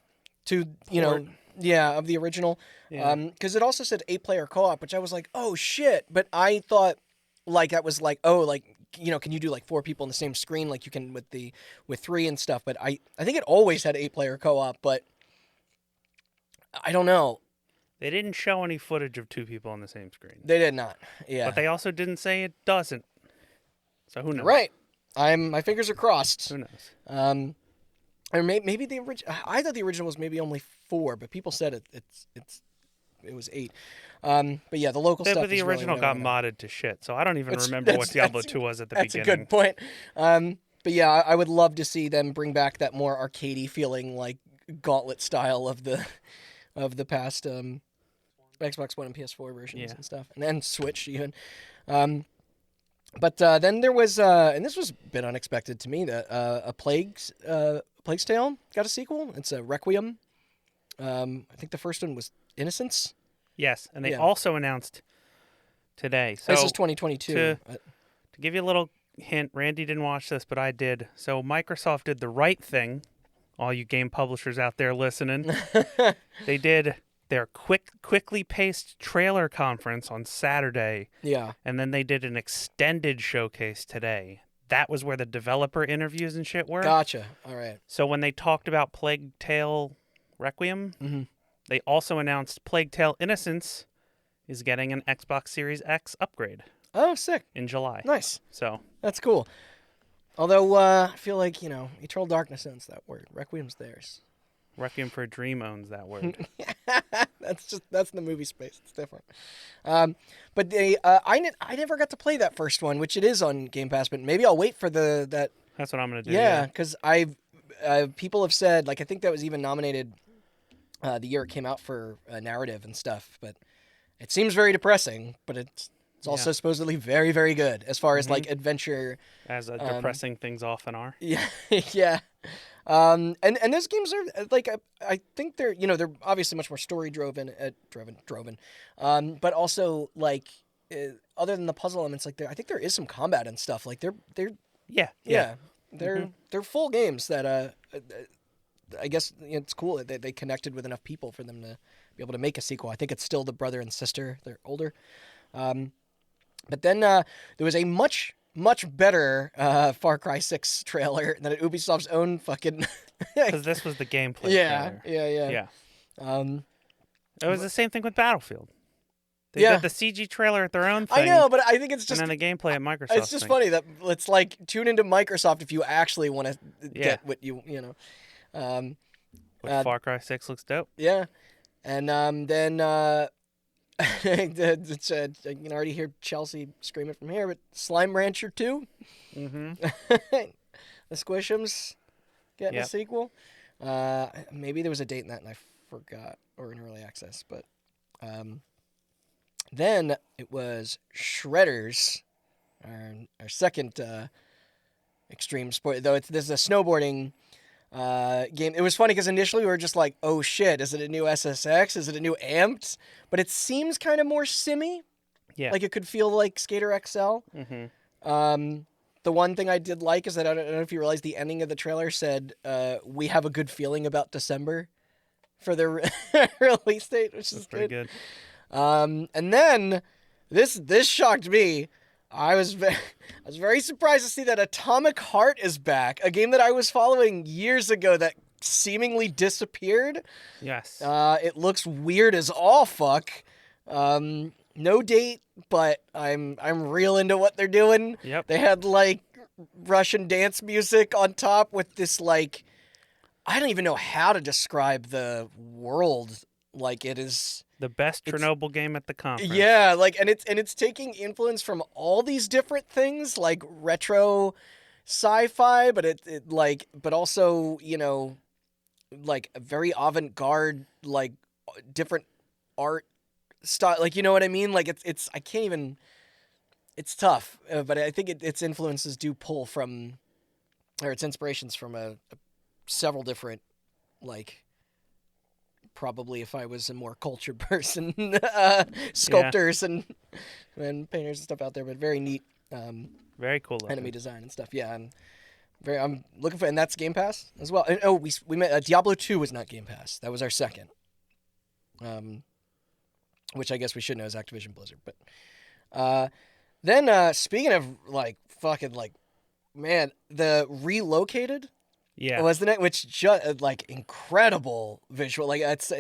S1: to, you know,
S2: Port.
S1: of the original.
S2: Yeah.
S1: Because it also said 8-player co-op, which I was like, oh shit. But I thought like that was like, oh, like, you know, can you do like 4 people on the same screen like you can with 3 and stuff? But I think it always had 8-player co-op, but I don't know.
S2: They didn't show any footage of 2 people on the same screen.
S1: They did not. Yeah.
S2: But they also didn't say it doesn't. So who knows?
S1: Right. My fingers are crossed.
S2: Who knows?
S1: Or maybe the original. I thought the original was maybe only 4, but people said it was 8. But yeah, the local stuff.
S2: But the
S1: is
S2: original
S1: really
S2: got modded to shit, so I don't even remember what Diablo 2 was at the beginning.
S1: That's a good point. But yeah, I would love to see them bring back that more arcadey feeling, like Gauntlet style of the past Xbox One and PS4 versions and stuff, and then Switch even. But then there was, and this was a bit unexpected to me, that a Plague's Tale got a sequel. It's a Requiem. I think the first one was Innocence.
S2: Yes, and they also announced today. So
S1: this is 2022.
S2: To give you a little hint, Randy didn't watch this, but I did. So Microsoft did the right thing. All you game publishers out there listening, they did their quickly paced trailer conference on Saturday.
S1: Yeah.
S2: And then they did an extended showcase today. That was where the developer interviews and shit were.
S1: Gotcha. All right.
S2: So when they talked about Plague Tale Requiem, they also announced Plague Tale Innocence is getting an Xbox Series X upgrade.
S1: Oh, sick.
S2: In July.
S1: Nice.
S2: So
S1: that's cool. Although I feel like, you know, Eternal Darkness owns that word. Requiem's theirs.
S2: Requiem for a Dream owns that word.
S1: that's in the movie space. It's different. But they, I never got to play that first one, which it is on Game Pass. But maybe I'll wait for that.
S2: That's what I'm gonna do.
S1: Yeah, because people have said, like, I think that was even nominated the year it came out for narrative and stuff. But it seems very depressing. But it's also supposedly very, very good as far as like adventure.
S2: As depressing things often are.
S1: Yeah, yeah. And those games are like I think they're obviously much more story driven, but also like other than the puzzle elements, like I think there is some combat and stuff. Like they're they're full games that I guess it's cool that they connected with enough people for them to be able to make a sequel. I think it's still the brother and sister. They're older, but then there was a much better Far Cry 6 trailer than Ubisoft's own fucking...
S2: Because this was the gameplay trailer.
S1: Yeah.
S2: It was the same thing with Battlefield. They did the CG trailer at their own thing.
S1: I know, but I think it's just...
S2: And then the gameplay at Microsoft.
S1: It's just funny that it's like, tune into Microsoft if you actually want to get what you know.
S2: Far Cry 6 looks dope.
S1: Yeah. And then... I can already hear Chelsea screaming from here, but Slime Rancher 2? Mm-hmm. The Squishums getting a sequel. Maybe there was a date in that and I forgot, or in early access, but then it was Shredders, our second extreme sport, though this is a snowboarding game. It was funny because initially we were just like, oh shit, is it a new SSX? Is it a new Amped? But it seems kind of more simmy. Yeah. Like it could feel like Skater XL. Mm-hmm. The one thing I did like is that I don't know if you realize the ending of the trailer said, we have a good feeling about December for the release date, which is
S2: pretty good.
S1: And then this shocked me. I was very surprised to see that Atomic Heart is back, a game that I was following years ago that seemingly disappeared.
S2: Yes.
S1: It looks weird as all fuck. No date, but I'm real into what they're doing.
S2: Yep.
S1: They had like Russian dance music on top with this like, I don't even know how to describe the world. Like it is
S2: the best Chernobyl game at the conference.
S1: Yeah, like and it's taking influence from all these different things, like retro sci-fi, but it like, but also, you know, like a very avant-garde, like different art style, like, you know what I mean? Like it's I can't even, it's tough, but I think its influences do pull from, or its inspirations from several different like probably if I was a more cultured person, sculptors and painters and stuff out there. But very neat.
S2: Very cool looking.
S1: Enemy design and stuff. Yeah, I'm looking for, and that's Game Pass as well. And, we met Diablo 2 was not Game Pass. That was our second. Which I guess we should know is Activision Blizzard. But then speaking of like fucking like, man, the Relocated.
S2: Yeah.
S1: Wasn't it? Which just like incredible visual. Like it's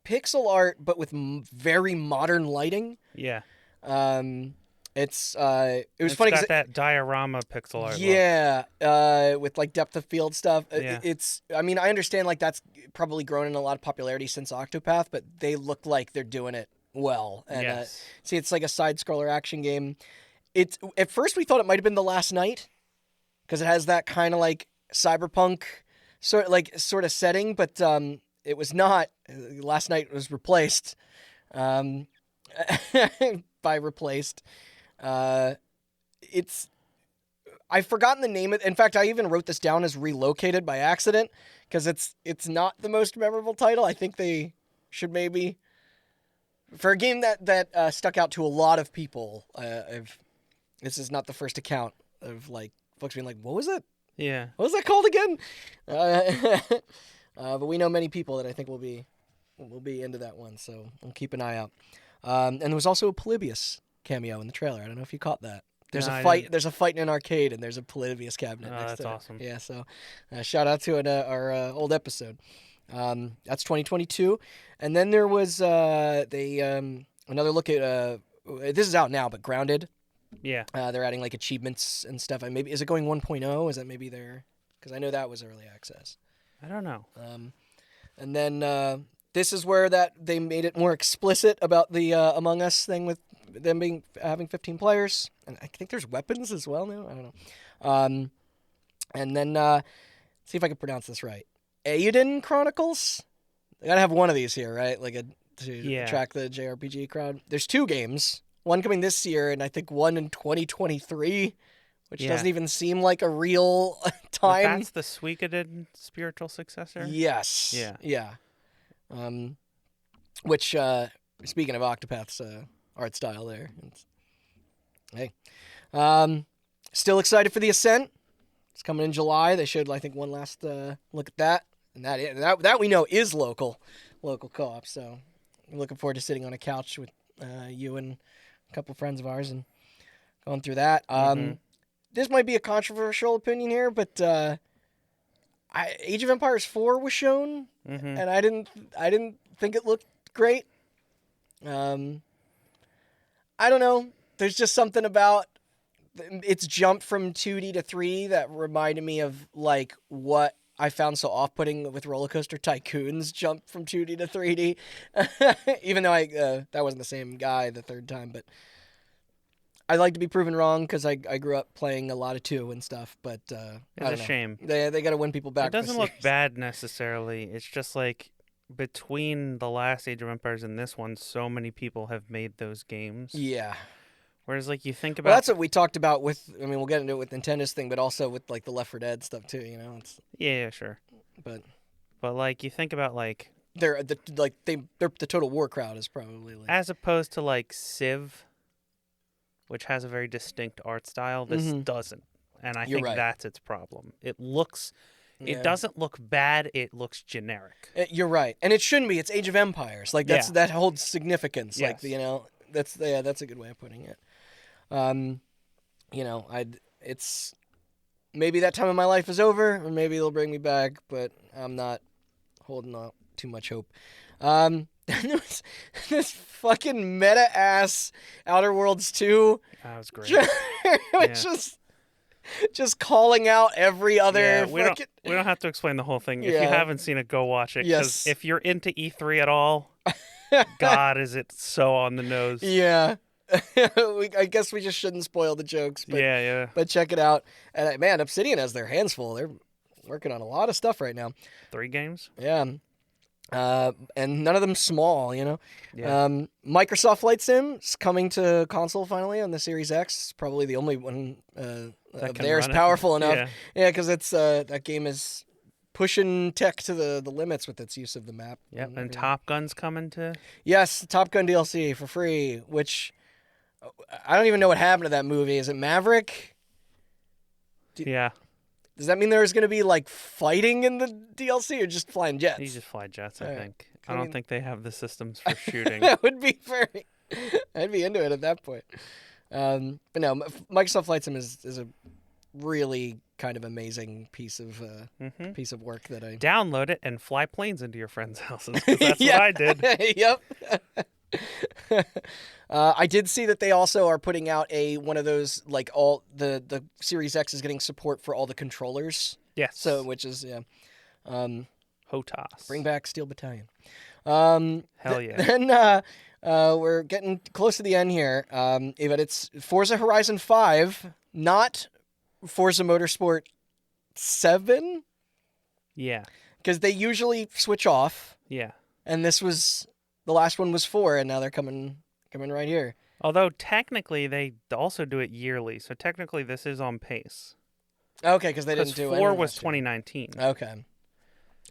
S1: pixel art but with very modern lighting.
S2: Yeah.
S1: It was funny
S2: got that diorama pixel art.
S1: Yeah, with like depth of field stuff.
S2: Yeah.
S1: I mean, I understand like that's probably grown in a lot of popularity since Octopath, but they look like they're doing it well. And
S2: yes.
S1: See, it's like a side scroller action game. It's at first we thought it might have been The Last Night because it has that kind of like cyberpunk sort of setting, but it was not. Last Night was replaced by replaced. I've forgotten the name of. In fact, I even wrote this down as Relocated by accident because it's not the most memorable title. I think they should maybe, for a game that stuck out to a lot of people. This is not the first account of like folks being like, "What was it?
S2: Yeah.
S1: What was that called again?" But we know many people that I think will be into that one, so we'll keep an eye out. And there was also a Polybius cameo in the trailer. I don't know if you caught that. There's a fight. There's a fight in an arcade, and there's a Polybius cabinet. Next
S2: That's
S1: to it.
S2: awesome.
S1: Yeah. So, shout out to our old episode. That's 2022, and then there was another look at. This is out now, but Grounded.
S2: Yeah.
S1: They're adding like achievements and stuff. And maybe is it going 1.0? Is that maybe there? Because I know that was early access.
S2: I don't know.
S1: And then this is where they made it more explicit about the Among Us thing with them having 15 players, and I think there's weapons as well now. I don't know. And then see if I can pronounce this right. Eiyuden Chronicles. I gotta have one of these here, right? Like to attract the JRPG crowd. There's 2 games. One coming this year, and I think one in 2023, which doesn't even seem like a real time.
S2: But that's the Suikoden spiritual successor?
S1: Yes. Yeah. Which, speaking of Octopath's art style there. Hey. Still excited for The Ascent. It's coming in July. They showed, I think, one last look at that. And that we know is local co-op. So I'm looking forward to sitting on a couch with you and a couple friends of ours and going through that. This might be a controversial opinion here, but Age of Empires 4 was shown, and I didn't think it looked great. I don't know. There's just something about its jump from 2D to 3D that reminded me of like what I found so off-putting with Roller Coaster Tycoon's jump from 2D to 3D. Even though that wasn't the same guy the third time, but I'd like to be proven wrong because I grew up playing a lot of 2 and stuff, but
S2: it's a shame.
S1: They got to win people back.
S2: It doesn't look bad necessarily. It's just like between the last Age of Empires and this one, so many people have made those games.
S1: Yeah. Whereas,
S2: like, you think about...
S1: Well, that's what we talked about with... I mean, we'll get into it with Nintendo's thing, but also with, like, the Left 4 Dead stuff, too, you know?
S2: Yeah, sure.
S1: But,
S2: like, you think about, like...
S1: They're the Total War crowd is probably, like...
S2: As opposed to, like, Civ, which has a very distinct art style, this doesn't. And I think that's its problem. It looks... Yeah. It doesn't look bad. It looks generic.
S1: You're right. And it shouldn't be. It's Age of Empires. Like, that holds significance.
S2: Yes.
S1: Like, you know... That's a good way of putting it. You know, it's maybe that time of my life is over, or maybe they'll bring me back, but I'm not holding out too much hope. There's this fucking meta-ass Outer Worlds 2.
S2: That was great.
S1: Just calling out every other
S2: we don't have to explain the whole thing. If you haven't seen it, go watch it. Because if you're into E3 at all... God, is it so on the nose?
S1: Yeah. I guess we just shouldn't spoil the jokes. But,
S2: yeah.
S1: But check it out. And man, Obsidian has their hands full. They're working on a lot of stuff right now.
S2: 3 games?
S1: Yeah. And none of them small, you know?
S2: Yeah.
S1: Microsoft Flight Sim is coming to console finally on the Series X. Probably the only one of theirs powerful enough. Yeah, because it's that game is pushing tech to the limits with its use of the map.
S2: Yep, and
S1: everything.
S2: Top Gun's coming to.
S1: Yes, Top Gun DLC for free, which I don't even know what happened to that movie. Is it Maverick?
S2: Yeah,
S1: Does that mean there's going to be like fighting in the DLC or just flying jets?
S2: you just fly jets, I
S1: Alright.
S2: think.
S1: I
S2: I don't
S1: mean-
S2: think they have the systems for shooting.
S1: That would be very. I'd be into it at that point. But no, Microsoft Flight Sim is a really kind of amazing piece of work that I
S2: Download it and fly planes into your friends' houses. 'Cause that's
S1: Yeah.
S2: what I did.
S1: Yep. I did see that they also are putting out one of those, like, all the Series X is getting support for all the controllers.
S2: Yes.
S1: So, which is
S2: HOTAS.
S1: bring back Steel Battalion.
S2: Hell yeah.
S1: Then we're getting close to the end here. But it's Forza Horizon 5, not Forza Motorsport 7,
S2: Yeah.
S1: because they usually switch off.
S2: Yeah.
S1: And the last one was 4, and now they're coming right here.
S2: Although technically they also do it yearly, so technically this is on pace.
S1: Okay, because they
S2: Because
S1: didn't do
S2: 4
S1: any
S2: was
S1: last year.
S2: 2019,
S1: Okay,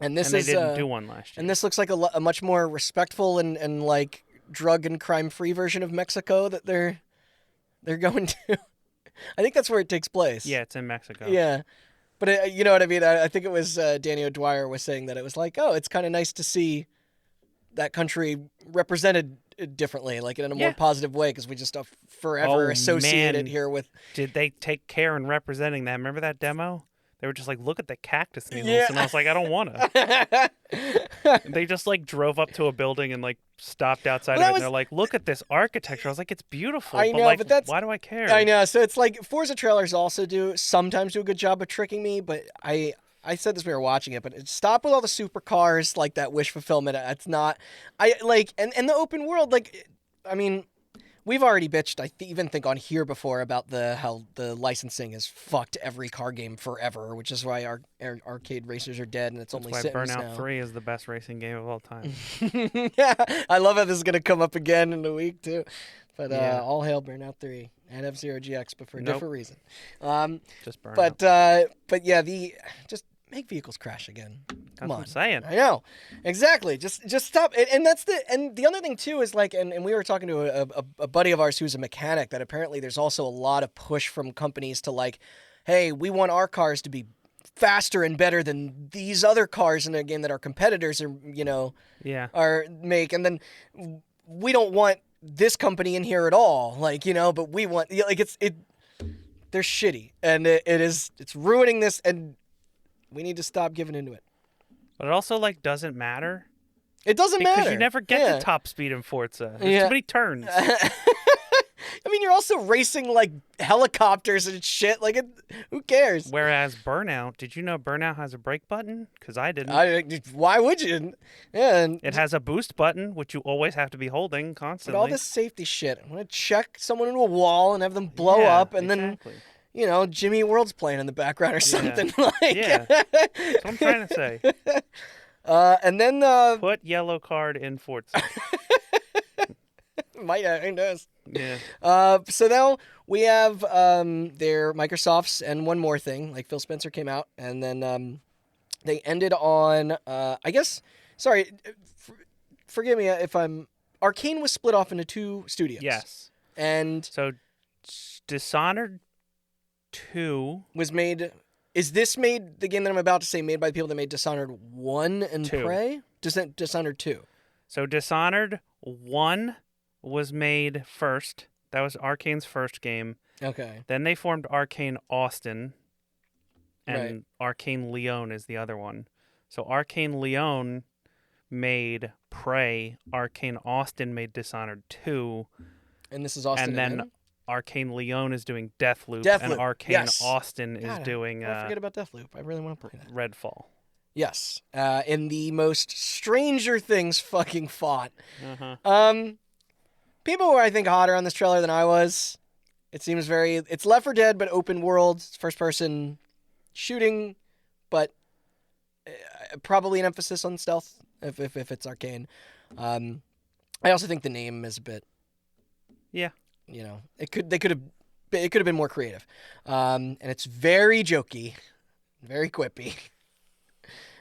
S1: and this
S2: and they
S1: is
S2: didn't do one last year.
S1: and this looks like a much more respectful and like drug and crime free version of Mexico that they're going to. I think that's where it takes place.
S2: Yeah, it's in Mexico.
S1: Yeah, but you know what I mean. I think it was Danny O'Dwyer was saying that it was like, oh, it's kind of nice to see that country represented differently, like in a more
S2: Yeah.
S1: positive way, because we just forever
S2: Oh,
S1: associate
S2: man.
S1: it here with.
S2: Did they take care in representing that? Remember that demo? They were just like, look at the cactus needles.
S1: Yeah.
S2: And I was like, I don't want to. They just like drove up to a building and like stopped outside
S1: Well,
S2: of it.
S1: that
S2: And they're like, look at this architecture. I was like, it's beautiful.
S1: I know,
S2: like,
S1: but that's-
S2: why do I care?
S1: I know. So it's like Forza trailers also sometimes do a good job of tricking me, but I said this when we were watching it, but stop with all the supercars, like that wish fulfillment. It's not. I like and the open world. Like, I mean, we've already bitched. I even think on here before about how the licensing has fucked every car game forever, which is why our arcade racers are dead, and it's
S2: That's
S1: only
S2: why
S1: Sims
S2: Burnout
S1: now.
S2: 3 is the best racing game of all time.
S1: Yeah, I love how this is gonna come up again in a week too. But
S2: Yeah.
S1: all hail Burnout 3 and F-Zero GX, but for a
S2: Nope.
S1: different reason.
S2: Just Burnout.
S1: But yeah, just make vehicles crash again. Come
S2: That's
S1: on.
S2: what I'm saying.
S1: I know, exactly. Just stop. And that's the other thing too is like, and we were talking to a buddy of ours who's a mechanic, that apparently there's also a lot of push from companies to like, hey, we want our cars to be faster and better than these other cars in a game that our competitors are
S2: Yeah.
S1: make, and then we don't want this company in here at all, like, but we want, like, they're shitty, and it's ruining this, and we need to stop giving into it.
S2: But it also like doesn't matter.
S1: It doesn't matter.
S2: Because you never get
S1: Yeah.
S2: to top speed in Forza. There's
S1: Yeah.
S2: too many turns.
S1: I mean, you're also racing like helicopters and shit. Like, who cares?
S2: Whereas Burnout, did you know Burnout has a brake button? Because I didn't.
S1: Why would you? Yeah, and
S2: It has a boost button, which you always have to be holding
S1: but
S2: constantly.
S1: all this safety shit. I want to check someone into a wall and have them blow
S2: Yeah,
S1: up, and
S2: exactly.
S1: then Jimmy World's playing in the background or something. Like,
S2: Yeah. That's what I'm trying to say.
S1: and then
S2: Put yellow card in Forza.
S1: might who knows?
S2: Yeah.
S1: So now we have their Microsoft's and one more thing. Like, Phil Spencer came out, and then they ended on I guess. Sorry, forgive me if I'm. Arcane was split off into 2 studios.
S2: Yes.
S1: And
S2: So Dishonored 2.
S1: was made. Is this made the game that I'm about to say made by the people that made Dishonored 1 and
S2: 2.
S1: Prey? Dishonored 2.
S2: So Dishonored 1 was made first. That was Arcane's first game.
S1: Okay.
S2: Then they formed Arcane Austin, and
S1: Right.
S2: Arcane Leon is the other one. So Arcane Leon made Prey, Arcane Austin made Dishonored 2,
S1: And this is Austin
S2: and then
S1: again?
S2: Arcane Leon is doing Deathloop,
S1: Deathloop,
S2: and Arcane
S1: yes.
S2: Austin is
S1: God,
S2: doing
S1: don't forget about Deathloop. I really want to play that.
S2: Redfall.
S1: Yes. In the most Stranger Things fucking fought.
S2: Uh-huh.
S1: People were, I think, hotter on this trailer than I was. It's Left 4 Dead, but open world, first person shooting, but probably an emphasis on stealth if it's Arcane. I also think the name is a bit,
S2: Yeah.
S1: it could have been more creative. And it's very jokey, very quippy.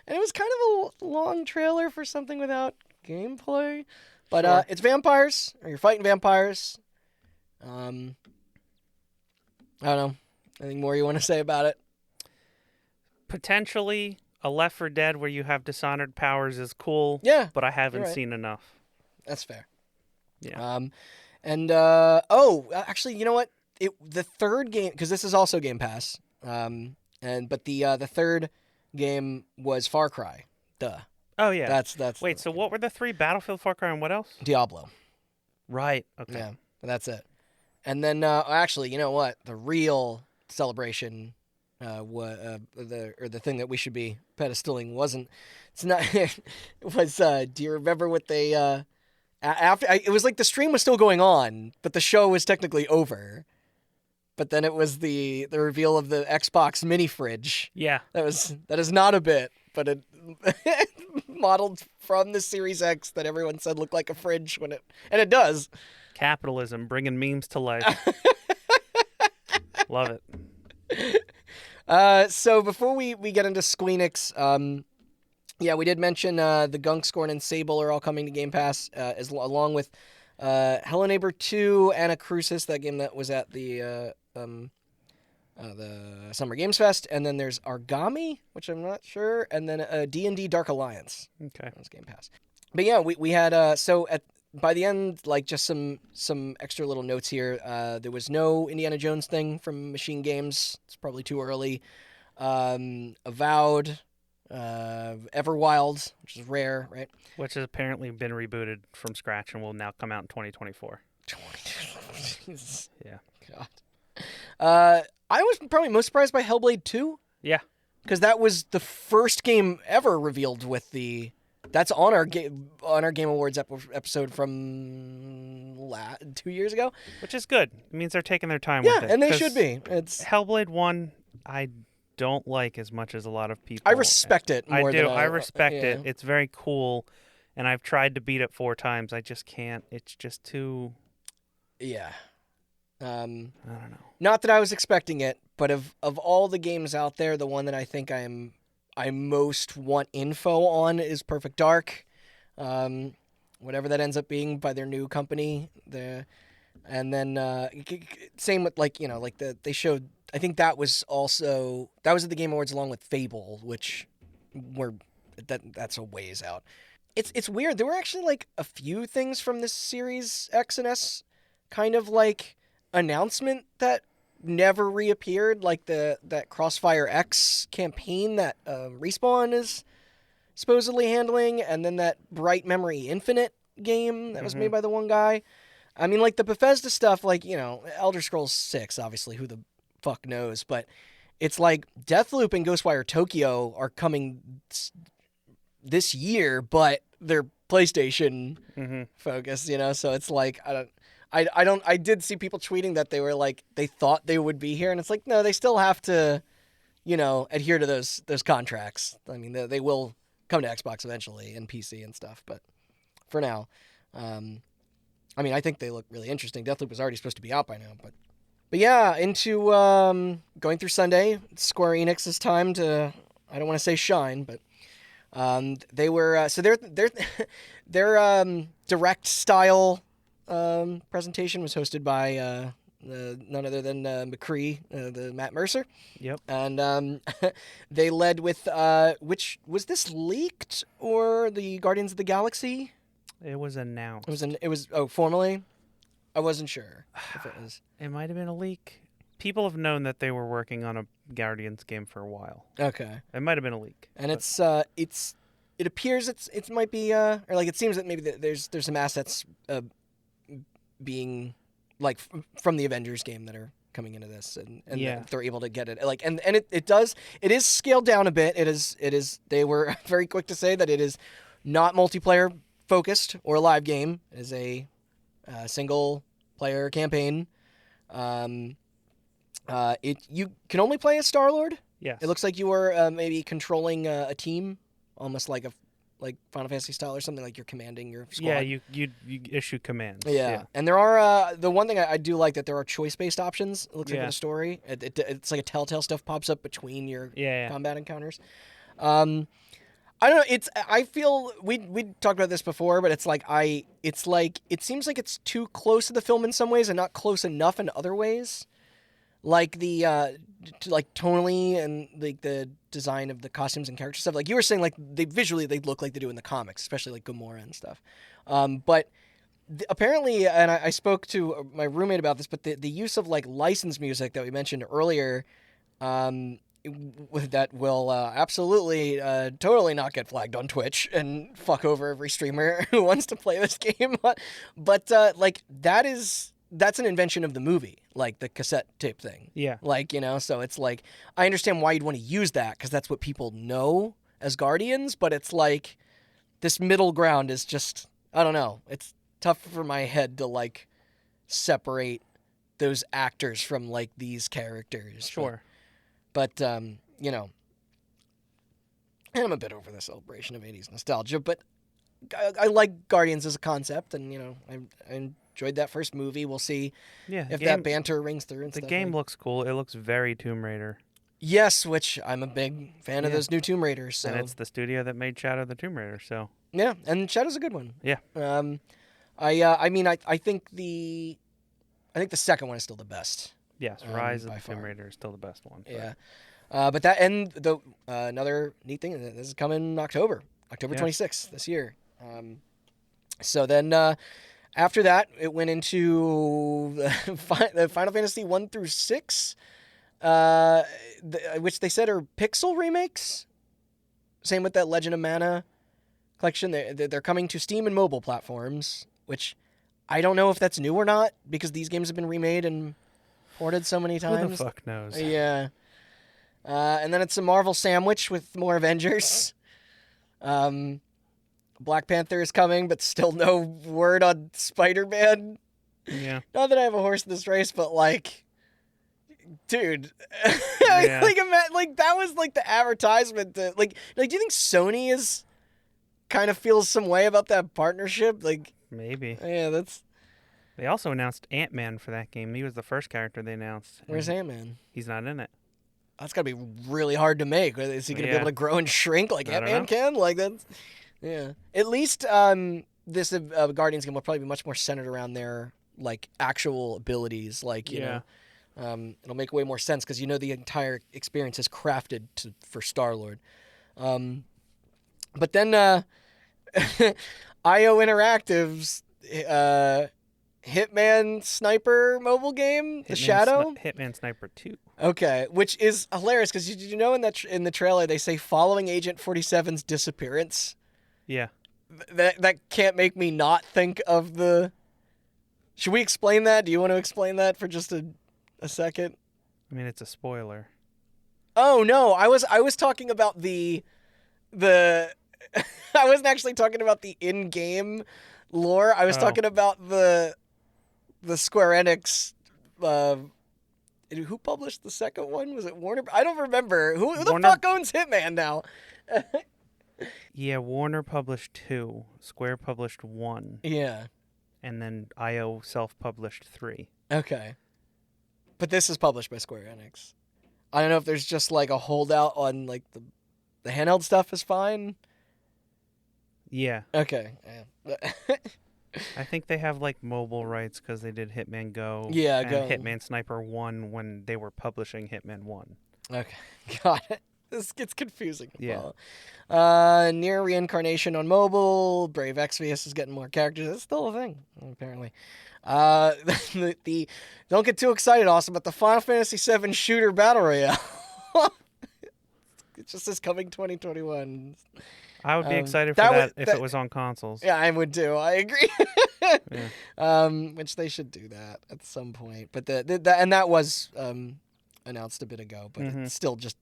S1: And it was kind of a long trailer for something without gameplay. But
S2: Sure.
S1: it's vampires, or you're fighting vampires. I don't know. Anything more you want to say about it?
S2: Potentially, a Left 4 Dead where you have Dishonored powers is cool.
S1: Yeah,
S2: But I haven't
S1: right.
S2: seen enough.
S1: That's fair.
S2: Yeah.
S1: Actually, you know what? The third game, because this is also Game Pass. But the third game was Far Cry. Duh.
S2: Oh, yeah.
S1: That's
S2: Wait, so what were the 3? Battlefield, Far Cry, and what else?
S1: Diablo.
S2: Right. Okay.
S1: Yeah, that's it. And then actually, you know what? The real celebration, the thing that we should be pedestaling wasn't. It's not. It was. Do you remember what they? It was like the stream was still going on, but the show was technically over. But then it was the reveal of the Xbox mini fridge.
S2: Yeah.
S1: That is not a bit, but it modeled from the Series X that everyone said looked like a fridge and it does.
S2: Capitalism, bringing memes to life. Love it.
S1: So before we get into Squeenix, we did mention the Gunkscorn and Sable are all coming to Game Pass, along with Hello Neighbor 2, Anacrusis, that game that was at the Summer Games Fest, and then there's Argami, which I'm not sure, and then D&D Dark Alliance.
S2: Okay.
S1: That's Game Pass. But yeah, we had by the end, like, just some extra little notes here. There was no Indiana Jones thing from Machine Games. It's probably too early. Avowed, Everwild, which is rare, right?
S2: Which has apparently been rebooted from scratch and will now come out in 2024. Yeah.
S1: God. I was probably most surprised by Hellblade 2.
S2: Yeah.
S1: Because that was the first game ever revealed with the... That's on our Game Awards episode from 2 years ago.
S2: Which is good. It means they're taking their time with it.
S1: Yeah, and they should be. It's
S2: Hellblade 1, I don't like as much as a lot of people.
S1: I respect it more
S2: I do.
S1: than
S2: I respect
S1: yeah.
S2: it. It's very cool, and I've tried to beat it 4 times. I just can't. It's just too...
S1: Yeah.
S2: I don't know.
S1: Not that I was expecting it, but of all the games out there, the one that I think I most want info on is Perfect Dark. Whatever that ends up being by their new company. And then same with they showed. I think that was at the Game Awards along with Fable, which that's a ways out. It's weird. There were actually like a few things from this Series X and S kind of like announcement that never reappeared, like that Crossfire X campaign that Respawn is supposedly handling, and then that Bright Memory Infinite game that was made by the one guy. I mean, like the Bethesda stuff, like, Elder Scrolls 6, obviously, who the fuck knows, but it's like Deathloop and Ghostwire Tokyo are coming this year, but they're PlayStation focused, so it's like, I did see people tweeting that they were like, they thought they would be here, and it's like, no, they still have to, adhere to those contracts. I mean, they will come to Xbox eventually and PC and stuff, but for now, I think they look really interesting. Deathloop was already supposed to be out by now, but yeah, into going through Sunday, Square Enix's time to, I don't want to say shine, but they were so their direct style presentation was hosted by none other than McCree, the Matt Mercer.
S2: Yep.
S1: And they led with which was this leaked or the Guardians of the Galaxy?
S2: It was announced.
S1: It was formally. I wasn't sure if it was.
S2: It might have been a leak. People have known that they were working on a Guardians game for a while.
S1: Okay.
S2: It might have been a leak.
S1: And it appears it might be or like it seems that maybe there's some assets being like from the Avengers game that are coming into this, and
S2: yeah.
S1: they're able to get it like and it is scaled down a bit. It is they were very quick to say that it is not multiplayer focused or a live game. It is a single player campaign. You can only play as Star-Lord.
S2: Yes.
S1: It looks like you are maybe controlling a team, almost like Final Fantasy style or something, like you're commanding your squad.
S2: Yeah, you issue commands.
S1: Yeah. And there are the one thing I do like that there are choice-based options. It looks like in the story. It's like a Telltale stuff pops up between your combat encounters. I don't know. I feel we talked about this before, but it's like it seems like it's too close to the film in some ways and not close enough in other ways. Like like tonally and like the design of the costumes and character stuff. Like you were saying, like they look like they do in the comics, especially like Gamora and stuff. But apparently, and I spoke to my roommate about this, but the use of like licensed music that we mentioned earlier, that will absolutely totally not get flagged on Twitch and fuck over every streamer who wants to play this game. But like that's an invention of the movie, like the cassette tape thing.
S2: Yeah.
S1: Like, so it's like, I understand why you'd want to use that because that's what people know as Guardians, but it's like this middle ground is just, I don't know. It's tough for my head to like separate those actors from like these characters.
S2: Sure.
S1: But and I'm a bit over the celebration of 80s nostalgia, but I like Guardians as a concept, and, I enjoyed that first movie. We'll see if that banter rings through and
S2: the
S1: stuff.
S2: The game looks cool. It looks very Tomb Raider.
S1: Yes, which I'm a big fan of those new Tomb Raiders. So.
S2: And it's the studio that made Shadow the Tomb Raider, so.
S1: Yeah, and Shadow's a good one.
S2: Yeah.
S1: I think the second one is still the best.
S2: Yes, Rise of the Tomb Raider is still the best one. But.
S1: Yeah. But that, and the another neat thing, this is coming October 26th this year. So then after that, it went into the Final Fantasy 1 through 6, which they said are pixel remakes. Same with that Legend of Mana collection. They're coming to Steam and mobile platforms, which I don't know if that's new or not, because these games have been remade and ported so many times.
S2: Who the fuck knows?
S1: Yeah. And then it's a Marvel sandwich with more Avengers. Black Panther is coming, but still no word on Spider-Man.
S2: Yeah.
S1: Not that I have a horse in this race, but like, dude,
S2: Yeah.
S1: like that was like the advertisement. Like, do you think Sony is kind of feels some way about that partnership? Like,
S2: maybe.
S1: Yeah, that's.
S2: They also announced Ant-Man for that game. He was the first character they announced.
S1: Where's Ant-Man?
S2: He's not in it.
S1: That's got to be really hard to make. Is he going to be able to grow and shrink like Ant-Man can? Like that's, yeah. At least this Guardians game will probably be much more centered around their like actual abilities. Like you know, it'll make way more sense because the entire experience is crafted for Star-Lord. But then IO Interactive's Hitman Sniper mobile game, The Shadow?
S2: Hitman Sniper 2.
S1: Okay, which is hilarious because did you know in the trailer they say following Agent 47's disappearance?
S2: Yeah.
S1: That can't make me not think of the. Should we explain that? Do you want to explain that for just a second?
S2: I mean, it's a spoiler.
S1: Oh no, I was talking about the I wasn't actually talking about the in-game lore. I was talking about the Square Enix. Who published the second one? Was it Warner? I don't remember. Who the fuck owns Hitman now?
S2: Yeah, Warner published 2. Square published 1.
S1: Yeah.
S2: And then IO self-published 3.
S1: Okay. But this is published by Square Enix. I don't know if there's just like a holdout on like the handheld stuff is fine.
S2: Yeah.
S1: Okay. Yeah.
S2: I think they have like mobile rights because they did Hitman Go.
S1: Yeah,
S2: and
S1: Go.
S2: Hitman Sniper 1 when they were publishing Hitman 1.
S1: Okay. Got it. This gets confusing.
S2: Yeah.
S1: Near Reincarnation on mobile. Brave Exvius is getting more characters. That's still a thing, apparently. Don't get too excited, Austin, but the Final Fantasy VII shooter battle royale. It just says coming 2021.
S2: I would be excited for that if it was on consoles.
S1: Yeah, I would too. I agree.
S2: Yeah.
S1: Which they should do that at some point. But that was announced a bit ago, but it's still just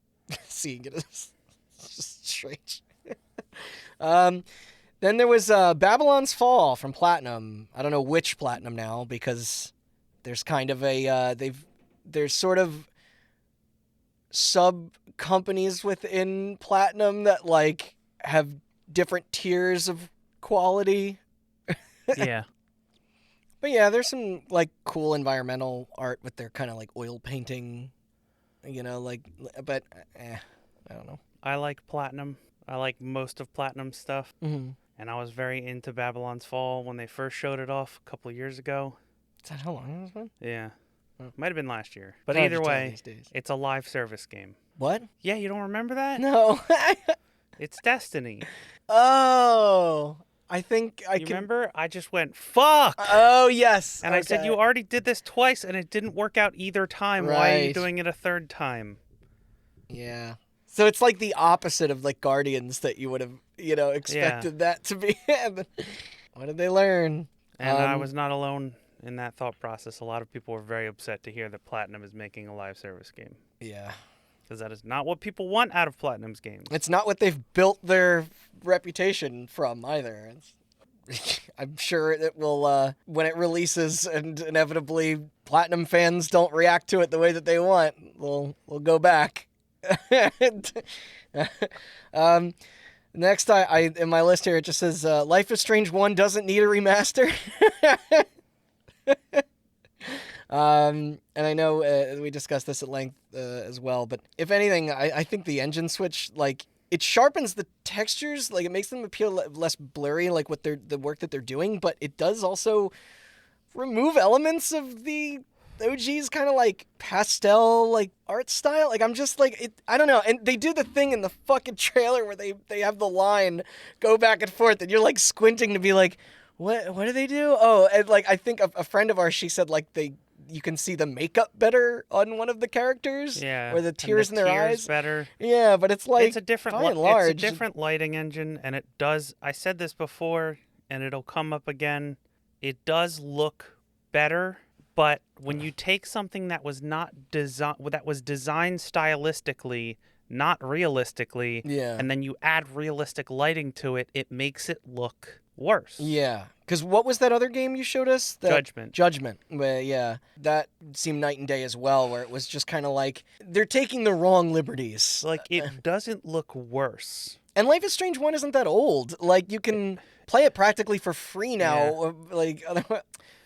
S1: seeing it is just strange. Then there was Babylon's Fall from Platinum. I don't know which Platinum now because there's kind of there's sort of sub companies within Platinum that like have different tiers of quality.
S2: Yeah.
S1: But yeah, there's some like cool environmental art with their kind of like oil painting, but I don't know.
S2: I like Platinum. I like most of Platinum stuff.
S1: Mm-hmm.
S2: And I was very into Babylon's Fall when they first showed it off a couple of years ago.
S1: Is that how long it's been?
S2: Yeah.
S1: Oh.
S2: Might have been last year. But
S1: Hard
S2: either
S1: to tell
S2: way,
S1: these days.
S2: it's a live service game.
S1: What?
S2: Yeah, you don't remember that?
S1: No.
S2: It's Destiny.
S1: Oh, I think I
S2: You
S1: can.
S2: remember? I just went, fuck!
S1: Oh, yes.
S2: And I said,
S1: Okay.
S2: you already did this twice and it didn't work out either time. Why are you
S1: Right.
S2: doing it a third time?
S1: Yeah. So it's like the opposite of like Guardians that you would have, expected that to be. What did they learn?
S2: And I was not alone in that thought process. A lot of people were very upset to hear that Platinum is making a live service game.
S1: Yeah.
S2: Because that is not what people want out of Platinum's games.
S1: It's not what they've built their reputation from either. I'm sure it will, when it releases and inevitably Platinum fans don't react to it the way that they want, we'll go back. Next, I in my list here, it just says, Life is Strange 1 doesn't need a remaster. And I know we discussed this at length as well, but if anything, I think the engine switch, like, it sharpens the textures, like, it makes them appear less blurry, like, with the work that they're doing, but it does also remove elements of the OG's kind of, like, pastel, like, art style. Like, I'm just, like, I don't know, and they do the thing in the fucking trailer where they have the line go back and forth, and you're, like, squinting to be like, what do they do? Oh, and, like, I think a friend of ours, she said, like, you can see the makeup better on one of the characters.
S2: Yeah.
S1: Or the tears in their eyes.
S2: Better.
S1: Yeah, but it's like,
S2: It's a different,
S1: by and large,
S2: it's a different lighting engine, and it does, I said this before, and it'll come up again, it does look better, but when you take something that was designed stylistically, not realistically,
S1: yeah.
S2: and then you add realistic lighting to it, it makes it look worse.
S1: Yeah. Because what was that other game you showed us?
S2: Judgment.
S1: Judgment. Well, yeah. That seemed night and day as well, where it was just kind of like, they're taking the wrong liberties.
S2: Like, it doesn't look worse.
S1: And Life is Strange 1 isn't that old. Like, you can play it practically for free now.
S2: Yeah.
S1: Like,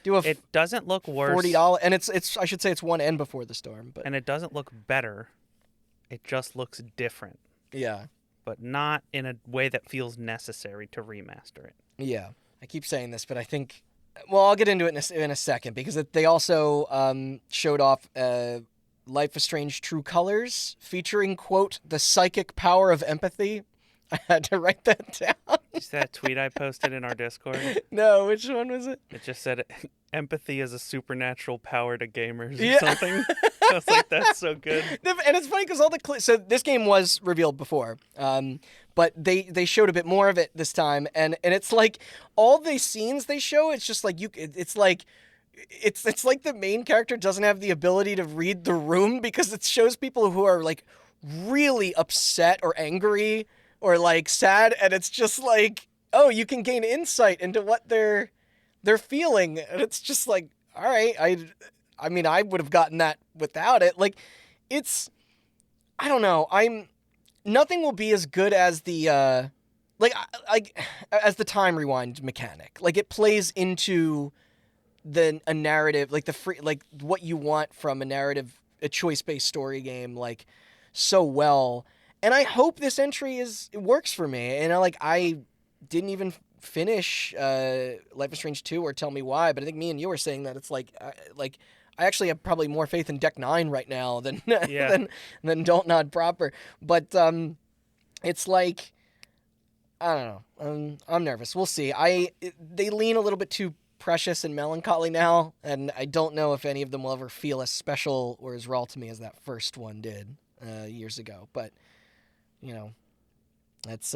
S1: do a
S2: It doesn't look worse.
S1: $40, and it's I should say it's one and before the storm, but
S2: And it doesn't look better. It just looks different,
S1: yeah.
S2: but not in a way that feels necessary to remaster it.
S1: Yeah, I keep saying this, but I think, well, I'll get into it in a second, because they also showed off Life is Strange True Colors, featuring, quote, the psychic power of empathy. I had to write that down.
S2: Is that tweet I posted in our Discord?
S1: No, which one was it?
S2: It just said, empathy is a supernatural power to gamers or
S1: Yeah.
S2: something. I was like, that's so good.
S1: And it's funny because all the so this game was revealed before, but they showed a bit more of it this time, and it's like all the scenes they show, it's just like it's like the main character doesn't have the ability to read the room, because it shows people who are like really upset or angry or like sad, and it's just like, oh, you can gain insight into what they're feeling, and it's just like, all right, I mean, I would have gotten that without it. Like, I don't know. Nothing will be as good as the, as the time rewind mechanic. Like, it plays into a narrative, like what you want from a choice-based story game, like, so well. And I hope this entry it works for me. And I didn't even finish Life is Strange 2 or tell me why, but I think me and you were saying that it's like I actually have probably more faith in Deck 9 right now than than Don't Nod proper. But it's like, I don't know. I'm nervous. We'll see. They lean a little bit too precious and melancholy now, and I don't know if any of them will ever feel as special or as raw to me as that first one did years ago. But that's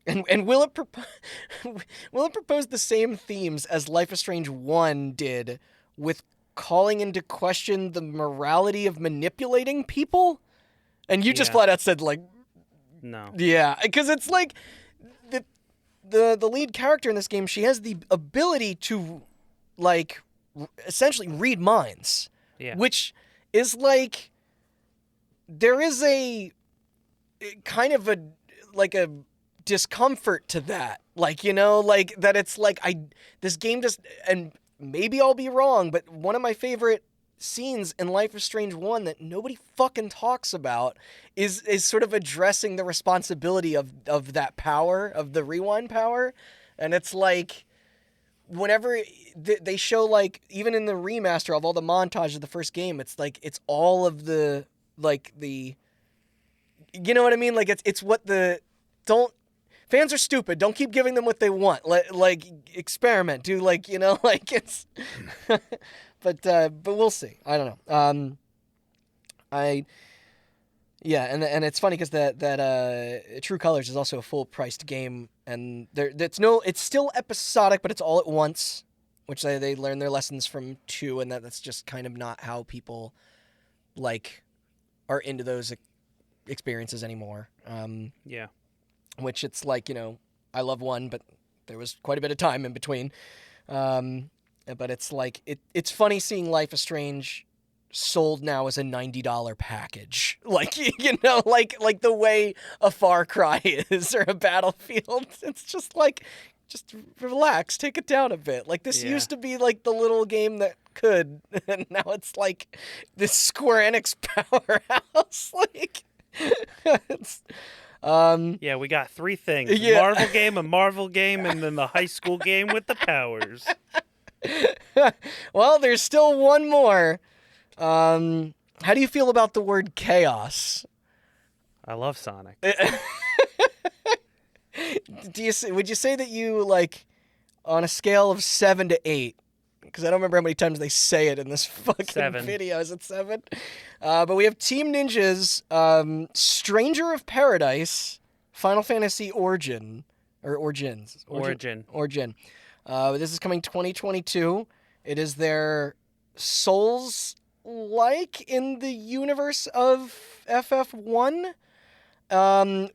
S1: and will it propose the same themes as Life is Strange 1 did, with calling into question the morality of manipulating people? And you just flat out said, like,
S2: no.
S1: Yeah, because it's like the lead character in this game, she has the ability to, like, essentially read minds.
S2: Yeah.
S1: Which is like, there is a kind of a discomfort to that. Like, like that it's like, this game just, and maybe I'll be wrong, but one of my favorite scenes in Life is Strange 1 that nobody fucking talks about is sort of addressing the responsibility of that power, of the rewind power. And it's like, whenever they show, like, even in the remaster of all the montage of the first game, it's like, it's all of the, like, the, you know what I mean? Like, it's what the, fans are stupid. Don't keep giving them what they want. Like, experiment. Do, like, you know, like, it's, but we'll see. I don't know. Yeah, and it's funny because that True Colors is also a full-priced game, and it's still episodic, but it's all at once, which they learn their lessons from 2, and that's just kind of not how people, like, are into those experiences anymore.
S2: Yeah.
S1: Which it's like, you know, I love 1, but there was quite a bit of time in between. But it's like, it's funny seeing Life is Strange sold now as a $90 package. Like, you know, like the way a Far Cry is, or a Battlefield. It's just like, just relax, take it down a bit. Like, this used to be like the little game that could, and now it's like this Square Enix powerhouse. Like, it's...
S2: yeah, we got 3 things. A Marvel game, and then the high school game with the powers.
S1: Well, there's still one more. How do you feel about the word chaos?
S2: I love Sonic.
S1: Would you say that you, like, on a scale of 7 to 8? Because I don't remember how many times they say it in this fucking
S2: 7.
S1: video. Is it 7? But we have Team Ninja's Stranger of Paradise, Final Fantasy Origin. Origin. This is coming 2022. It is their Souls-like in the universe of FF1,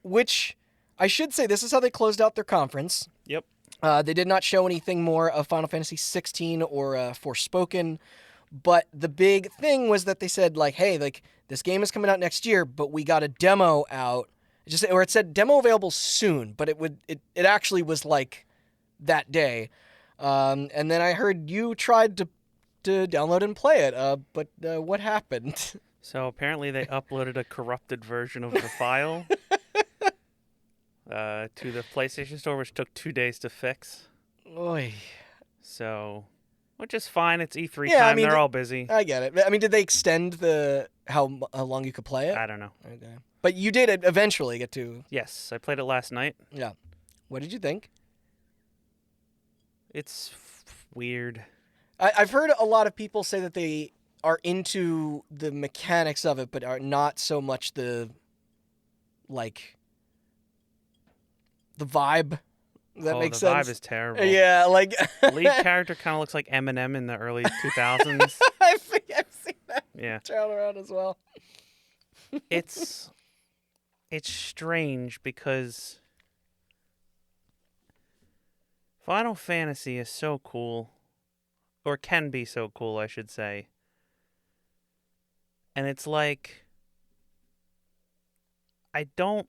S1: which I should say, this is how they closed out their conference.
S2: Yep.
S1: They did not show anything more of Final Fantasy 16 or Forspoken, but the big thing was that they said, like, hey, like, this game is coming out next year, but we got a demo out. It said demo available soon, but it actually was like that day. And then I heard you tried to download and play it, but what happened?
S2: So apparently they uploaded a corrupted version of the file to the PlayStation Store, which took 2 days to fix.
S1: Oy.
S2: So, which is fine. It's E3
S1: Yeah,
S2: time.
S1: I mean,
S2: they're all busy.
S1: I get it. I mean, did they extend how long you could play it?
S2: I don't know.
S1: Okay. But you did eventually get to...
S2: Yes, I played it last night.
S1: Yeah. What did you think?
S2: It's weird.
S1: I've heard a lot of people say that they are into the mechanics of it, but are not so much the vibe. That makes sense.
S2: The vibe is terrible.
S1: Yeah, like...
S2: Lead character kind of looks like Eminem in the early 2000s.
S1: I've seen that trail around as well.
S2: It's strange because Final Fantasy is so cool, or can be so cool, I should say. And it's like, so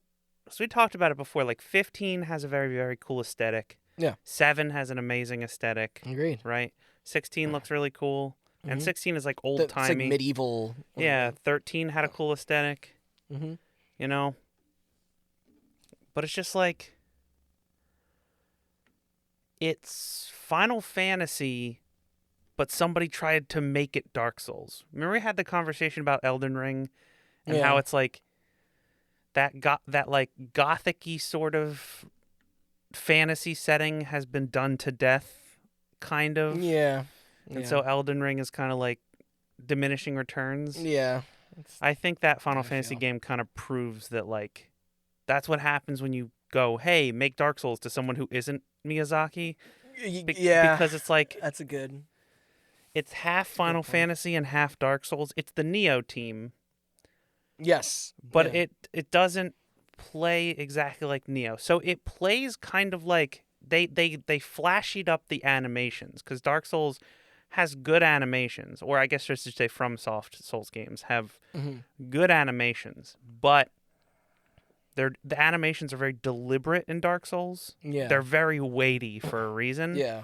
S2: we talked about it before, like 15 has a very, very cool aesthetic.
S1: Yeah.
S2: 7 has an amazing aesthetic.
S1: Agreed.
S2: Right? 16 looks really cool. Mm-hmm. And 16 is like old-timey.
S1: It's like medieval.
S2: Yeah, 13 had a cool aesthetic.
S1: Mm-hmm.
S2: You know? But it's just like, it's Final Fantasy, but somebody tried to make it Dark Souls. Remember we had the conversation about Elden Ring and how it's like that like gothic-y sort of fantasy setting has been done to death, kind of.
S1: Yeah.
S2: And so Elden Ring is kind of like diminishing returns.
S1: Yeah.
S2: I think that Final Fantasy game kind of proves that, like, that's what happens when you go, hey, make Dark Souls to someone who isn't Miyazaki. Because it's like...
S1: That's a good...
S2: It's half Final Fantasy and half Dark Souls. It's the Neo team.
S1: Yes.
S2: But it doesn't play exactly like Neo. So it plays kind of like... They flashied up the animations, because Dark Souls has good animations, or I guess just to say FromSoft Souls games have good animations, but the animations are very deliberate in Dark Souls.
S1: Yeah.
S2: They're very weighty for a reason.
S1: Yeah.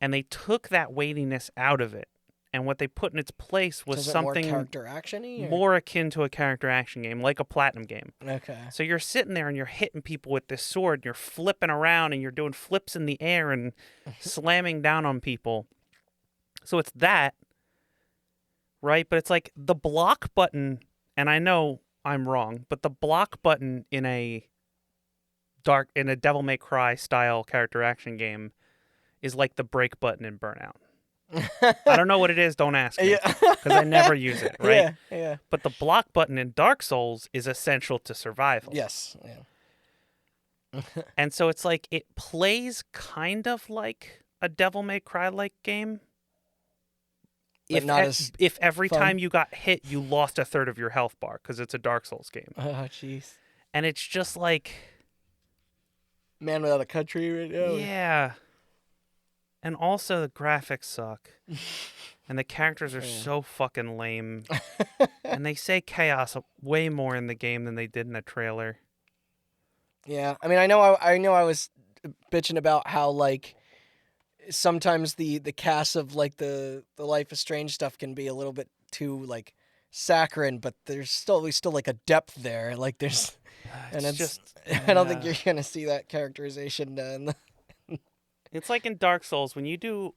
S2: And they took that weightiness out of it And what they put in its place was something
S1: more character action-y, or?
S2: more akin to a character action game, like a Platinum game.
S1: Okay.
S2: So you're sitting there and you're hitting people with this sword, and you're flipping around and you're doing flips in the air and slamming down on people. So it's that, right? But it's like the block button, and I know I'm wrong, but the block button in a Devil May Cry style character action game is like the break button in Burnout. I don't know what it is, don't ask me, because I never use it, right?
S1: Yeah.
S2: But the block button in Dark Souls is essential to survival.
S1: Yes. Yeah.
S2: And so it's like it plays kind of like a Devil May Cry-like game.
S1: But
S2: If every
S1: fun.
S2: time you got hit, you lost a third of your health bar, because it's a Dark Souls game.
S1: Oh, jeez.
S2: And it's just like...
S1: Man without a country right now.
S2: Yeah. And also the graphics suck. And the characters are so fucking lame. And they say chaos way more in the game than they did in the trailer.
S1: Yeah. I mean, I know I was bitching about how, like, sometimes the cast of, like, the Life is Strange stuff can be a little bit too, like, saccharine, but there's still like a depth there. Like, there's... And it's just... I don't think you're going to see that characterization in the...
S2: It's like in Dark Souls, when you do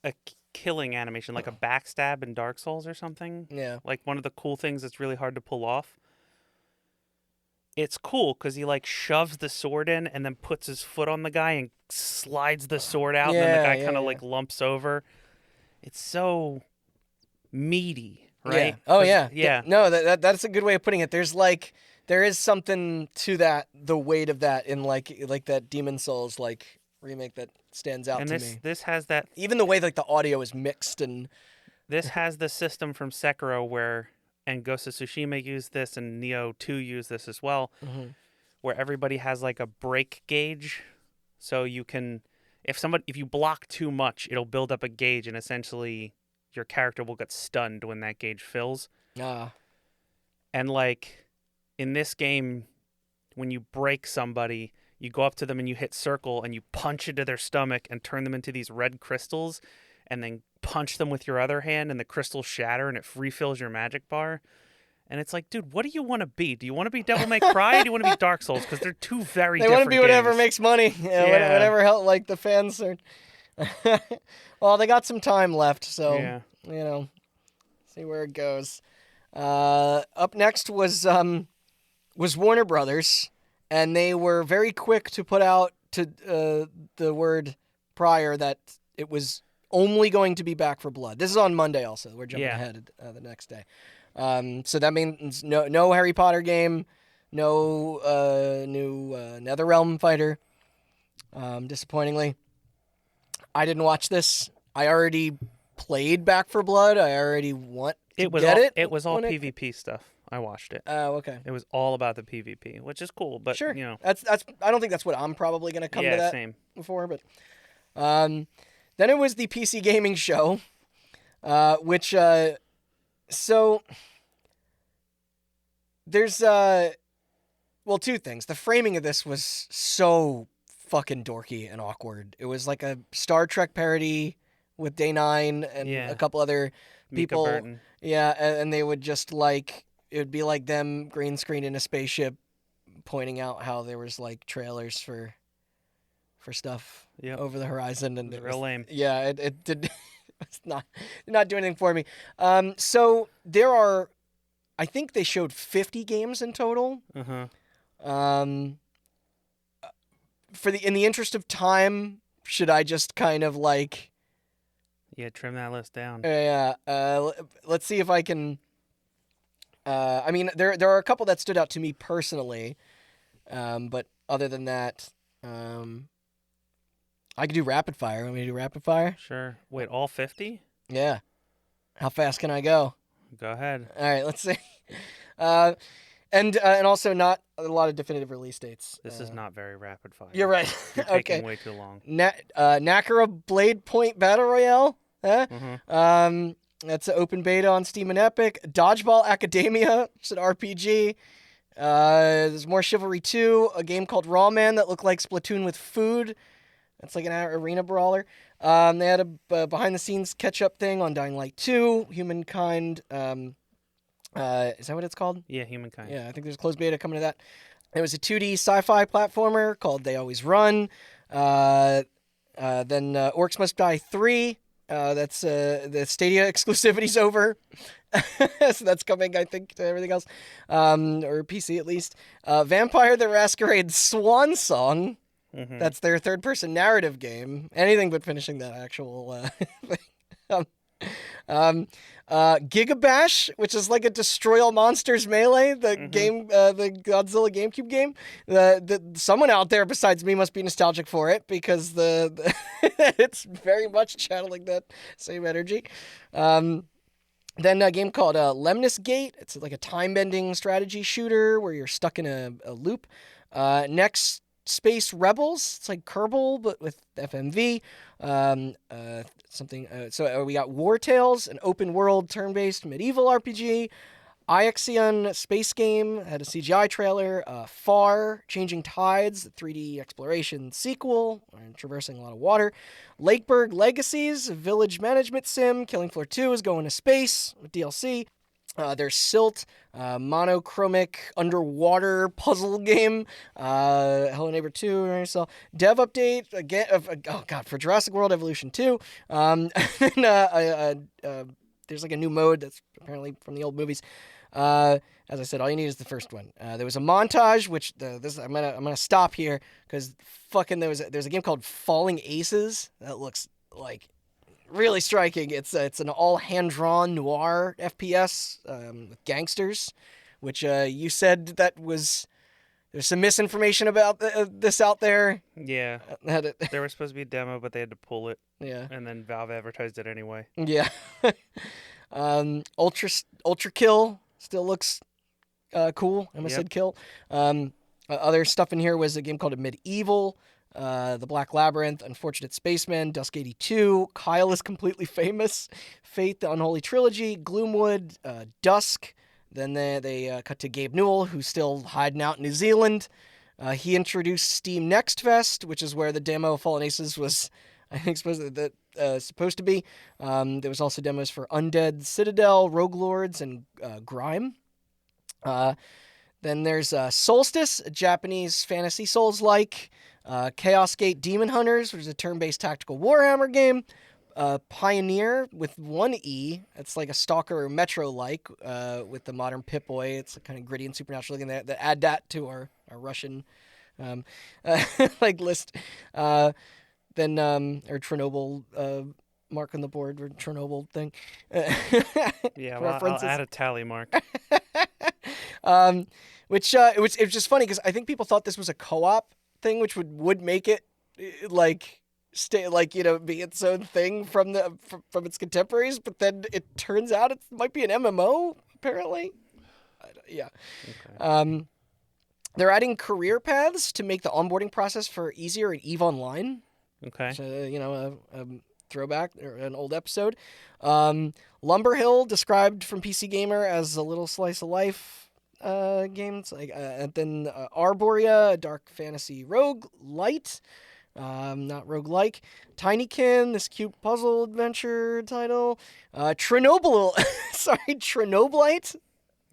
S2: a killing animation, like a backstab in Dark Souls or something.
S1: Yeah.
S2: Like one of the cool things that's really hard to pull off. It's cool because he like shoves the sword in and then puts his foot on the guy and slides the sword out, and then the guy kind of like lumps over. It's so meaty, right?
S1: Yeah. Oh yeah.
S2: Yeah.
S1: No, that's a good way of putting it. There is something to that, the weight of that in like that Demon Souls like remake that stands out to me.
S2: This has that,
S1: even the way like the audio is mixed, and
S2: this has the system from Sekiro where, and Ghost of Tsushima used this, and Neo 2 used this as well, where everybody has like a break gauge, so you can, if you block too much, it'll build up a gauge, and essentially your character will get stunned when that gauge fills. And like in this game, when you break somebody, you go up to them and you hit circle and you punch into their stomach and turn them into these red crystals, and then punch them with your other hand and the crystals shatter and it refills your magic bar. And it's like, dude, what do you want to be? Do you want to be Devil May Cry or do you want to be Dark Souls? Because they're two very different games.
S1: They want to be whatever makes money. Whatever help, like the fans are... Well, they got some time left, so, see where it goes. Up next was Warner Brothers. And they were very quick to put out to the word prior that it was only going to be Back 4 Blood. This is on Monday also. We're jumping ahead the next day. So that means no Harry Potter game, no new NetherRealm fighter, disappointingly. I didn't watch this. I already played Back 4 Blood. I already want to get it.
S2: It was all PvP stuff. I watched it.
S1: Oh, okay.
S2: It was all about the PvP, which is cool, but
S1: sure.
S2: You know,
S1: that's. I don't think that's what I'm probably going to come to that
S2: same.
S1: before, but then it was the PC gaming show, which so there's two things. The framing of this was so fucking dorky and awkward. It was like a Star Trek parody with Day 9 and a couple other people.
S2: Mika Burton.
S1: Yeah, and they would just like. It would be like them green screen in a spaceship pointing out how there was like trailers for stuff over the horizon, and
S2: it was real lame.
S1: Yeah, it did it's not doing anything for me. So there are, I think they showed 50 games in total. In the interest of time, should I just kind of like
S2: trim that list down.
S1: Let's see if I can. I mean, there are a couple that stood out to me personally, but other than that, I could do rapid fire. Want me to do rapid fire?
S2: Sure. Wait, all 50?
S1: Yeah. How fast can I go?
S2: Go ahead.
S1: All right, let's see. And also not a lot of definitive release dates.
S2: This is not very rapid fire.
S1: You're right.
S2: You're taking way too long.
S1: Nakara Blade Point Battle Royale. That's an open beta on Steam and Epic. Dodgeball Academia, it's an RPG. There's more Chivalry 2, a game called Raw Man that looked like Splatoon with food. It's like an arena brawler. They had a behind-the-scenes catch-up thing on Dying Light 2, Humankind. Is that what it's called?
S2: Yeah, Humankind.
S1: Yeah, I think there's a closed beta coming to that. There was a 2D sci-fi platformer called They Always Run. Then Orcs Must Die 3. That's the Stadia exclusivity's over. So that's coming, I think, to everything else. Or PC at least. Vampire the Masquerade Swan Song.
S2: Mm-hmm.
S1: That's their third-person narrative game. Anything but finishing that actual thing. Gigabash, which is like a Destroy All Monsters Melee, the game, the Godzilla GameCube game. Someone out there besides me must be nostalgic for it because the it's very much channeling that same energy. Then a game called Lemnis Gate. It's like a time-bending strategy shooter where you're stuck in a loop. Next, Space Rebels. It's like Kerbal, but with FMV. So we got War Tales, an open-world, turn-based medieval RPG. Ixion Space Game had a CGI trailer. Far, Changing Tides, a 3D exploration sequel, traversing a lot of water. Lakeburg Legacies, a village management sim. Killing Floor 2 is going to space with DLC. There's Silt, monochromic underwater puzzle game. Hello Neighbor 2. So dev update again. For Jurassic World Evolution 2. There's like a new mode that's apparently from the old movies. As I said, all you need is the first one. There was a montage, which I'm gonna stop here because there's a game called Falling Aces that looks like really striking. It's an all hand-drawn noir FPS with gangsters, which you said there's some misinformation about this out there.
S2: Yeah. There was supposed to be a demo, but they had to pull it.
S1: Yeah.
S2: And then Valve advertised it anyway.
S1: Yeah. Ultra Kill still looks cool. I almost said kill. Other stuff in here was a game called Medieval. The Black Labyrinth, Unfortunate Spaceman, Dusk 82, Kyle is Completely Famous, Fate, The Unholy Trilogy, Gloomwood, Dusk. Then they cut to Gabe Newell, who's still hiding out in New Zealand. He introduced Steam Next Fest, which is where the demo of Fallen Aces was, I think, supposed to be. There was also demos for Undead Citadel, Rogue Lords, and Grime. Then there's Solstice, a Japanese fantasy Souls-like. Chaos Gate Demon Hunters, which is a turn-based tactical Warhammer game. Pioneer with one E. It's like a Stalker or Metro-like with the modern Pip-Boy. It's kind of gritty and supernatural looking. They add that to our Russian list. Then our Chernobyl mark on the board, or Chernobyl thing.
S2: Yeah, well, I'll add a tally mark.
S1: Which it was just funny because I think people thought this was a co-op thing, which would make it be its own thing from its contemporaries, but then it turns out it might be an MMO apparently. Yeah. Okay. They're adding career paths to make the onboarding process for easier in EVE Online.
S2: Okay.
S1: So a throwback or an old episode. Lumberhill, described from PC Gamer as a little slice of life game. It's like, and then Arborea, a dark fantasy rogue light, not roguelike. Tinykin, this cute puzzle adventure title. Chernobylite.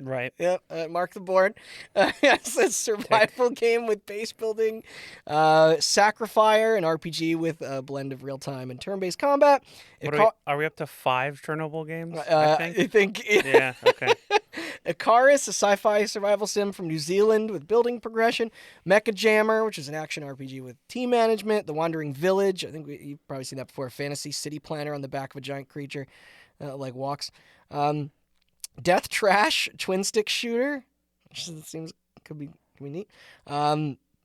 S2: Right.
S1: Yep, mark the board. It's a survival game with base building. Sacrifier, an RPG with a blend of real-time and turn-based combat.
S2: Are we up to 5 Chernobyl games?
S1: I think.
S2: Yeah, okay.
S1: Icarus, a sci-fi survival sim from New Zealand with building progression. Mecha Jammer, which is an action RPG with team management. The Wandering Village, I think you've probably seen that before. A fantasy city planner on the back of a giant creature, like walks. Death Trash, twin stick shooter, which seems could be neat.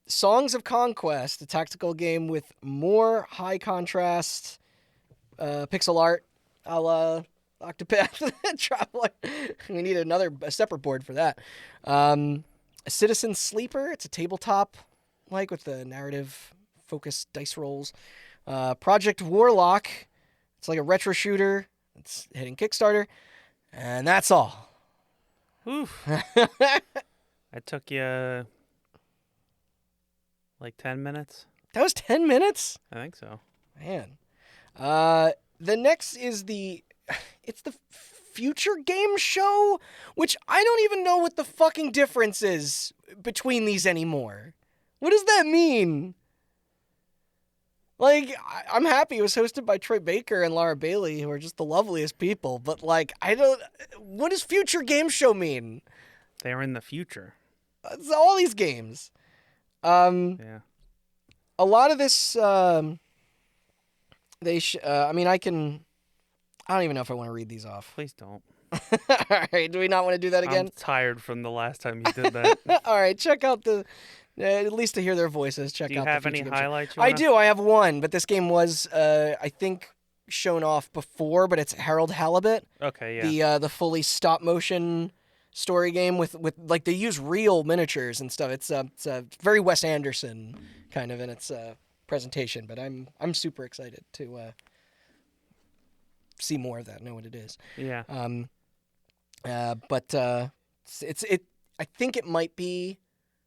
S1: Songs of Conquest, a tactical game with more high contrast pixel art, a la Octopath Traveler. We need a separate board for that. A Citizen Sleeper, it's a tabletop with the narrative focused dice rolls. Project Warlock, it's like a retro shooter. It's hitting Kickstarter. And that's all.
S2: Oof. That took you 10 minutes?
S1: That was 10 minutes?
S2: I think so.
S1: Man. The next is it's the Future Game Show, which I don't even know what the fucking difference is between these anymore. What does that mean? Like, I'm happy it was hosted by Troy Baker and Laura Bailey, who are just the loveliest people, but like, what does Future Game Show mean?
S2: They're in the future.
S1: It's all these games.
S2: Yeah.
S1: A lot of this, I mean, I don't even know if I want to read these off.
S2: Please don't.
S1: All right, do we not want to do that again?
S2: I'm tired from the last time you did that.
S1: All right, check out at least to hear their voices. Check out.
S2: Do you have any highlights?
S1: I do. I have one, but this game was, I think, shown off before. But it's Harold Halibut.
S2: Okay, yeah.
S1: The fully stop motion story game with like they use real miniatures and stuff. It's very Wes Anderson kind of in its presentation. But I'm super excited to see more of that. Know what it is.
S2: Yeah.
S1: But I think it might be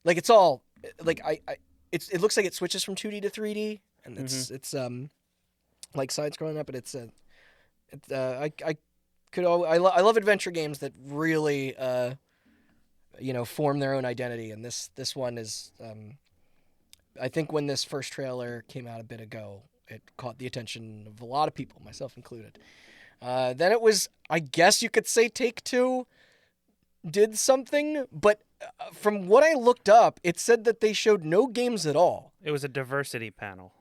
S1: like it's all like it looks like it switches from 2D to 3D and it's like side scrolling up, but I love adventure games that really form their own identity, and this one is I think when this first trailer came out a bit ago, it caught the attention of a lot of people, myself included. Then it was, I guess you could say, Take-Two did something, but from what I looked up, it said that they showed no games at all.
S2: It was a diversity panel.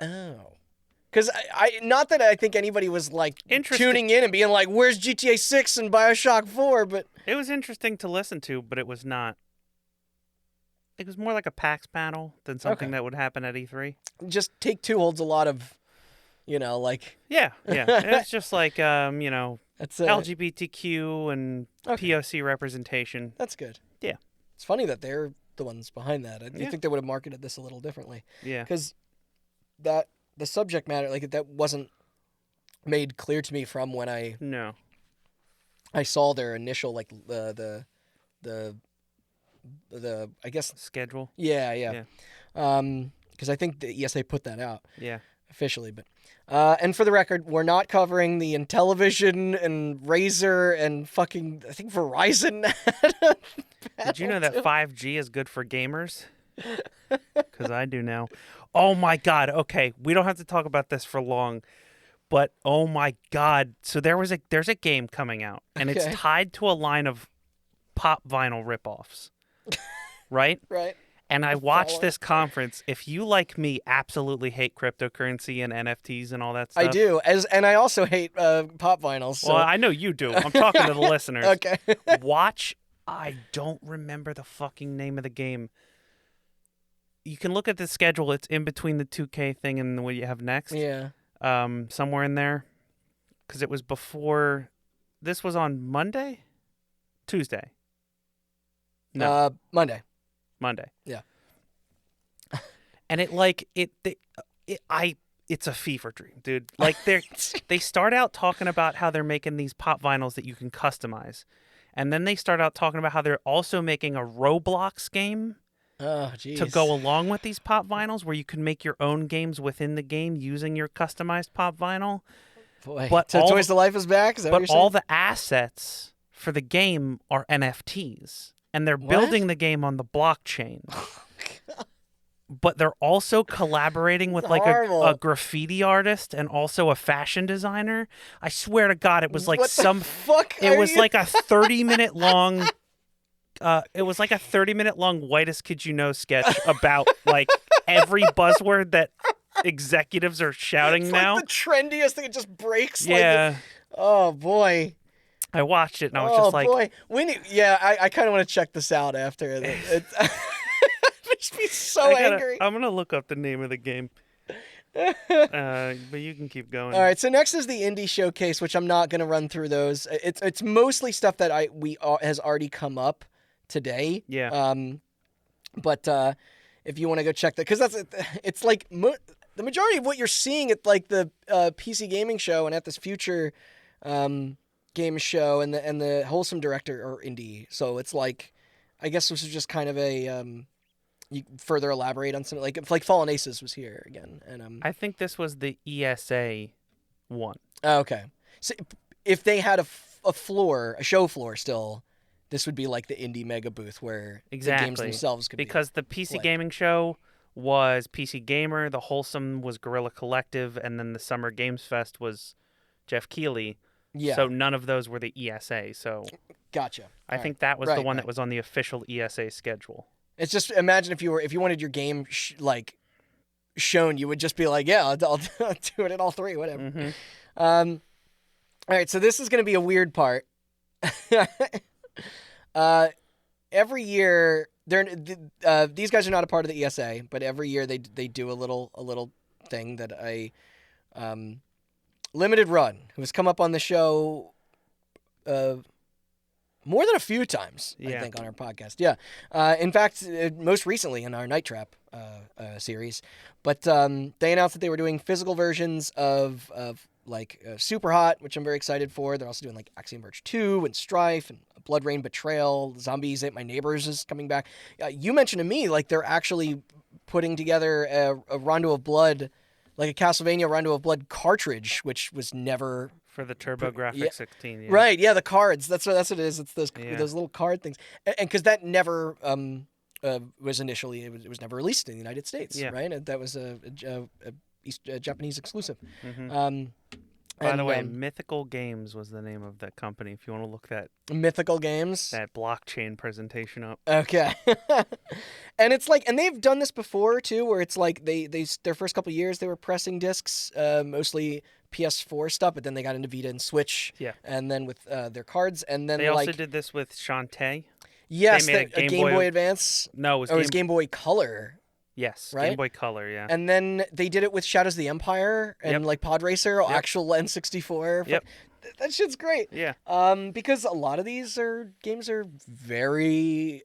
S1: Oh. Because not that I think anybody was like tuning in and being like, where's GTA 6 and Bioshock 4, but...
S2: It was interesting to listen to, but it was not. It was more like a PAX panel than something that would happen at E3.
S1: Just Take-Two holds a lot of, like...
S2: Yeah. It's just like,
S1: That's
S2: LGBTQ and POC representation.
S1: That's good.
S2: Yeah.
S1: It's funny that they're the ones behind that. I think they would have marketed this a little differently.
S2: Yeah.
S1: Because the subject matter, like, that wasn't made clear to me from when I saw their initial, like, the I guess...
S2: Schedule?
S1: Yeah. Because I think, they put that out.
S2: Yeah.
S1: Officially, but... and for the record, we're not covering the Intellivision and Razer and fucking, I think, Verizon.
S2: Did you know that 5G is good for gamers? Because I do now. Oh my God. Okay, we don't have to talk about this for long, but oh my God. So there's a game coming out, and it's tied to a line of pop vinyl ripoffs, right?
S1: Right.
S2: And I watched this conference. If you, like me, absolutely hate cryptocurrency and NFTs and all that stuff.
S1: I do. And I also hate pop vinyls. So.
S2: Well, I know you do. I'm talking to the listeners.
S1: Okay.
S2: Watch. I don't remember the fucking name of the game. You can look at the schedule. It's in between the 2K thing and what you have next.
S1: Yeah.
S2: Somewhere in there. Because it was before... This was on Monday? Tuesday? No.
S1: Monday.
S2: Yeah. And it's a fever dream, dude. Like they start out talking about how they're making these pop vinyls that you can customize. And then they start out talking about how they're also making a Roblox game to go along with these pop vinyls where you can make your own games within the game using your customized pop vinyl.
S1: Boy, but so Toys to Life is back? Is that what you're saying?
S2: All the assets for the game are NFTs. And they're building the game on the blockchain. But they're also collaborating with like a graffiti artist and also a fashion designer. I swear to God, it was like it was like a 30-minute long it was like a 30-minute long Whitest Kid You Know sketch about like every buzzword that executives are shouting now.
S1: Like the trendiest thing, it just breaks.
S2: Yeah.
S1: Oh boy.
S2: I watched it and I was just like,
S1: boy. I kind of want to check this out after. It makes me so angry.
S2: I'm going to look up the name of the game. But you can keep going.
S1: All right, so next is the Indie Showcase, which I'm not going to run through those. It's mostly stuff that has already come up today.
S2: Yeah.
S1: But if you want to go check that, because it's like the majority of what you're seeing at like the PC gaming show and at this Future game show and the Wholesome director or indie. So it's like, I guess this is just kind of a you further elaborate on something like if like Fallen Aces was here again, and
S2: I think this was the ESA one.
S1: oh, okay. So if they had a floor, a show floor still, this would be like the indie mega booth where the games themselves could
S2: because the PC
S1: played.
S2: gaming show was PC Gamer, the Wholesome was Guerrilla Collective, and then the Summer Games Fest was Jeff Keighley.
S1: Yeah.
S2: So none of those were the ESA. So
S1: Gotcha.
S2: I think that was the one that was on the official ESA schedule.
S1: It's just imagine if you wanted your game shown, you would just be like, yeah, I'll do it at all three, whatever.
S2: Mm-hmm.
S1: All right, so this is going to be a weird part. Every year, these guys are not a part of the ESA, but every year they do a little thing that Limited Run, who has come up on the show more than a few times, I think, on our podcast. Yeah. In fact, most recently in our Night Trap series. But they announced that they were doing physical versions of Super Hot, which I'm very excited for. They're also doing like Axiom Verge 2 and Strife and Blood Rain Betrayal. Zombies Ate My Neighbors is coming back. You mentioned to me like they're actually putting together a Rondo of Blood, like a Castlevania Rondo of Blood cartridge, which was never...
S2: For the TurboGrafx 16, yeah.
S1: Right, yeah, the cards. That's what it is. It's those little card things. And because that never was initially, it was never released in the United States, right? And that was a Japanese exclusive.
S2: Mm-hmm. By the way, Mythical Games was the name of that company, if you want to look that...
S1: Mythical Games?
S2: That blockchain presentation up.
S1: Okay. And it's like, and they've done this before, too, where it's like their first couple of years, they were pressing discs, mostly PS4 stuff, but then they got into Vita and Switch.
S2: Yeah.
S1: And then with their cards, and then
S2: they also did this with Shantae.
S1: Yes, a Game Boy Advance.
S2: No,
S1: it was Game Boy Color.
S2: Yes,
S1: right?
S2: Game Boy Color, yeah.
S1: And then they did it with Shadows of the Empire and like Pod Racer, actual N64.
S2: Yep.
S1: That shit's great.
S2: Yeah.
S1: Because a lot of these games are very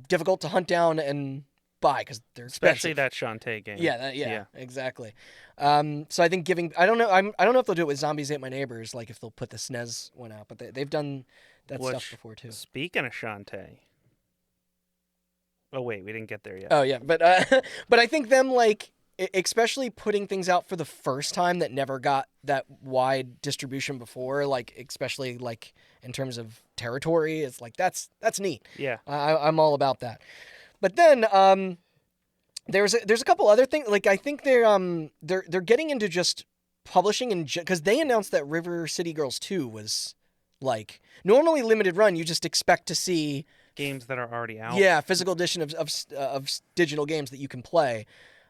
S1: difficult to hunt down and buy because they're expensive.
S2: Especially that Shantae game.
S1: Yeah, exactly. So I think I don't know if they'll do it with Zombies Ate My Neighbors, like if they'll put the SNES one out, but they've done that stuff before too.
S2: Speaking of Shantae. Oh wait, we didn't get there yet.
S1: Oh yeah, but I think them like especially putting things out for the first time that never got that wide distribution before, like especially like in terms of territory, it's like that's neat.
S2: Yeah,
S1: I'm all about that. But then there's a couple other things. Like I think they're getting into just publishing and because they announced that River City Girls 2 was like normally limited run. You just expect to see
S2: games that are already out.
S1: Yeah, physical edition of digital games that you can play.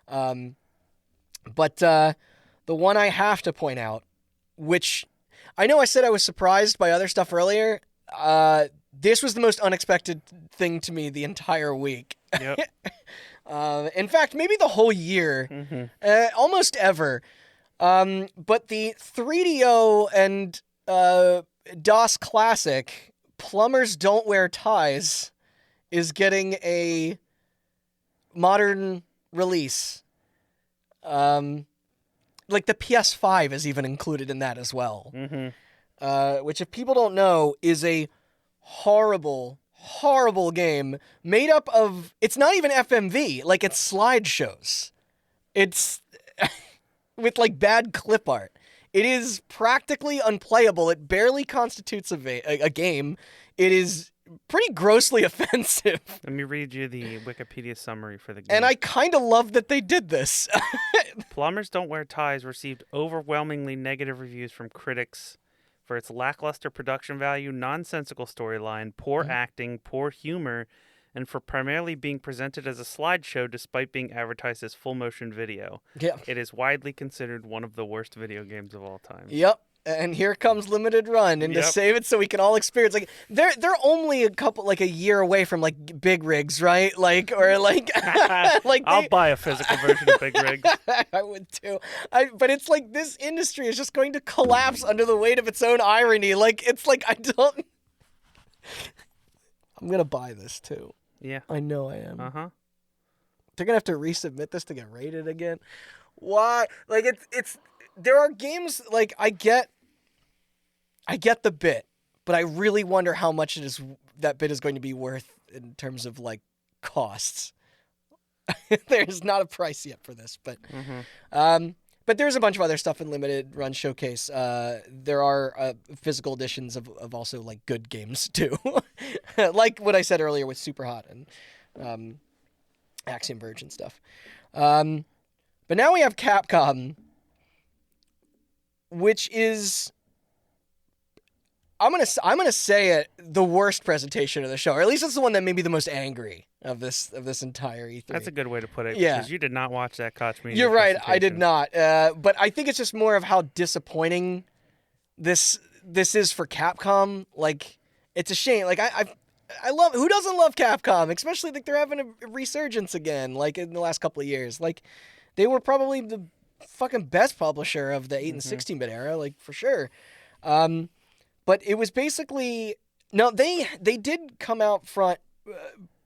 S1: But the one I have to point out, which I know I said I was surprised by other stuff earlier, this was the most unexpected thing to me the entire week.
S2: Yep.
S1: In fact, maybe the whole year, almost ever. But the 3DO and DOS Classic Plumbers Don't Wear Ties is getting a modern release. Like the PS5 is even included in that as well.
S2: Mm-hmm.
S1: Which, if people don't know, is a horrible, horrible game made up of... It's not even FMV. Like, it's slideshows. It's... with, like, bad clip art. It is practically unplayable. It barely constitutes a game. It is pretty grossly offensive.
S2: Let me read you the Wikipedia summary for the game.
S1: And I kind of love that they did this.
S2: Plumbers Don't Wear Ties received overwhelmingly negative reviews from critics for its lackluster production value, nonsensical storyline, poor acting, poor humor, and for primarily being presented as a slideshow despite being advertised as full-motion video.
S1: Yeah.
S2: It is widely considered one of the worst video games of all time.
S1: Yep. And here comes Limited Run, and to save it so we can all experience, like, they're only a year away from, like, Big Rigs, right? Like, or, like... like
S2: I'll buy a physical version of Big Rigs.
S1: I would, too. But it's like, this industry is just going to collapse under the weight of its own irony. Like, it's like, I don't... I'm gonna buy this, too.
S2: Yeah.
S1: I know I am.
S2: Uh-huh.
S1: They're gonna have to resubmit this to get rated again. Why? Like, it's... There are games, like, I get the bit, but I really wonder how much that bit is going to be worth in terms of, like, costs. There's not a price yet for this, but there's a bunch of other stuff in limited run showcase. There are physical editions of also like good games too, like what I said earlier with Super Hot and Axiom Verge and stuff. But now we have Capcom, which is, I'm gonna say it, the worst presentation of the show, or at least it's the one that made me the most angry of this entire E3.
S2: That's a good way to put it.
S1: Yeah,
S2: because you did not watch that Koch media.
S1: You're right, I did not. But I think it's just more of how disappointing this is for Capcom. Like, it's a shame. Like, I love, who doesn't love Capcom, especially like they're having a resurgence again. Like in the last couple of years, like they were probably the fucking best publisher of the 8 and 16-bit era, like for sure. But it was basically, no, they did come out front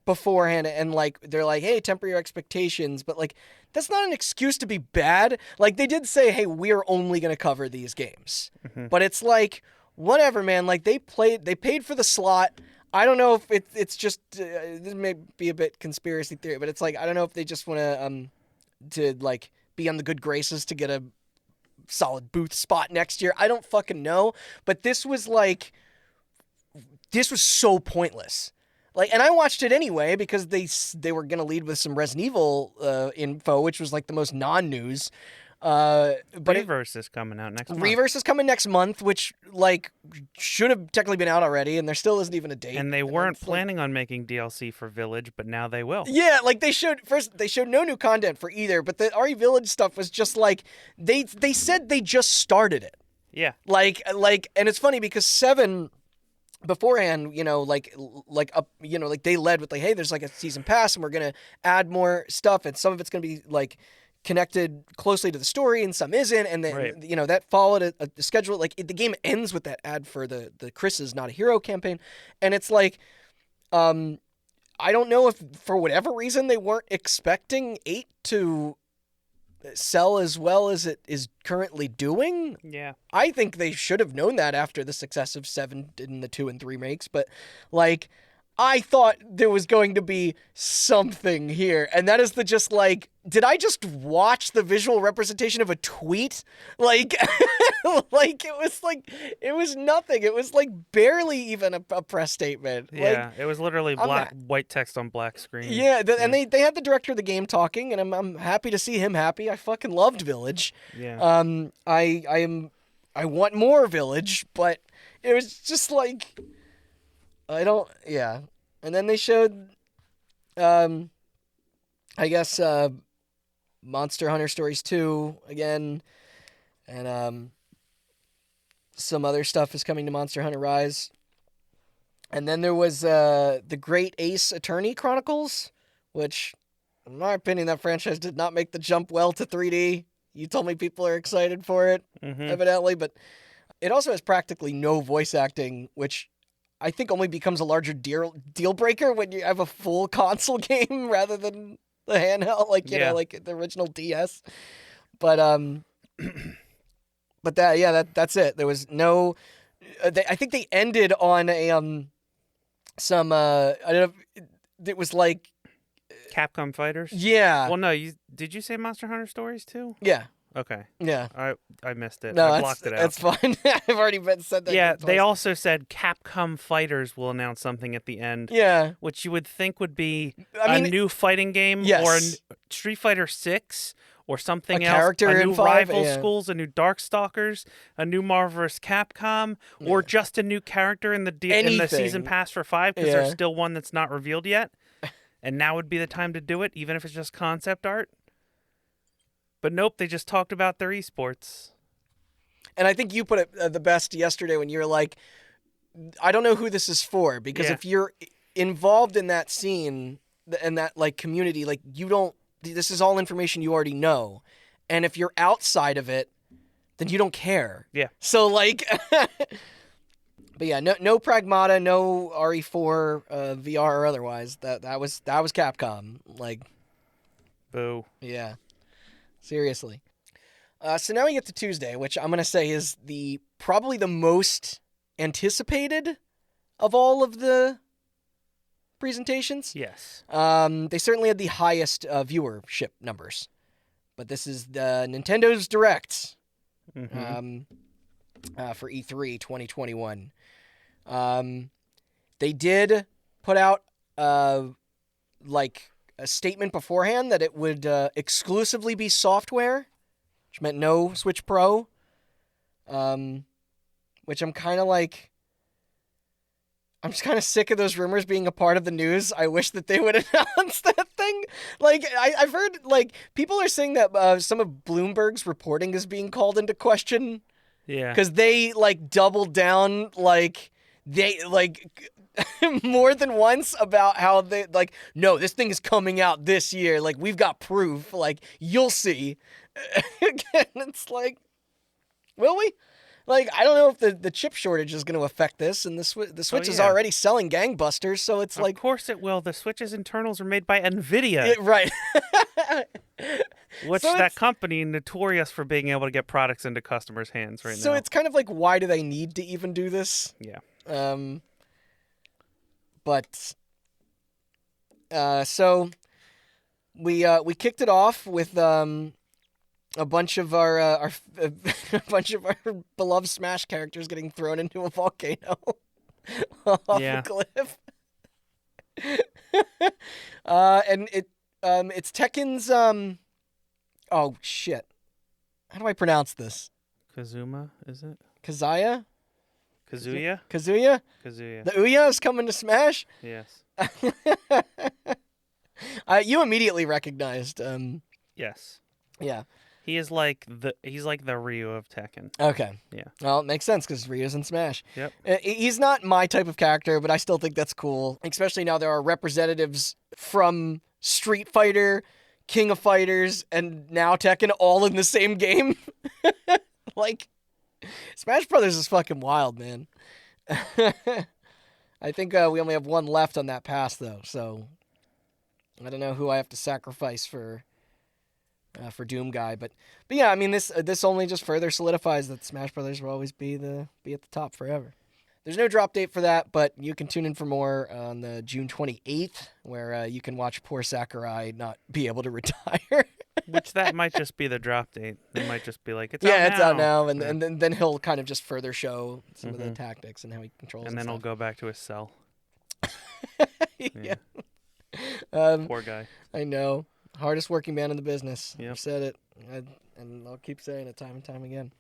S1: beforehand and like they're like, hey, temper your expectations, but like that's not an excuse to be bad. Like they did say, hey, we're only going to cover these games. But it's like, whatever, man. Like they paid for the slot. I don't know if it's just this may be a bit conspiracy theory, but it's like I don't know if they just want to like be on the good graces to get a solid booth spot next year. I don't fucking know, but this was so pointless. Like, and I watched it anyway because they were gonna lead with some Resident Evil info, which was like the most non-news. But
S2: Reverse is coming out next month.
S1: Reverse is coming next month, which like should have technically been out already, and there still isn't even a date.
S2: And they weren't planning on making DLC for Village, but now they will.
S1: Yeah, like they showed no new content for either, but the RE Village stuff was just like they said they just started it.
S2: Yeah.
S1: Like and it's funny because 7 beforehand, like they led with like, hey, there's like a season pass and we're going to add more stuff and some of it's going to be like connected closely to the story and some isn't, and then
S2: right.
S1: That followed a schedule. Like the game ends with that ad for the Chris is not a hero campaign, and it's like I don't know if for whatever reason they weren't expecting 8 to sell as well as it is currently doing.
S2: Yeah,
S1: I think they should have known that after the success of 7 in the 2 and 3 makes, but like I thought there was going to be something here, and that is the just like, did I just watch the visual representation of a tweet? Like, like it was nothing. It was like barely even a press statement.
S2: Yeah,
S1: like,
S2: it was literally white text on black screen.
S1: Yeah, and they had the director of the game talking, and I'm happy to see him happy. I fucking loved Village.
S2: Yeah.
S1: I want more Village, but it was just like, yeah. And then they showed, I guess, Monster Hunter Stories 2 again, and some other stuff is coming to Monster Hunter Rise. And then there was the Great Ace Attorney Chronicles, which, in my opinion, that franchise did not make the jump well to 3D. You told me people are excited for it, evidently, but it also has practically no voice acting, which I think only becomes a larger deal breaker when you have a full console game rather than the handheld, like you know, like the original DS. But that's it. There was no. I think they ended on a some I don't know. It was like
S2: Capcom Fighters.
S1: Yeah.
S2: Well, no. Did you say Monster Hunter Stories too?
S1: Yeah.
S2: Okay.
S1: Yeah.
S2: I missed it.
S1: No,
S2: I blocked it out.
S1: That's fine. I've already said that.
S2: Yeah, they also said Capcom Fighters will announce something at the end.
S1: Yeah.
S2: Which you would think would be a new fighting game, or a Street Fighter 6 or something else.
S1: Character
S2: a new
S1: in 5,
S2: Rival Schools, a new Darkstalkers, a new Marvel vs. Capcom, or just a new character in the season pass for 5 because there's still one that's not revealed yet. And now would be the time to do it, even if it's just concept art. But nope, they just talked about their esports. And
S1: I think you put it the best yesterday when you were like, I don't know who this is for, because if you're involved in that scene and that like community, like this is all information you already know. And if you're outside of it, then you don't care. Yeah. So like, but yeah, no Pragmata, no RE4, VR or otherwise. That was Capcom. Like,
S2: boo.
S1: Yeah. Seriously. So now we get to Tuesday, which I'm going to say is probably the most anticipated of all of the presentations.
S2: Yes.
S1: They certainly had the highest viewership numbers. But this is the Nintendo's Direct for E3 2021. They did put out like a statement beforehand that it would exclusively be software, which meant no Switch Pro. Which I'm kind of like, I'm just kind of sick of those rumors being a part of the news. I wish that they would announce that thing. Like, I've heard, like, people are saying that some of Bloomberg's reporting is being called into question.
S2: Yeah.
S1: Because they, like, doubled down, like, they, like, more than once about how they, like, no, this thing is coming out this year. Like, we've got proof. Like, you'll see. Again, it's like, will we? Like, I don't know if the chip shortage is going to affect this, and the Switch is already selling gangbusters, so it's like...
S2: Of course it will. The Switch's internals are made by NVIDIA.
S1: Right.
S2: Which that company notorious for being able to get products into customers' hands right now.
S1: So it's kind of like, why do they need to even do this?
S2: Yeah.
S1: So we kicked it off with a bunch of our beloved Smash characters getting thrown into a volcano off a cliff. And it's Tekken's oh shit. How do I pronounce this?
S2: Kazuma, is it?
S1: Kazuya?
S2: Kazuya?
S1: Kazuya?
S2: Kazuya.
S1: The Ouya is coming to Smash?
S2: Yes.
S1: You immediately recognized
S2: Yes.
S1: yeah.
S2: He's like the Ryu of Tekken.
S1: Okay.
S2: Yeah.
S1: Well, it makes sense because Ryu's in Smash.
S2: Yep.
S1: He's not my type of character, but I still think that's cool. Especially now there are representatives from Street Fighter, King of Fighters, and now Tekken all in the same game. Like, Smash Brothers is fucking wild, man. I think we only have one left on that pass, though, so I don't know who I have to sacrifice for Doom Guy, but yeah, I mean this only just further solidifies that Smash Brothers will always be at the top forever. There's no drop date for that, but you can tune in for more on the June 28th, where you can watch poor Sakurai not be able to retire.
S2: Which that might just be the drop date. They might just be like, it's
S1: out now, and then he'll kind of just further show some of the tactics and how he controls.
S2: And then he'll go back to his cell.
S1: Yeah.
S2: Poor guy.
S1: I know. Hardest working man in the business.
S2: Yep.
S1: I've said it, and I'll keep saying it time and time again.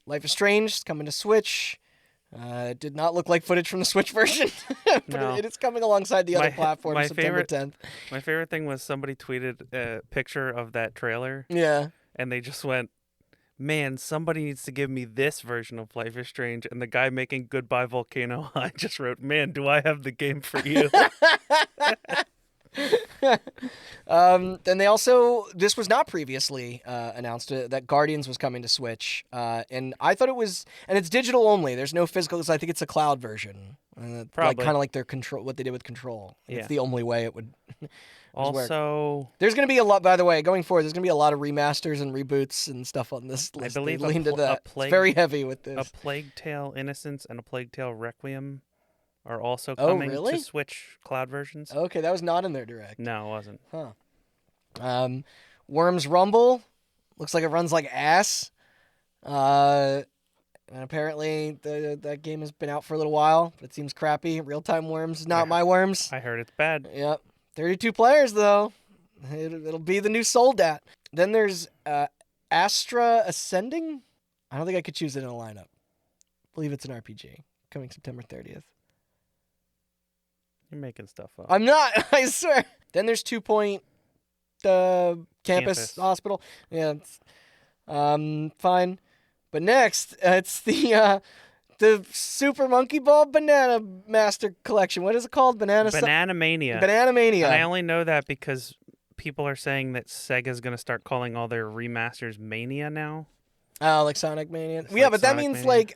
S1: Life is Strange is coming to Switch. It did not look like footage from the Switch version, but
S2: No.
S1: it is coming alongside the other platforms September 10th.
S2: My favorite thing was somebody tweeted a picture of that trailer.
S1: Yeah.
S2: And they just went, man, somebody needs to give me this version of Life is Strange. And the guy making Goodbye Volcano High just wrote, man, do I have the game for you?
S1: Then they also, this was not previously announced that Guardians was coming to Switch, and I thought it was, and it's digital only. There's no physical. I think it's a cloud version, like kind of like their Control, what they did with Control.
S2: Yeah.
S1: It's the only way it would.
S2: Also,
S1: work. There's going to be a lot. By the way, going forward, there's going to be a lot of remasters and reboots and stuff on this list.
S2: I believe
S1: they leaned into that. It's very heavy with this.
S2: A Plague Tale Innocence and a Plague Tale Requiem are also coming to Switch cloud versions.
S1: Okay, that was not in their direct.
S2: No, it wasn't.
S1: Huh. Worms Rumble looks like it runs like ass. And apparently that game has been out for a little while, but it seems crappy. Real-time Worms is not my Worms.
S2: I heard it's bad.
S1: Yep. 32 players though. It'll be the new Soldat. Then there's Astra Ascending. I don't think I could choose it in a lineup. I believe it's an RPG coming September 30th.
S2: You're making stuff up.
S1: I'm not, I swear. Then there's 2 Point Campus Hospital. Yeah, it's, fine. But next, it's the Super Monkey Ball Banana Master Collection. What is it called?
S2: Banana Mania.
S1: Banana Mania.
S2: And I only know that because people are saying that Sega's going to start calling all their remasters Mania now.
S1: Oh, like Sonic Mania.
S2: It's
S1: Yeah,
S2: like
S1: but that
S2: Sonic
S1: means
S2: Mania.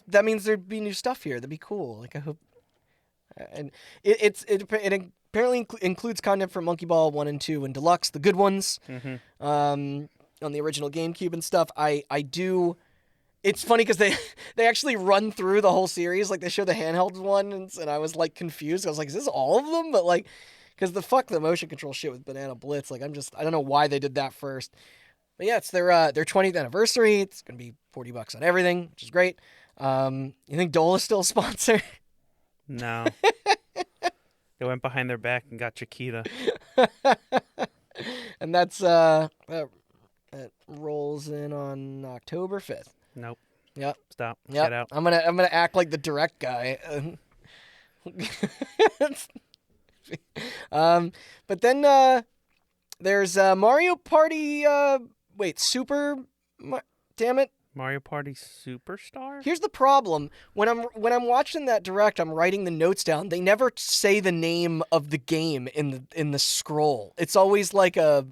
S1: that means there'd be new stuff here. That'd be cool. Like I hope. And it apparently includes content from Monkey Ball 1 and 2 and Deluxe, the good ones.
S2: Mm-hmm.
S1: On the original GameCube and stuff. I do it's funny because they actually run through the whole series. Like, they show the handheld one, and I was, like, confused. I was like, is this all of them? But, like, because the motion control shit with Banana Blitz, like, I don't know why they did that first. But yeah, it's their 20th anniversary. It's going to be $40 on everything, which is great. You think Dole is still a sponsor?
S2: No. They went behind their back and got Chiquita.
S1: And that rolls in on October 5th.
S2: Nope.
S1: Yep.
S2: Stop.
S1: Yep.
S2: Get out.
S1: I'm gonna act like the direct guy. But then there's Mario Party. Damn it.
S2: Mario Party Superstar?
S1: Here's the problem. When I'm watching that direct, I'm writing the notes down. They never say the name of the game in the scroll. It's always like a,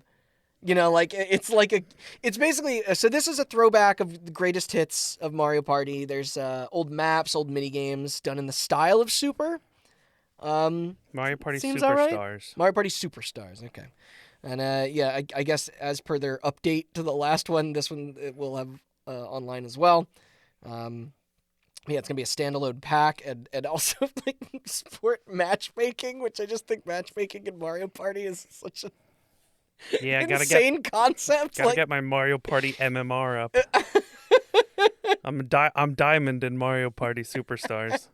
S1: it's basically, so this is a throwback of the greatest hits of Mario Party. There's old maps, old mini games done in the style of Super.
S2: Mario Party
S1: seems all right.
S2: Superstars.
S1: Mario Party Superstars. Okay. And I guess as per their update to the last one, this one it will have online as well. It's gonna be a standalone pack and also like sport matchmaking, which I just think matchmaking in Mario Party is such an insane concept.
S2: Gotta get my Mario Party MMR up. I'm diamond in Mario Party Superstars.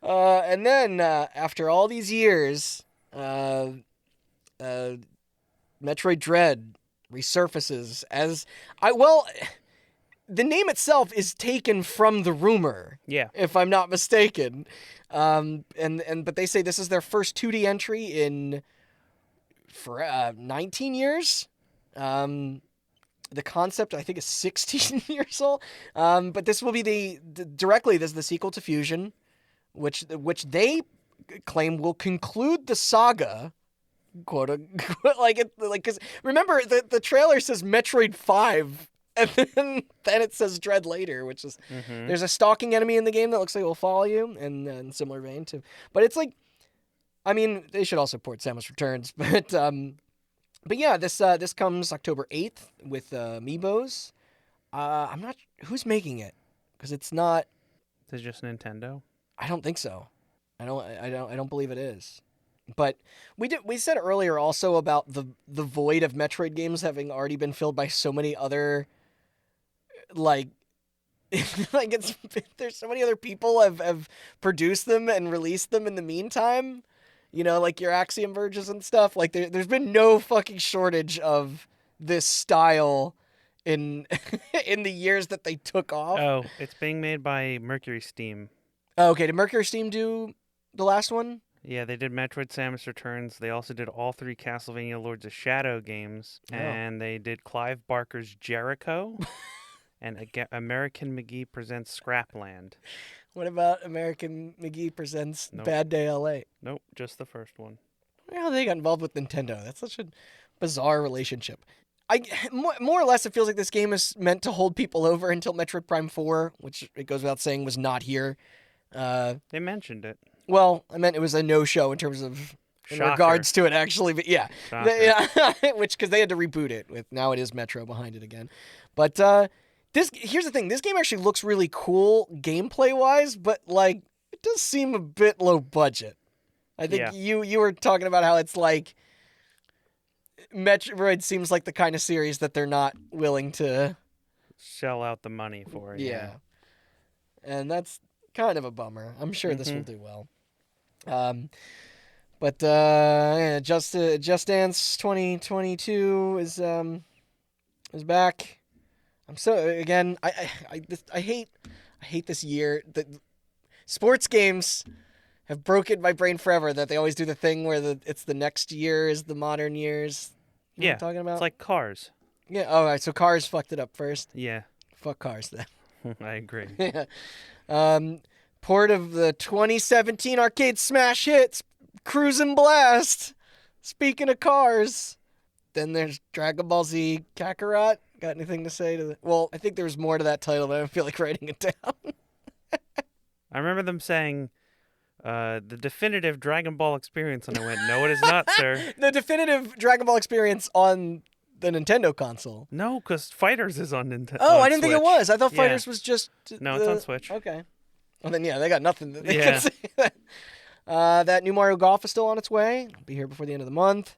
S1: And then after all these years, Metroid Dread resurfaces as the name itself is taken from the rumor. Yeah. If I'm not mistaken. But they say this is their first 2D entry for 19 years. The concept, I think, is 16 years old. But this will be this is the sequel to Fusion, which they claim will conclude the saga, quote unquote. Because remember the trailer says Metroid 5. And then it says Dread later, which is there's a stalking enemy in the game that looks like it will follow you, and in similar vein too. But it's like, I mean, they should also port Samus Returns, but yeah, this comes October 8th with Amiibos. I'm not who's making it because it's not.
S2: Is it just Nintendo?
S1: I don't think so. I don't believe it is. But we said earlier also about the void of Metroid games having already been filled by so many other. There's so many other people have produced them and released them in the meantime, like your Axiom Verges and stuff. Like there's been no fucking shortage of this style in the years that they took off.
S2: Oh, it's being made by Mercury Steam.
S1: Oh, okay, did Mercury Steam do the last one?
S2: Yeah, they did Metroid Samus Returns. They also did all 3 Castlevania Lords of Shadow games. Oh. And they did Clive Barker's Jericho. And American McGee Presents Scrapland.
S1: What about American McGee Presents Bad Day LA?
S2: Nope, just the first one.
S1: Well, they got involved with Nintendo. That's such a bizarre relationship. More or less, it feels like this game is meant to hold people over until Metroid Prime 4, which it goes without saying was not here.
S2: They mentioned it.
S1: Well, I meant it was a no-show in terms of in regards to it actually, but yeah, because they had to reboot it with now it is Metro behind it again. But here's the thing: this game actually looks really cool gameplay-wise, but like it does seem a bit low budget. I think you were talking about how it's like Metroid seems like the kind of series that they're not willing to
S2: shell out the money for. Yeah.
S1: And that's kind of a bummer. I'm sure this will do well. But Just Dance 2022 is back. I'm so again. I hate this year. The sports games have broken my brain forever. That they always do the thing where it's the next year is the modern years. You know what I'm talking about?
S2: It's like Cars.
S1: Yeah. All right. So Cars fucked it up first.
S2: Yeah.
S1: Fuck Cars then.
S2: I agree.
S1: Yeah. Port of the 2017 arcade smash hits, Cruisin' Blast. Speaking of Cars, then there's Dragon Ball Z Kakarot. Got anything to say to that? Well, I think there's more to that title, but I don't feel like writing it down.
S2: I remember them saying, the definitive Dragon Ball experience, and I went, no, it is not, sir.
S1: The definitive Dragon Ball experience on the Nintendo console.
S2: No, because Fighters is on Nintendo.
S1: Oh, I didn't think it
S2: Switch.
S1: was. I thought
S2: Yeah.
S1: Fighters was just.
S2: No, it's on Switch.
S1: Okay. Well, then, yeah, they got nothing that they
S2: Yeah.
S1: can say. That new Mario Golf is still on its way. It'll be here before the end of the month.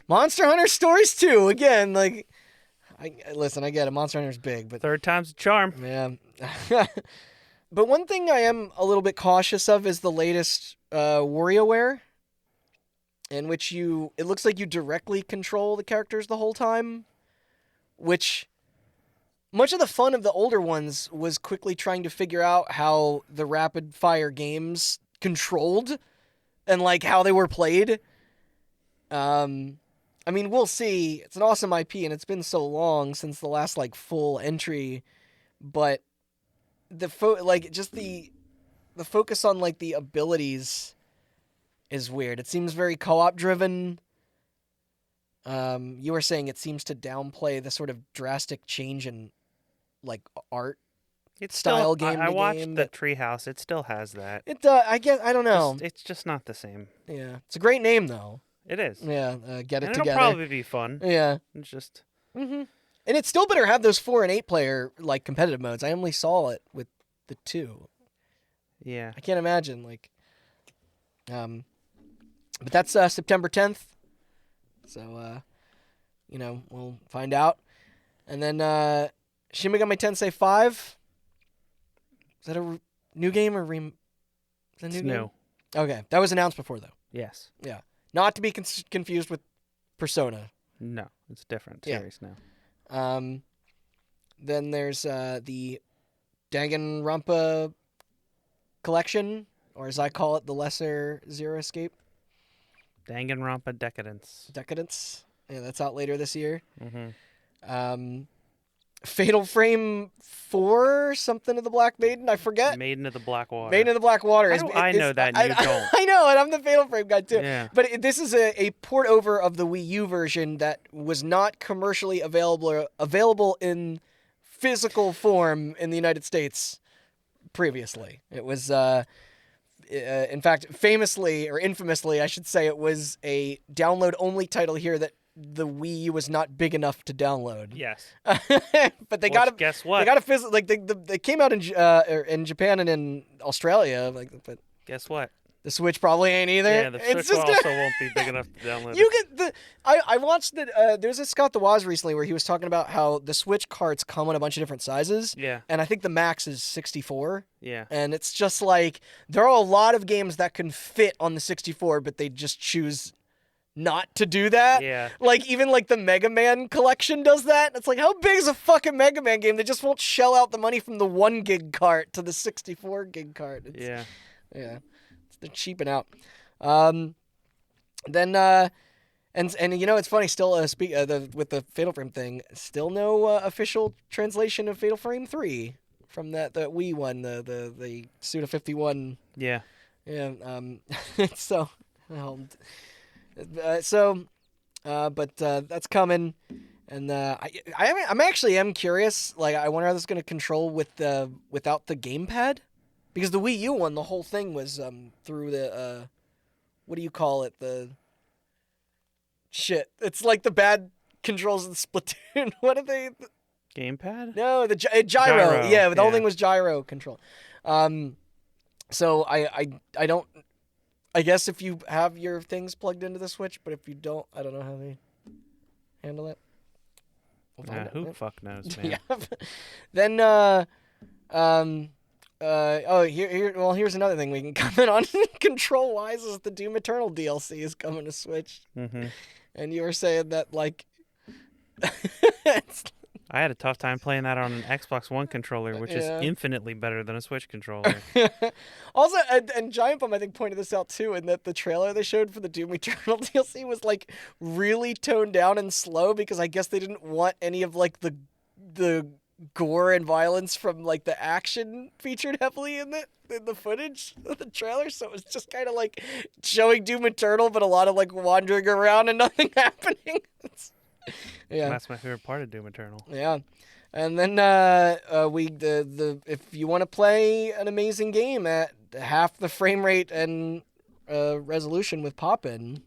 S1: Monster Hunter Stories 2. Again, like, listen, I get it. Monster Hunter's big, but.
S2: Third time's a charm.
S1: Yeah. But one thing I am a little bit cautious of is the latest WarioWare, in which it looks like you directly control the characters the whole time, which much of the fun of the older ones was quickly trying to figure out how the rapid fire games controlled and like how they were played. I mean, we'll see. It's an awesome IP, and it's been so long since the last like full entry, but the focus on like the abilities is weird. It seems very co-op driven. You were saying it seems to downplay the sort of drastic change in like art
S2: It's
S1: style
S2: still,
S1: game.
S2: I
S1: to
S2: watched
S1: game
S2: the
S1: that-
S2: Treehouse. It still has that.
S1: It I guess I don't know.
S2: It's just not the same.
S1: Yeah, it's a great name though.
S2: It is.
S1: Yeah, get it
S2: And
S1: together.
S2: it'll probably be fun.
S1: Yeah.
S2: It's just
S1: And it still better have those 4 and 8 player like competitive modes. I only saw it with the 2.
S2: yeah.
S1: I can't imagine like. But that's September 10th. So we'll find out. And then Shin Megami Tensei 5. Is that a new game or is that a new
S2: It's
S1: game?
S2: new.
S1: Okay, that was announced before though.
S2: Yes.
S1: Yeah, not to be confused with Persona.
S2: No, it's a different
S1: Yeah.
S2: series now.
S1: Then there's the Danganronpa collection, or as I call it, the Lesser Zero Escape
S2: Danganronpa Decadence.
S1: Decadence. Yeah, that's out later this year.
S2: Mm-hmm.
S1: Fatal Frame 4, something of the Black Maiden, I forget.
S2: Maiden of the Black Water.
S1: Maiden of the Black Water.
S2: How do I know that and you don't?
S1: I know, and I'm the Fatal Frame guy too.
S2: Yeah.
S1: But this is a port over of the Wii U version that was not commercially available in physical form in the United States previously. It was, in fact, famously or infamously, I should say, it was a download-only title here that the Wii U was not big enough to download.
S2: Yes.
S1: But they got to
S2: guess what?
S1: They got to like they came out in Japan and in Australia. Like, but
S2: Guess what?
S1: the Switch probably ain't either.
S2: Yeah, the
S1: It's
S2: Switch
S1: just
S2: also won't be big enough to download.
S1: you get the. I watched the. There's a Scott the Woz recently where he was talking about how the Switch carts come in a bunch of different sizes.
S2: Yeah.
S1: And I think the max is 64.
S2: Yeah.
S1: And it's just like there are a lot of games that can fit on the 64, but they just choose not to do that.
S2: Yeah.
S1: Like even like the Mega Man collection does that. It's like how big is a fucking Mega Man game? They just won't shell out the money from the 1 gig cart to the 64 gig cart.
S2: Yeah.
S1: Yeah. They're cheaping out. Then and you know it's funny still with the Fatal Frame thing, still no official translation of Fatal Frame 3 from the Wii one, the Suda 51.
S2: Yeah.
S1: Yeah. So but that's coming, and I'm actually curious. Like, I wonder how this is going to control without the gamepad, because the Wii U one, the whole thing was through the what do you call it? The shit. It's like the bad controls in Splatoon. What are they?
S2: Gamepad?
S1: No, the gyro.
S2: Gyro,
S1: Yeah, the whole
S2: yeah.
S1: thing was gyro control. So I don't. I guess if you have your things plugged into the Switch, but if you don't, I don't know how they handle it. We'll find out.
S2: Who the fuck knows, man?
S1: Yeah. Then here's another thing we can comment on control wise is the Doom Eternal DLC is coming to Switch.
S2: Mm-hmm.
S1: And you were saying that like
S2: I had a tough time playing that on an Xbox One controller, which
S1: Yeah.
S2: is infinitely better than a Switch controller.
S1: Also, and Giant Bomb I think pointed this out too, in that the trailer they showed for the Doom Eternal DLC was like really toned down and slow because I guess they didn't want any of like the gore and violence from like the action featured heavily in the footage of the trailer, so it was just kind of like showing Doom Eternal, but a lot of like wandering around and nothing happening. Yeah.
S2: That's my favorite part of Doom Eternal.
S1: Yeah. And then if you want to play an amazing game at half the frame rate and resolution with Poppin',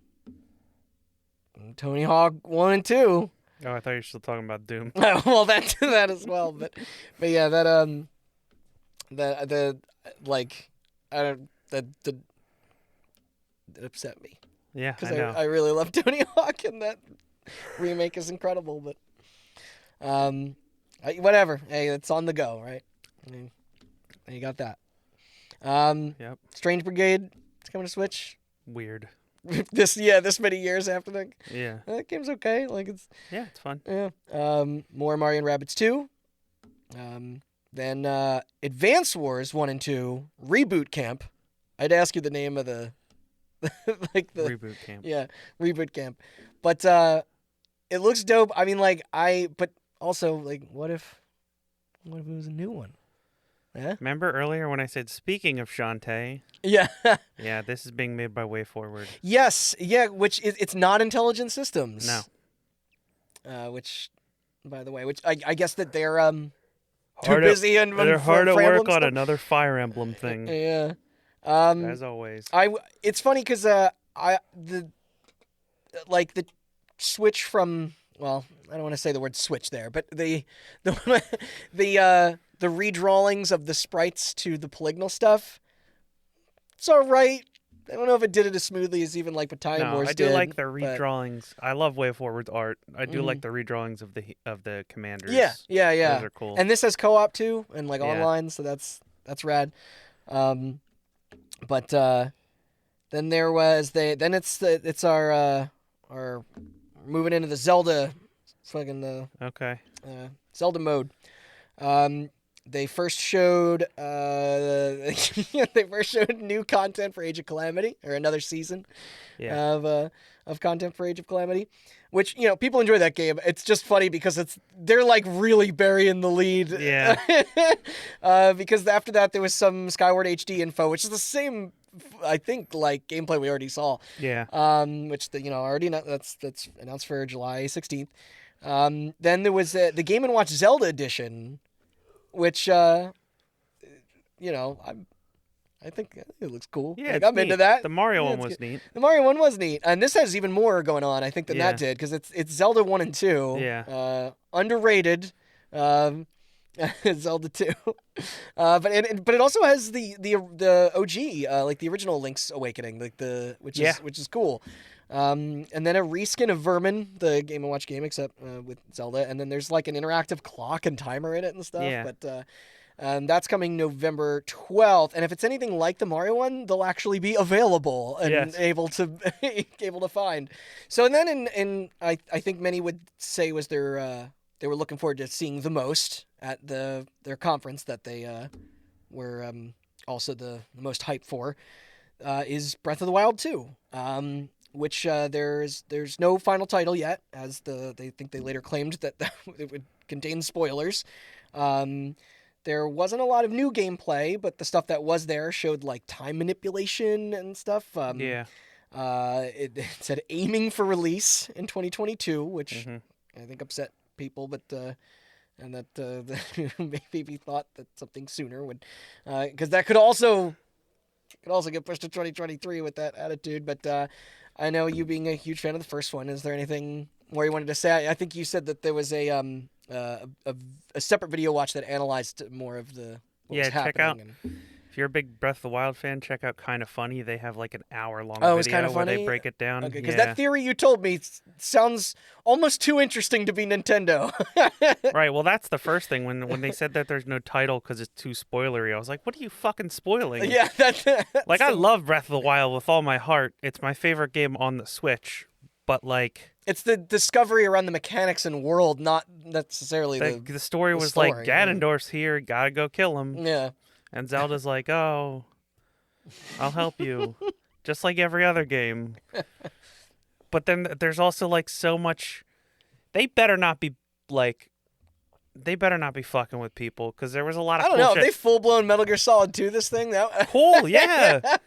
S1: Tony Hawk 1 and 2
S2: Oh, I thought you were still talking about Doom.
S1: Well, that as well, but yeah, the like I don't that it upset me
S2: Yeah,
S1: because
S2: I know.
S1: I really love Tony Hawk, and that remake is incredible. But whatever. Hey, it's on the go, right? I mean, you got that.
S2: Yep.
S1: Strange Brigade. It's coming to Switch.
S2: Weird.
S1: This many years after that game's okay. Like it's
S2: fun.
S1: Yeah. More Mario and Rabbids 2. Then Advance Wars 1 and 2 Reboot Camp. I'd ask you the name of the like the
S2: Reboot Camp.
S1: Yeah, Reboot Camp. But it looks dope. I mean, like but also like what if it was a new one? Yeah.
S2: Remember earlier when I said, speaking of Shantae?
S1: Yeah.
S2: Yeah, this is being made by WayForward.
S1: Yes. Yeah. Which it's not Intelligent Systems.
S2: No.
S1: Which, by the way, I guess that they're too busy and
S2: they're hard at
S1: Fire
S2: work
S1: Emblem
S2: on
S1: stuff.
S2: another Fire Emblem thing.
S1: Yeah.
S2: As always.
S1: It's funny because the switch from, well, I don't want to say the word switch there, but the redrawings of the sprites to the polygonal stuff, it's all right. I don't know if it did it as smoothly as even like Battalion Wars
S2: I do
S1: did,
S2: like the
S1: but-
S2: redrawings. I love WayForward's art. I do like the redrawings of the commanders.
S1: Yeah.
S2: Those are cool.
S1: And this has co-op too, and like
S2: Yeah.
S1: online, so that's rad. But then there was it's our moving into the Zelda fucking
S2: Okay.
S1: Zelda mode. They first showed new content for Age of Calamity, or another season of content for Age of Calamity, which, you know, people enjoy that game. It's just funny because they're like really burying the lead.
S2: Yeah.
S1: Because after that there was some Skyward HD info, which is the same, I think, like gameplay we already saw.
S2: Yeah.
S1: Which already that's announced for July 16th. Then there was the Game & Watch Zelda edition, which I think it looks cool.
S2: Yeah,
S1: like,
S2: it's
S1: I'm into
S2: neat.
S1: that.
S2: The Mario
S1: Yeah,
S2: one
S1: it's
S2: was
S1: good.
S2: neat.
S1: The Mario one was neat, and this has even more going on, I think, than that did, because it's Zelda 1 and 2.
S2: Yeah.
S1: Underrated. Zelda 2. But it also has the OG, like the original Link's Awakening, like which is cool. And then a reskin of Vermin, the Game & Watch game, except with Zelda, and then there's like an interactive clock and timer in it and stuff.
S2: Yeah.
S1: But that's coming November 12th, and if it's anything like the Mario one, they'll actually be available and able to find. So then I think many would say was they were looking forward to seeing the most at their conference that they were also the most hyped for is Breath of the Wild 2. Which there's no final title yet, as they think they later claimed that it would contain spoilers. There wasn't a lot of new gameplay, but the stuff that was there showed like time manipulation and stuff. It said aiming for release in 2022, which I think upset people, but and that maybe thought that something sooner would, because that could also get pushed to 2023 with that attitude. But I know you being a huge fan of the first one. Is there anything more you wanted to say? I think you said that there was a separate video watch that analyzed more of what was happening.
S2: Check out. If you're a big Breath of the Wild fan, check out Kinda Funny. They have like an hour-long
S1: it's
S2: video
S1: Kinda
S2: where they
S1: Funny?
S2: break it down.
S1: Okay, because that theory you told me sounds almost too interesting to be Nintendo.
S2: Right, well, that's the first thing. When they said that there's no title because it's too spoilery, I was like, what are you fucking spoiling?
S1: Yeah, that's
S2: like, I love Breath of the Wild with all my heart. It's my favorite game on the Switch, but like...
S1: It's the discovery around the mechanics and world, not necessarily
S2: the story was like, Ganondorf's here, gotta go kill him.
S1: Yeah.
S2: And Zelda's like, oh, I'll help you. Just like every other game. But then there's also like so much... They better not be fucking with people, because there was a lot of
S1: I don't know. If they full-blown Metal Gear Solid 2 this thing, that...
S2: Cool, yeah.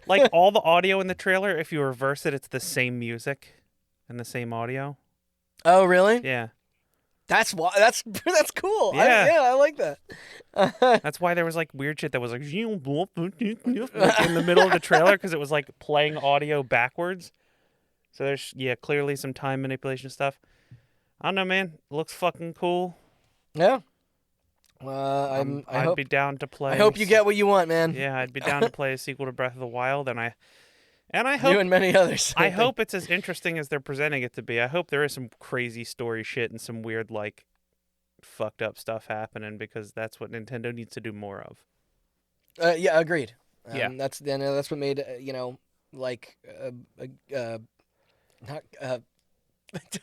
S2: Like all the audio in the trailer, if you reverse it, it's the same music and the same audio.
S1: Oh, really?
S2: Yeah.
S1: That's cool.
S2: Yeah.
S1: I like that.
S2: That's why there was like weird shit that was like in the middle of the trailer, because it was like playing audio backwards. So there's clearly some time manipulation stuff. I don't know, man. It looks fucking cool.
S1: Yeah.
S2: I'd be down to play.
S1: I hope you get what you want, man.
S2: Yeah, I'd be down to play a sequel to Breath of the Wild, and I hope
S1: You and many others.
S2: I hope it's as interesting as they're presenting it to be. I hope there is some crazy story shit and some weird, like, fucked up stuff happening, because that's what Nintendo needs to do more of.
S1: Yeah, agreed.
S2: Yeah.
S1: That's what made like not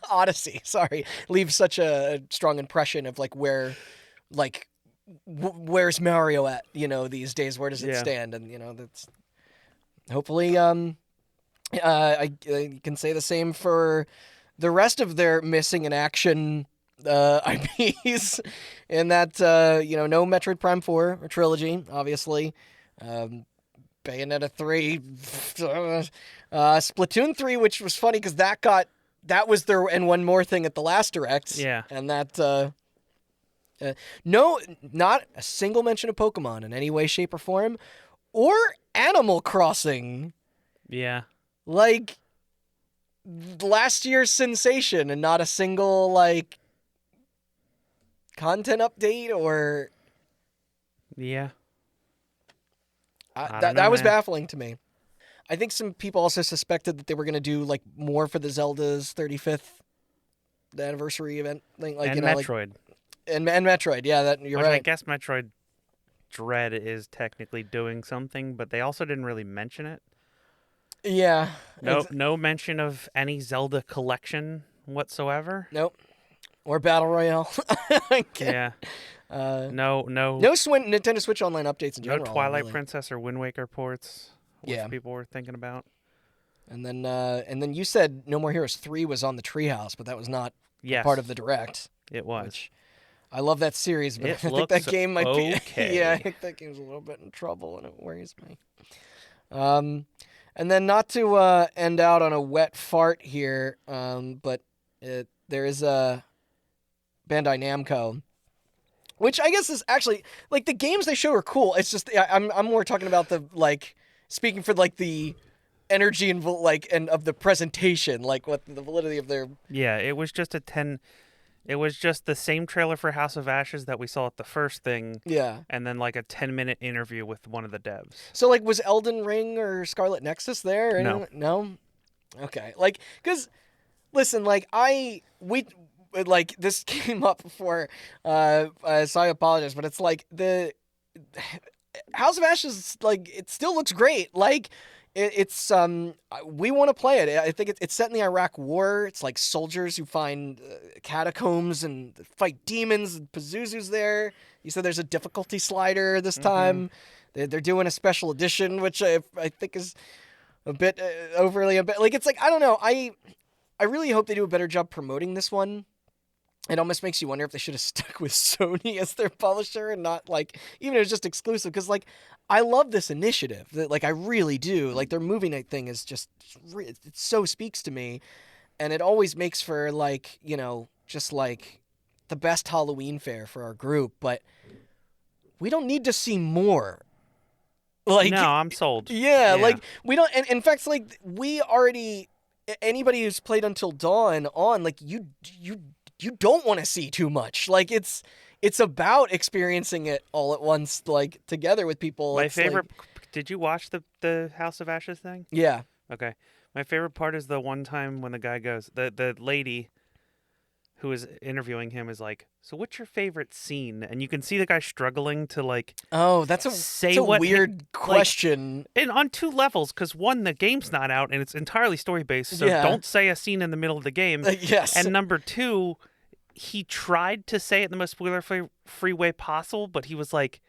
S1: Odyssey. Sorry, leave such a strong impression of like where, like, where's Mario at? These days, where does it stand? And that's hopefully I can say the same for the rest of their missing in action IPs, in that no Metroid Prime 4 or trilogy, obviously. Bayonetta 3, Splatoon 3, which was funny because that was their and one more thing at the last Direct.
S2: Yeah.
S1: And that no, not a single mention of Pokemon in any way, shape, or form, or Animal Crossing.
S2: Yeah.
S1: Like last year's sensation, and not a single like content update or
S2: Yeah.
S1: that was baffling to me. I think some people also suspected that they were going to do like more for the Zelda's 35th anniversary event thing, like
S2: and Metroid.
S1: And Metroid, yeah, that you're right.
S2: I guess Metroid Dread is technically doing something, but they also didn't really mention it.
S1: Yeah.
S2: No mention of any Zelda collection whatsoever.
S1: Nope. Or Battle Royale.
S2: Yeah. No
S1: Nintendo Switch Online updates in
S2: no
S1: general.
S2: Twilight
S1: really.
S2: Princess or Wind Waker ports, which people were thinking about.
S1: And then you said No More Heroes 3 was on the Treehouse, but that was not part of the Direct.
S2: It was.
S1: Which, I love that series, but I think that game might be... Yeah, I think that game's a little bit in trouble, and it worries me. And then not to end out on a wet fart here, but there is a Bandai Namco, which I guess is actually... Like, the games they show are cool. It's just... I'm more talking about the, like... Speaking for, like, the energy and, like, and of the presentation, like, what the validity of their...
S2: Yeah, it was just It was just the same trailer for House of Ashes that we saw at the first thing.
S1: Yeah.
S2: And then like a 10-minute interview with one of the devs.
S1: So like was Elden Ring or Scarlet Nexus there? Or
S2: No.
S1: No? Okay. Like, because, listen, like this came up before, so I apologize, but it's like the House of Ashes, like, it still looks great. Like, it's we want to play it. I think it's set in the Iraq War. It's like soldiers who find catacombs and fight demons, and Pazuzu's there. You said there's a difficulty slider this time. They're doing a special edition, which I think is a bit overly like, it's like, I don't know. I really hope they do a better job promoting this one. It almost makes you wonder if they should have stuck with Sony as their publisher and not, like, even if it was just exclusive. Because, like, I love this initiative. Like, I really do. Like, their movie night thing is just, it so speaks to me. And it always makes for, like, just, like, the best Halloween fair for our group. But we don't need to see more. Like,
S2: no, I'm sold.
S1: Yeah, like, we don't... And in fact, like, we already... Anybody who's played Until Dawn on, like, you don't want to see too much. Like, it's about experiencing it all at once, like, together with people.
S2: My favorite... Did you watch the House of Ashes thing?
S1: Yeah.
S2: Okay. My favorite part is the one time when the guy goes... The lady who is interviewing him is like, so what's your favorite scene? And you can see the guy struggling to, like...
S1: Oh, that's a weird question.
S2: Like, and on two levels, because one, the game's not out, and it's entirely story-based, so don't say a scene in the middle of the game.
S1: Yes.
S2: And number two, he tried to say it in the most spoiler-free way possible, but he was like...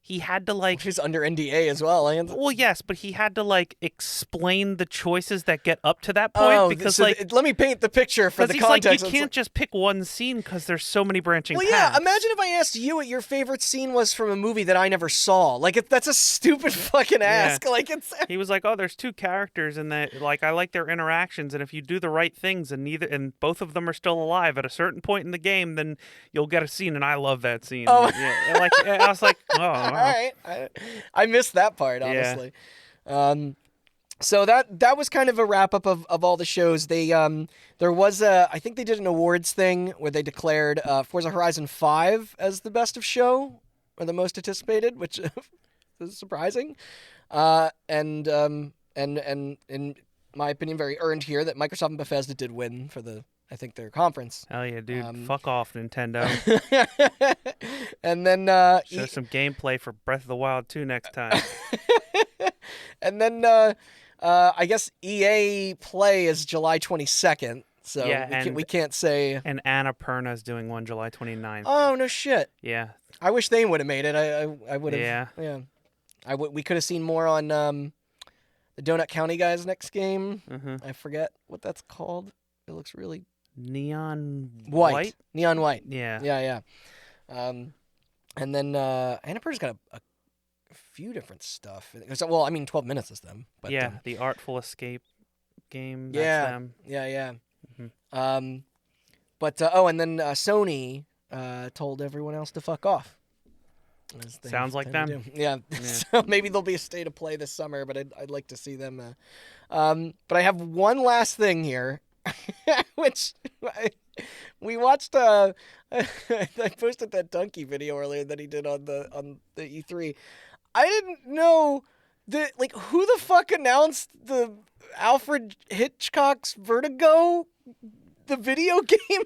S2: He had to, like...
S1: He's under NDA as well.
S2: Well, yes, but he had to, like, explain the choices that get up to that point. Because, so
S1: like... Let me paint the picture for the context.
S2: Like, you can't just pick one scene because there's so many branching paths.
S1: Yeah, imagine if I asked you what your favorite scene was from a movie that I never saw. Like, that's a stupid fucking ask.
S2: Yeah.
S1: Like, it's...
S2: He was like, oh, there's two characters, and that, like, I like their interactions, and if you do the right things, and both of them are still alive at a certain point in the game, then you'll get a scene, and I love that scene.
S1: Oh.
S2: Yeah, like, I was like, oh, wow.
S1: All right. I missed that part, honestly. So that was kind of a wrap up of all the shows. They there was I think they did an awards thing where they declared Forza Horizon 5 as the best of show or the most anticipated, which is surprising. And in my opinion, very earned here that Microsoft and Bethesda did win for I think their conference.
S2: Hell yeah, dude. Fuck off, Nintendo.
S1: And then
S2: Show some gameplay for Breath of the Wild 2 next time.
S1: and then I guess EA Play is July 22nd, so
S2: Yeah,
S1: we can't say.
S2: And Annapurna's doing one July 29th.
S1: Oh no shit!
S2: Yeah.
S1: I wish they would have made it. I would have.
S2: Yeah.
S1: Yeah. We could have seen more on the Donut County guys next game.
S2: Mm-hmm.
S1: I forget what that's called. It looks really
S2: Neon
S1: white. Neon white.
S2: Yeah.
S1: Yeah. And then Annapurna's got a few different stuff. Well, I mean, 12 Minutes is them. But,
S2: yeah, the Artful Escape game. That's
S1: yeah,
S2: them.
S1: yeah.
S2: Mm-hmm.
S1: But and then Sony told everyone else to fuck off.
S2: Sounds like them.
S1: Yeah. So maybe there'll be a state of play this summer, but I'd like to see them. But I have one last thing here, which we watched. I posted that Donkey video earlier that he did on the E3. I didn't know that, like, who the fuck announced the Alfred Hitchcock's Vertigo, the video game?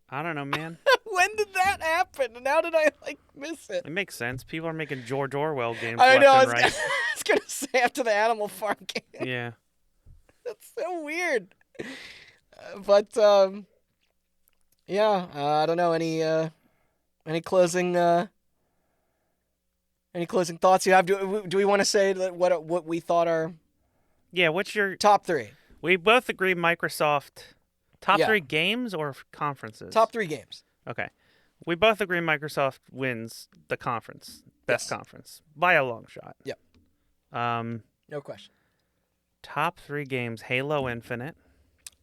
S2: I don't know, man.
S1: When did that happen? And how did I, miss it?
S2: It makes sense. People are making George Orwell games
S1: I know,
S2: left and right.
S1: I was going to say after the Animal Farm game.
S2: Yeah.
S1: That's so weird. But, yeah, I don't know. Any closing thoughts you have? Do we want to say that what we thought are
S2: Yeah, what's your...
S1: top three?
S2: We both agree Microsoft... Top
S1: Yeah.
S2: 3 games or conferences?
S1: Top 3 games.
S2: Okay. We both agree Microsoft wins the conference. Best conference. By a long shot.
S1: Yep. No question.
S2: Top 3 games. Halo Infinite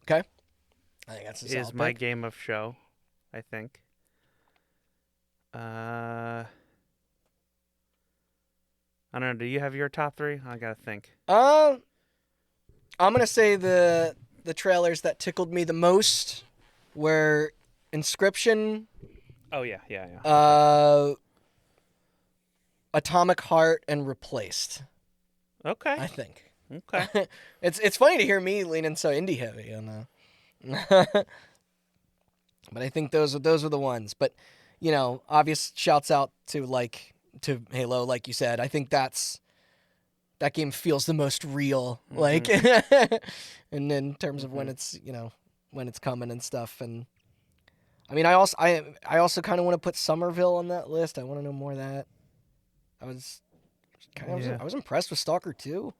S1: Okay. I think that's a solid
S2: is my
S1: pick.
S2: game of show, I think. I don't know. Do you have your top 3? I gotta think.
S1: I'm gonna say the trailers that tickled me the most were Inscription,
S2: Oh, yeah.
S1: Atomic Heart, and Replaced.
S2: Okay.
S1: I think.
S2: Okay.
S1: It's funny to hear me leaning so indie heavy on but I think those were the ones. But obvious shouts out to Halo, like you said. I think that game feels the most real, and in terms of when it's when it's coming and stuff. And I mean, I also kind of want to put Somerville on that list. I want to know more of that. I was impressed with Stalker 2.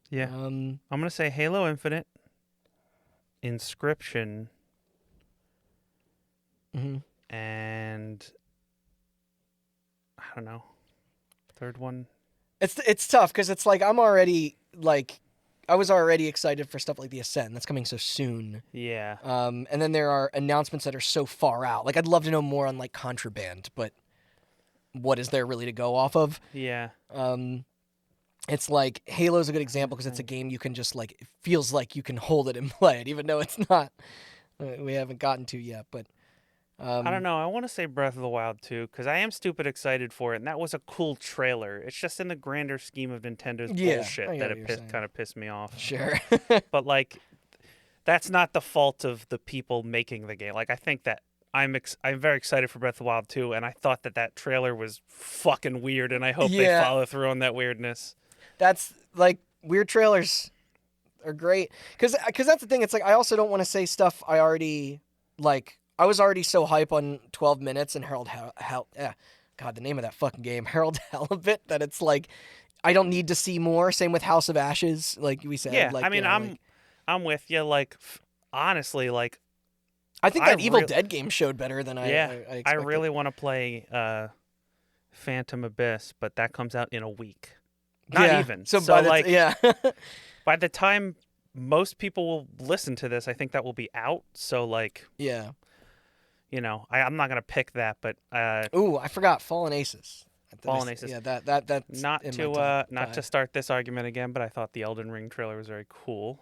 S2: Yeah. I'm gonna say Halo Infinite, Inscription, and I don't know, third one.
S1: It's tough because it's like I was already excited for stuff like The Ascent that's coming so soon.
S2: Yeah.
S1: And then there are announcements that are so far out. Like I'd love to know more on Contraband, but what is there really to go off of?
S2: Yeah.
S1: It's like Halo's a good example because it's a game you can just it feels like you can hold it and play it, even though it's not. We haven't gotten to yet, but.
S2: I don't know. I want to say Breath of the Wild 2 because I am stupid excited for it, and that was a cool trailer. It's just in the grander scheme of Nintendo's bullshit that it kind of pissed me off.
S1: Sure.
S2: But that's not the fault of the people making the game. I think that I'm very excited for Breath of the Wild 2, and I thought that trailer was fucking weird, and I hope they follow through on that weirdness.
S1: That's weird trailers are great because that's the thing. It's I also don't want to say stuff I already I was already so hype on 12 Minutes and God, the name of that fucking game, Harold Halibut, that it's I don't need to see more. Same with House of Ashes, like we said.
S2: Yeah, I mean, I'm with you. Honestly,
S1: I think that Evil Dead game showed better than I expected.
S2: I really want to play Phantom Abyss, but that comes out in a week. Not even.
S1: So
S2: by the time most people will listen to this, I think that will be out. So
S1: yeah.
S2: I'm not gonna pick that, but
S1: ooh, I forgot Fallen Aces.
S2: Fallen Aces.
S1: Yeah, that's
S2: Not
S1: in
S2: to
S1: my top
S2: not to
S1: five.
S2: start this argument again, but I thought the Elden Ring trailer was very cool.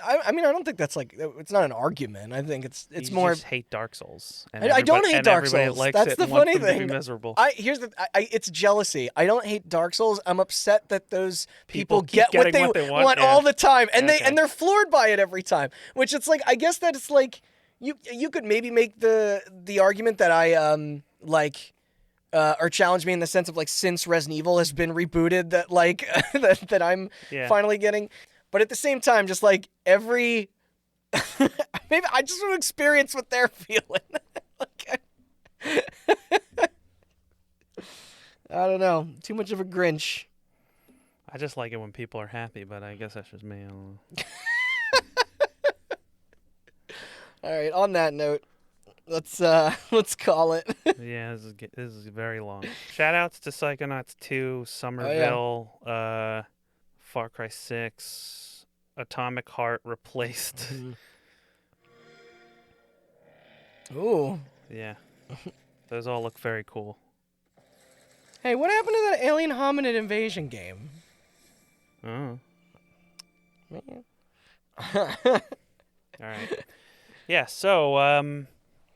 S1: I mean, I don't think that's like it's not an argument. I think it's
S2: You
S1: more.
S2: just hate Dark Souls. And
S1: I don't
S2: everybody-
S1: hate
S2: and
S1: Dark
S2: everybody
S1: Souls.
S2: likes
S1: That's
S2: it
S1: the
S2: and wants
S1: funny
S2: them to be
S1: thing.
S2: miserable.
S1: Here's it's jealousy. I don't hate Dark Souls. I'm upset that those people
S2: keep
S1: get what
S2: getting
S1: they,
S2: what they want, yeah.
S1: all the time, and
S2: Okay.
S1: they're floored by it every time. Which it's like, I guess that it's like you could maybe make the argument that I or challenge me in the sense of like, since Resident Evil has been rebooted, that like that I'm
S2: Yeah.
S1: finally getting. But at the same time, just like every maybe I just want to experience what they're feeling. Like, I don't know. Too much of a Grinch.
S2: I just like it when people are happy, but I guess that's just me. I don't know.
S1: All right. On that note, let's call it.
S2: Yeah, this is very long. Shout outs to Psychonauts 2,
S1: Oh,
S2: Somerville, Far Cry 6, Atomic Heart replaced.
S1: Ooh.
S2: Yeah. Those all look very cool.
S1: Hey, what happened to that alien hominid invasion game?
S2: Oh.
S1: Man.
S2: All right. Yeah, so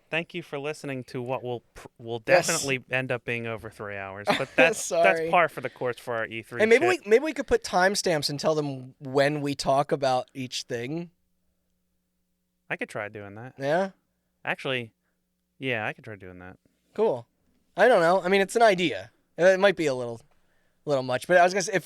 S2: thank you for listening to what will definitely end up being over 3 hours, but that's
S1: Sorry.
S2: par for the course for our E3.
S1: Hey, maybe
S2: shit.
S1: we could put timestamps and tell them when we talk about each thing.
S2: I could try doing that.
S1: Yeah.
S2: Actually, yeah, I could try doing that.
S1: Cool. I don't know. I mean, it's an idea. It might be a little much, but I was gonna say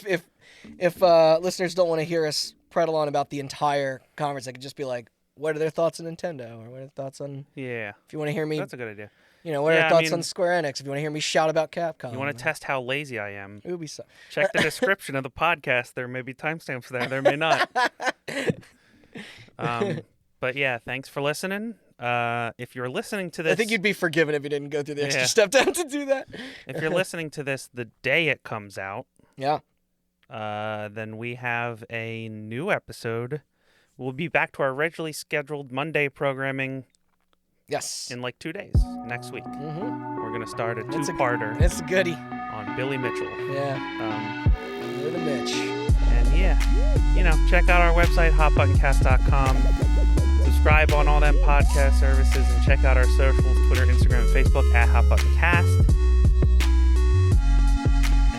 S1: if listeners don't want to hear us prattle on about the entire conference, I could just be like, what are their thoughts on Nintendo, or what are their thoughts on?
S2: Yeah.
S1: If you want to hear me,
S2: That's a good idea.
S1: what are
S2: Yeah,
S1: their
S2: I
S1: thoughts
S2: mean-
S1: on Square Enix? If you want to hear me shout about Capcom,
S2: You want to test how lazy I am?
S1: Ubisoft.
S2: Check the description of the podcast. There may be timestamps there. There may not. But yeah, thanks for listening. If you're listening to this,
S1: I think you'd be forgiven if you didn't go through the extra
S2: Yeah.
S1: step down to do that.
S2: if you're listening to this the day it comes out,
S1: Yeah.
S2: then we have a new episode. We'll be back to our regularly scheduled Monday programming
S1: Yes.
S2: in like 2 days, next week.
S1: Mm-hmm.
S2: We're going to start a
S1: It's a-
S2: two-parter
S1: It's a goodie.
S2: on Billy Mitchell.
S1: Yeah. You're the Mitch.
S2: And yeah, check out our website, hotbuttoncast.com. Subscribe on all them podcast services and check out our socials, Twitter, Instagram, and Facebook at hotbuttoncast.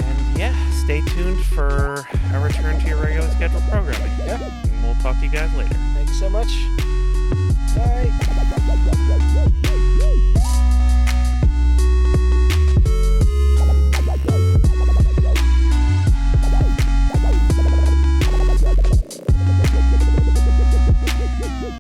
S2: And yeah, stay tuned for a return to your regular scheduled programming.
S1: Yeah.
S2: And we'll talk to you guys later.
S1: Thank you so much. Bye.